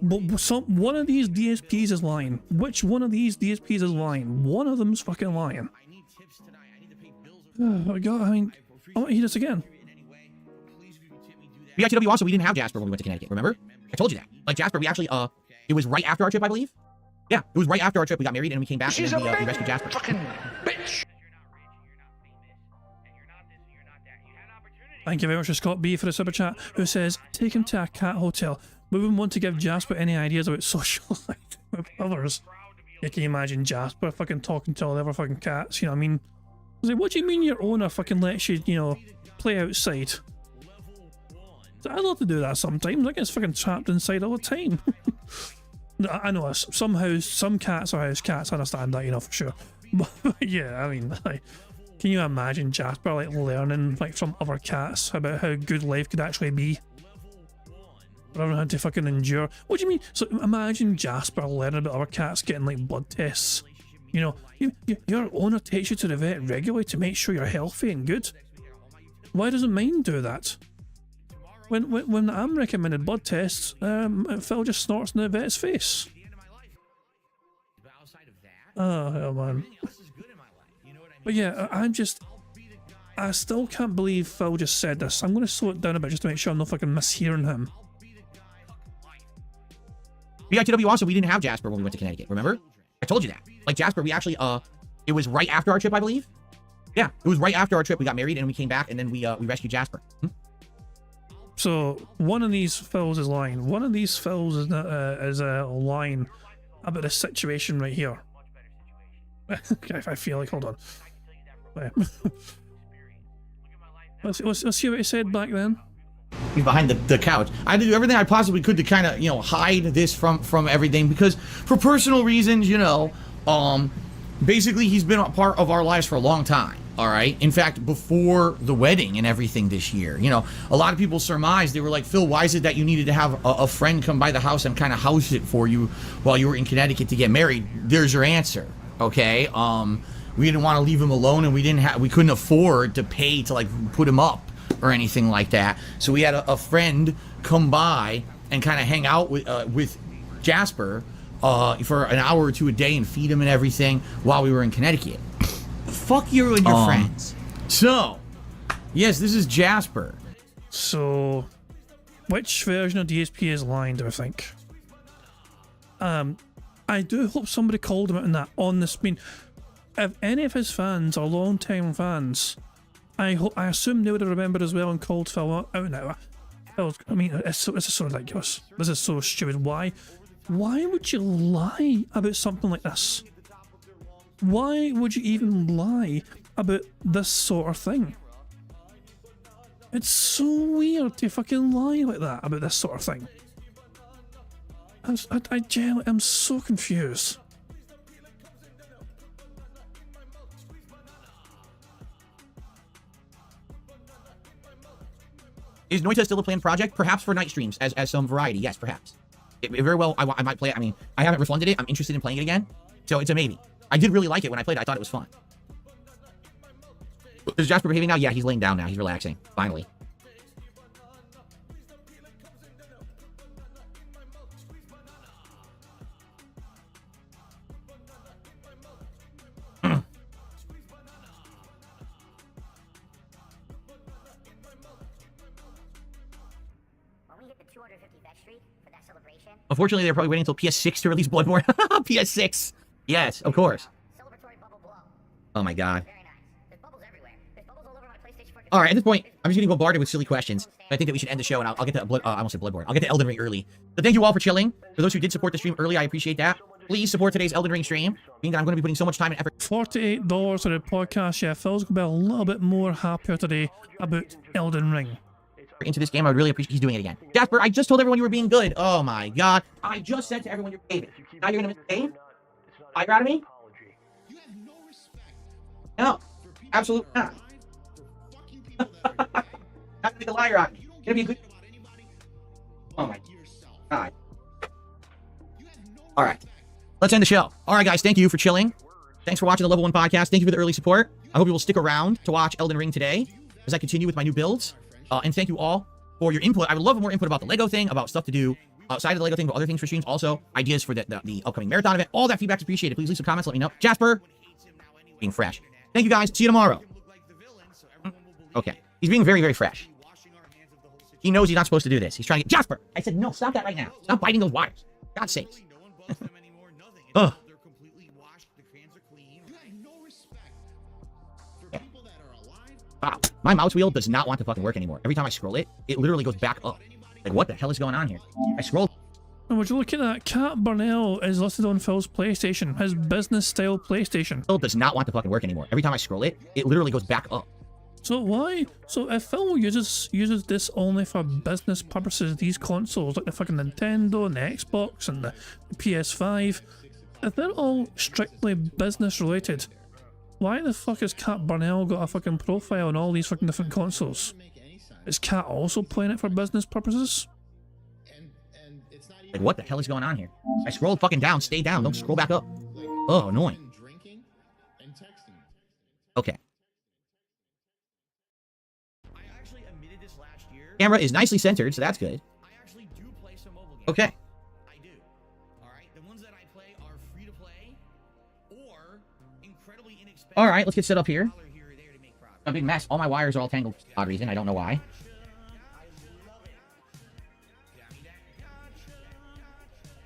But one of these DSPs is lying. Which one of these DSPs is lying? One of them's fucking lying. Oh god, I mean, I want to hear this again. BITW also, we didn't have Jasper when we went to Connecticut, remember? I told you that. Like, Jasper, we actually, it was right after our trip, I believe. Yeah, it was right after our trip. We got married and we came back and then we rescued Jasper. Fucking bitch. Thank you very much to Scott B for the super chat, who says, take him to a cat hotel. We wouldn't want to give Jasper any ideas about social life with others. Yeah, can you imagine Jasper fucking talking to all the other fucking cats, you know what I mean? I was like, what do you mean your owner fucking lets you, you know, play outside? I love to do that sometimes. I get fucking trapped inside all the time. I know some cats are house cats. I understand that, you know, for sure. But yeah, I mean, like, can you imagine Jasper like learning like from other cats about how good life could actually be? Rather than had to fucking endure. What do you mean? So imagine Jasper learning about other cats getting like blood tests. You know, your owner takes you to the vet regularly to make sure you're healthy and good. Why doesn't mine do that? When I'm recommended blood tests, Phil just snorts in the vet's face. Oh hell, man. But yeah, I still can't believe Phil just said this. I'm gonna slow it down a bit just to make sure I'm not fucking mishearing him. BITW also, we didn't have Jasper when we went to Connecticut, remember? I told you that. Like, Jasper, we actually, it was right after our trip, I believe. Yeah, it was right after our trip. We got married and we came back and then we rescued Jasper. So one of these Phils is lying. One of these Phils is lying about the situation right here. Okay, I feel like, hold on. Let's see what he said back then. He's behind the couch. I had to do everything I possibly could to kind of, you know, hide this from everything because for personal reasons, you know, basically he's been a part of our lives for a long time. All right. In fact, before the wedding and everything this year, you know, a lot of people surmised, they were like, Phil, why is it that you needed to have a friend come by the house and kind of house it for you while you were in Connecticut to get married? There's your answer. Okay. We didn't want to leave him alone, and we couldn't afford to pay to like put him up or anything like that. So we had a friend come by and kind of hang out with Jasper for an hour or two a day and feed him and everything while we were in Connecticut. Fuck you and your friends. So, yes, this is Jasper. So, which version of DSP is lying, do I think? I do hope somebody called him out on that on the screen. If any of his fans are long-time fans, I assume they would have remembered as well and called Phil out now. I mean, it's so ridiculous. This is so stupid. Why would you lie about something like this? Why would you even lie about this sort of thing? It's so weird to fucking lie like that about this sort of thing. I genuinely am so confused. Is Noita still a planned project? Perhaps for night streams as some variety. Yes, perhaps. It very well, I might play it. I mean, I haven't refunded it. I'm interested in playing it again. So it's a maybe. I did really like it when I played it. I thought it was fun. Is Jasper behaving now? Yeah, he's laying down now. He's relaxing. Finally. Unfortunately, they're probably waiting until PS6 to release Bloodborne. PS6. Yes, of course. Oh my god. All right, at this point, I'm just getting bombarded with silly questions. I think that we should end the show, and I'll get to I almost said Bloodborne. I'll get to Elden Ring early. So thank you all for chilling. For those who did support the stream early, I appreciate that. Please support today's Elden Ring stream, meaning that I'm going to be putting so much time and effort. $48 for the podcast. Yeah, Phil's going to be a little bit more happier today about Elden Ring. Into this game, I would really appreciate he's doing it again. Jasper, I just told everyone you were being good. Oh my god. I just said to everyone you're behaving. Now you're gonna misbehave? Are you proud of me? No. Absolutely not. Not gonna be a liar on me. Gonna be a good. Oh my god. Alright. Let's end the show. Alright guys, thank you for chilling. Thanks for watching the Level 1 podcast. Thank you for the early support. I hope you will stick around to watch Elden Ring today as I continue with my new builds. And thank you all for your input. I would love more input about the Lego thing, about stuff to do outside of the Lego thing, but other things for streams. Also, ideas for the upcoming marathon event. All that feedback is appreciated. Please leave some comments. Let me know. Jasper, being fresh. Thank you guys. See you tomorrow. Okay. He's being very, very fresh. He knows he's not supposed to do this. He's trying to get Jasper. I said, no, stop that right now. Stop biting those wires. God's sakes. Ugh. Wow. My mouse wheel does not want to fucking work anymore. Every time I scroll it, it literally goes back up. Like, what the hell is going on here? I scroll. And would you look at that? Cat Burnell is listed on Phil's PlayStation, his business-style PlayStation. It does not want to fucking work anymore. Every time I scroll it, it literally goes back up. So why? So if Phil uses this only for business purposes, these consoles, like the fucking Nintendo and the Xbox and the PS5, if they're all strictly business-related, why the fuck has Cat Burnell got a fucking profile on all these fucking different consoles? Is Cat also playing it for business purposes? Like, what the hell is going on here? I scrolled fucking down. Stay down. Don't scroll back up. Oh, annoying. Okay. Camera is nicely centered, so that's good. Okay. All right, let's get set up here. A big mess. All my wires are all tangled for odd reason. I don't know why.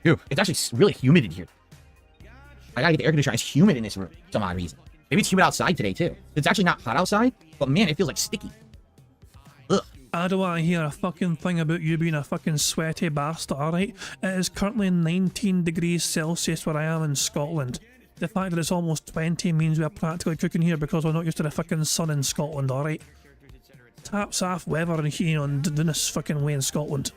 Dude, it's actually really humid in here. I gotta get the air conditioner. It's humid in this room for some odd reason. Maybe it's humid outside today, too. It's actually not hot outside, but man, it feels like sticky. Ugh. I don't want to hear a fucking thing about you being a fucking sweaty bastard, alright? It is currently 19 degrees Celsius where I am in Scotland. The fact that it's almost 20 means we are practically cooking here because we're not used to the fucking sun in Scotland, alright? taps off weather and doing this fucking way in Scotland.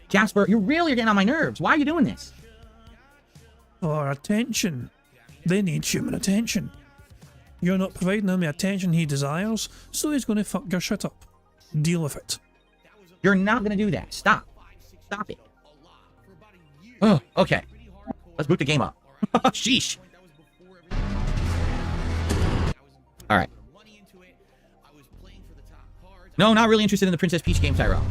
Jasper, you really are getting on my nerves. Why are you doing this? For attention. They need human attention. You're not providing him the attention he desires, so he's going to fuck your shit up. Deal with it. You're not going to do that. Stop. Stop it. Oh, okay. Let's boot the game up. Sheesh. All right. No, not really interested in the Princess Peach game, Tyrell.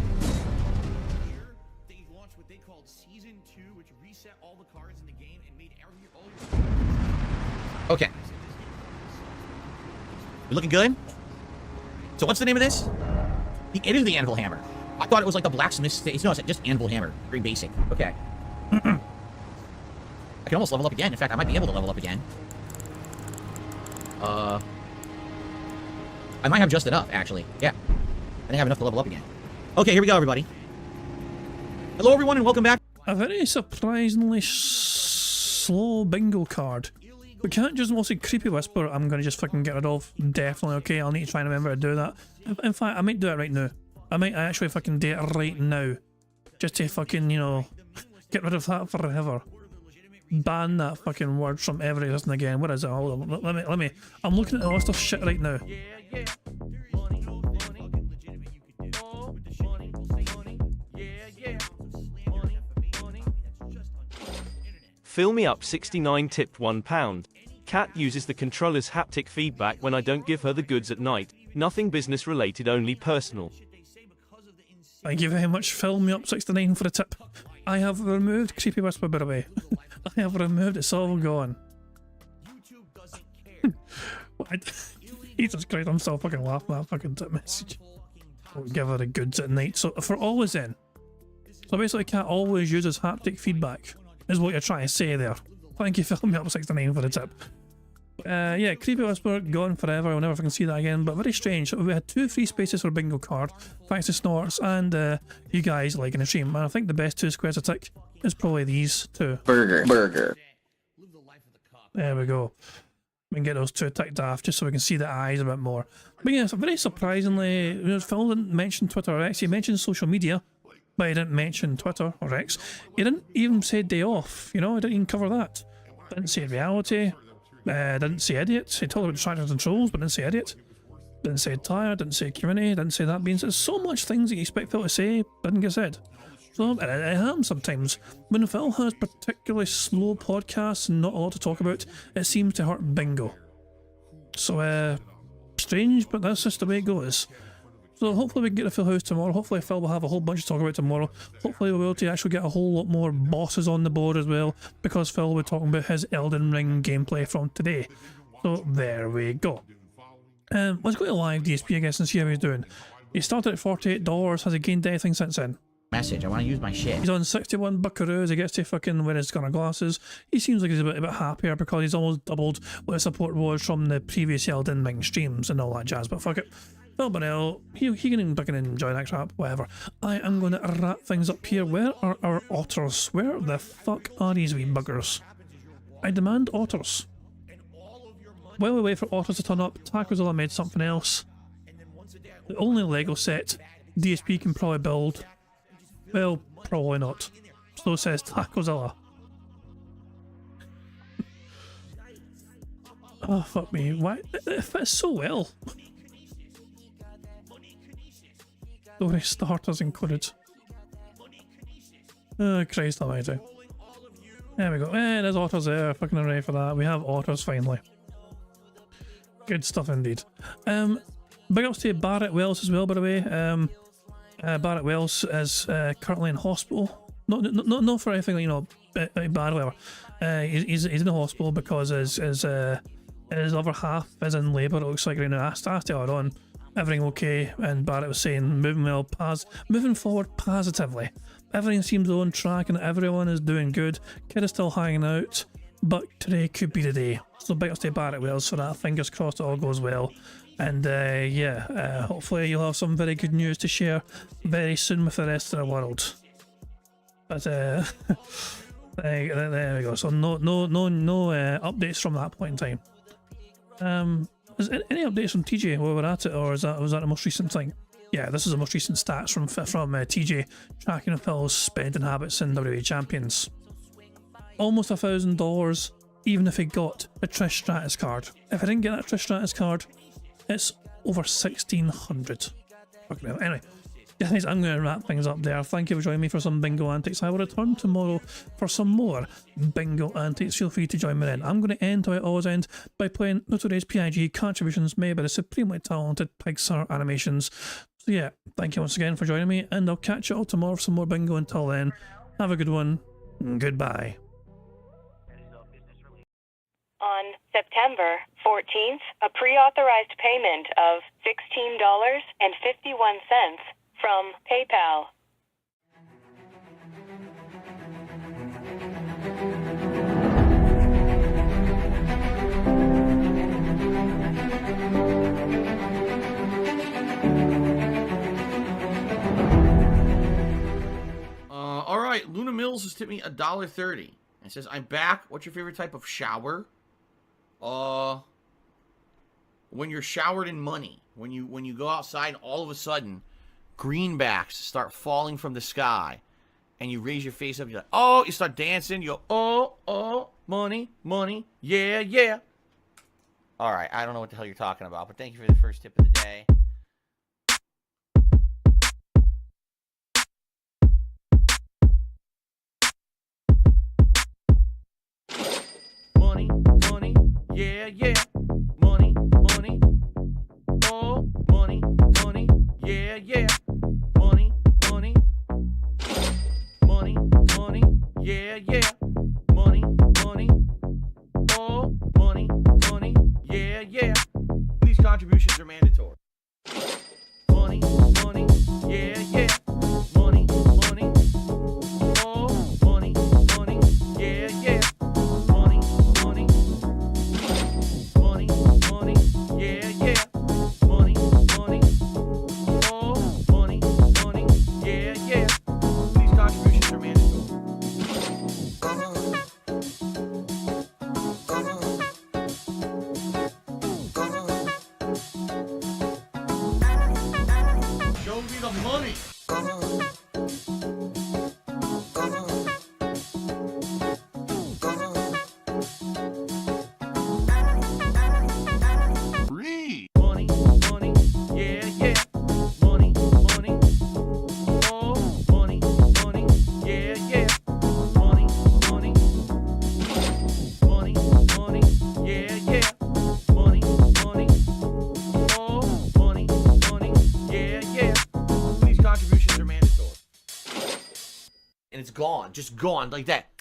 They launched what they called Season 2, which reset all the cards in the game and made Okay. You looking good? So what's the name of this? It is the Anvil Hammer. I thought it was like the blacksmith's. No, it's just Anvil Hammer. Very basic. Okay. I can almost level up again. In fact, I might be able to level up again. I might have just enough, actually. Yeah. I think I have enough to level up again. Okay, here we go, everybody. Hello, everyone, and welcome back. A very surprisingly slow bingo card. We can't just mostly Creepy Whisper. I'm going to just fucking get rid of. Definitely, okay. I'll need to try and remember to do that. In fact, I might do it right now. I might actually fucking do it right now. Just to fucking, you know, get rid of that forever. Ban that fucking word from ever existing again. What is it? Hold on. Let me. I'm looking at the list of shit right now. Fill me up 69 tipped £1. Cat uses the controller's haptic feedback when I don't give her the goods at night. Nothing business related, only personal. Thank you very much. Fill me up 69 for a tip. I have removed Creepy Whisper, by the way. I have removed it. It's all gone. Jesus Christ, I'm still fucking laughing at that fucking tip message. I'll give her the goods at night. So for always then. So basically Cat always uses haptic feedback, is what you're trying to say there. Thank you, fill me up 69 for the tip. Yeah, Creepy Whisper, gone forever. I'll never fucking see that again, but very strange. We had 2 free spaces for bingo card, thanks to Snorts and you guys liking the stream. And I think the best 2 squares to tick is probably these 2. Burger. There we go. We can get those 2 ticked off just so we can see the eyes a bit more. But yeah, so very surprisingly, you know, Phil didn't mention Twitter or X. He mentioned social media, but he didn't mention Twitter or X. He didn't even say day off, you know, he didn't even cover that. Didn't say reality. Didn't say idiot. He talked about distractions and trolls, but didn't say idiot. Didn't say tired, didn't say community, didn't say that being said. So much things that you expect Phil to say didn't get said. So it happens sometimes. When Phil has particularly slow podcasts and not a lot to talk about, it seems to hurt bingo. So strange, but that's just the way it goes. So hopefully we can get a full house tomorrow. Hopefully Phil will have a whole bunch to talk about tomorrow. Hopefully we'll be able to actually get a whole lot more bosses on the board as well, because Phil will be talking about his Elden Ring gameplay from today. So there we go. Let's go to live DSP, I guess, and see how he's doing. He started at $48. Has he gained anything since then? Message. I want to use my shit. He's on 61 buckaroos. He gets to fucking wear his kind of glasses. He seems like he's a bit happier because he's almost doubled what his support was from the previous Elden Ring streams and all that jazz. But fuck it. Phil Bonnell, he can fucking enjoy that crap, whatever. I am going to wrap things up here. Where are our otters? Where the fuck are these wee buggers? I demand otters. While we wait for otters to turn up, Takozilla made something else. The only Lego set DSP can probably build. Well, probably not. So says Takozilla. Oh, fuck me. Why? It fits so well. Story starters included. Oh, Christ almighty. There we go. There's otters there. Fucking ready for that. We have otters finally. Good stuff indeed. Big ups to Barrett Wells as well, by the way. Barrett Wells is currently in hospital. Not for anything, you know, bad or whatever. He's in the hospital because his other half is in labour. It looks like right now. I asked her on. Everything okay, and Barrett was saying moving forward positively. Everything seems on track and everyone is doing good. Kid is still hanging out, but today could be the day. So big ups to Barrett Wells for that. Fingers crossed it all goes well. And hopefully you'll have some very good news to share very soon with the rest of the world. But there we go. So no updates from that point in time. Is any updates from TJ while we're at it, or was that the most recent thing? Yeah, this is the most recent stats from TJ tracking Phil's spending habits in WWE Champions. Almost $1,000, even if he got a Trish Stratus card. If I didn't get that Trish Stratus card, it's over 1,600. Fucking hell. Anyway, guys, I'm going to wrap things up there. Thank you for joining me for some bingo antics. I will return tomorrow for some more bingo antics. Feel free to join me then. I'm going to end how I always end by playing Today's PIG contributions made by the supremely talented Pixar Animations. So yeah, thank you once again for joining me, and I'll catch you all tomorrow for some more bingo. Until then, have a good one. Goodbye. On September 14th, a pre-authorized payment of $16.51 from PayPal. All right, Luna Mills has tipped me $1.30. It says, "I'm back. What's your favorite type of shower?" When you're showered in money. When you go outside and all of a sudden greenbacks start falling from the sky and you raise your face up, you're like, oh, you start dancing, you go, oh, money, money, yeah, yeah. All right, I don't know what the hell you're talking about, but thank you for the first tip of the day. Money, money, yeah, yeah. Money, money, oh, money, money, yeah, yeah. Money, money, money, money, yeah, yeah. Money, money, oh, money, money, yeah, yeah. These contributions are mandatory. Money, money, yeah, yeah. Money, money, oh, money, money, yeah, yeah. Money, money, money, money, yeah, yeah. Money, money, oh, money, money, yeah, yeah. These contributions are mandatory. Show me the money. Free. Money, money, yeah, yeah. Money, money, oh, money, money, yeah, yeah. Money, money, money, money, yeah, yeah. Money, money, oh, money, money, yeah, yeah. These contributions are mandatory. And it's gone, just gone like that.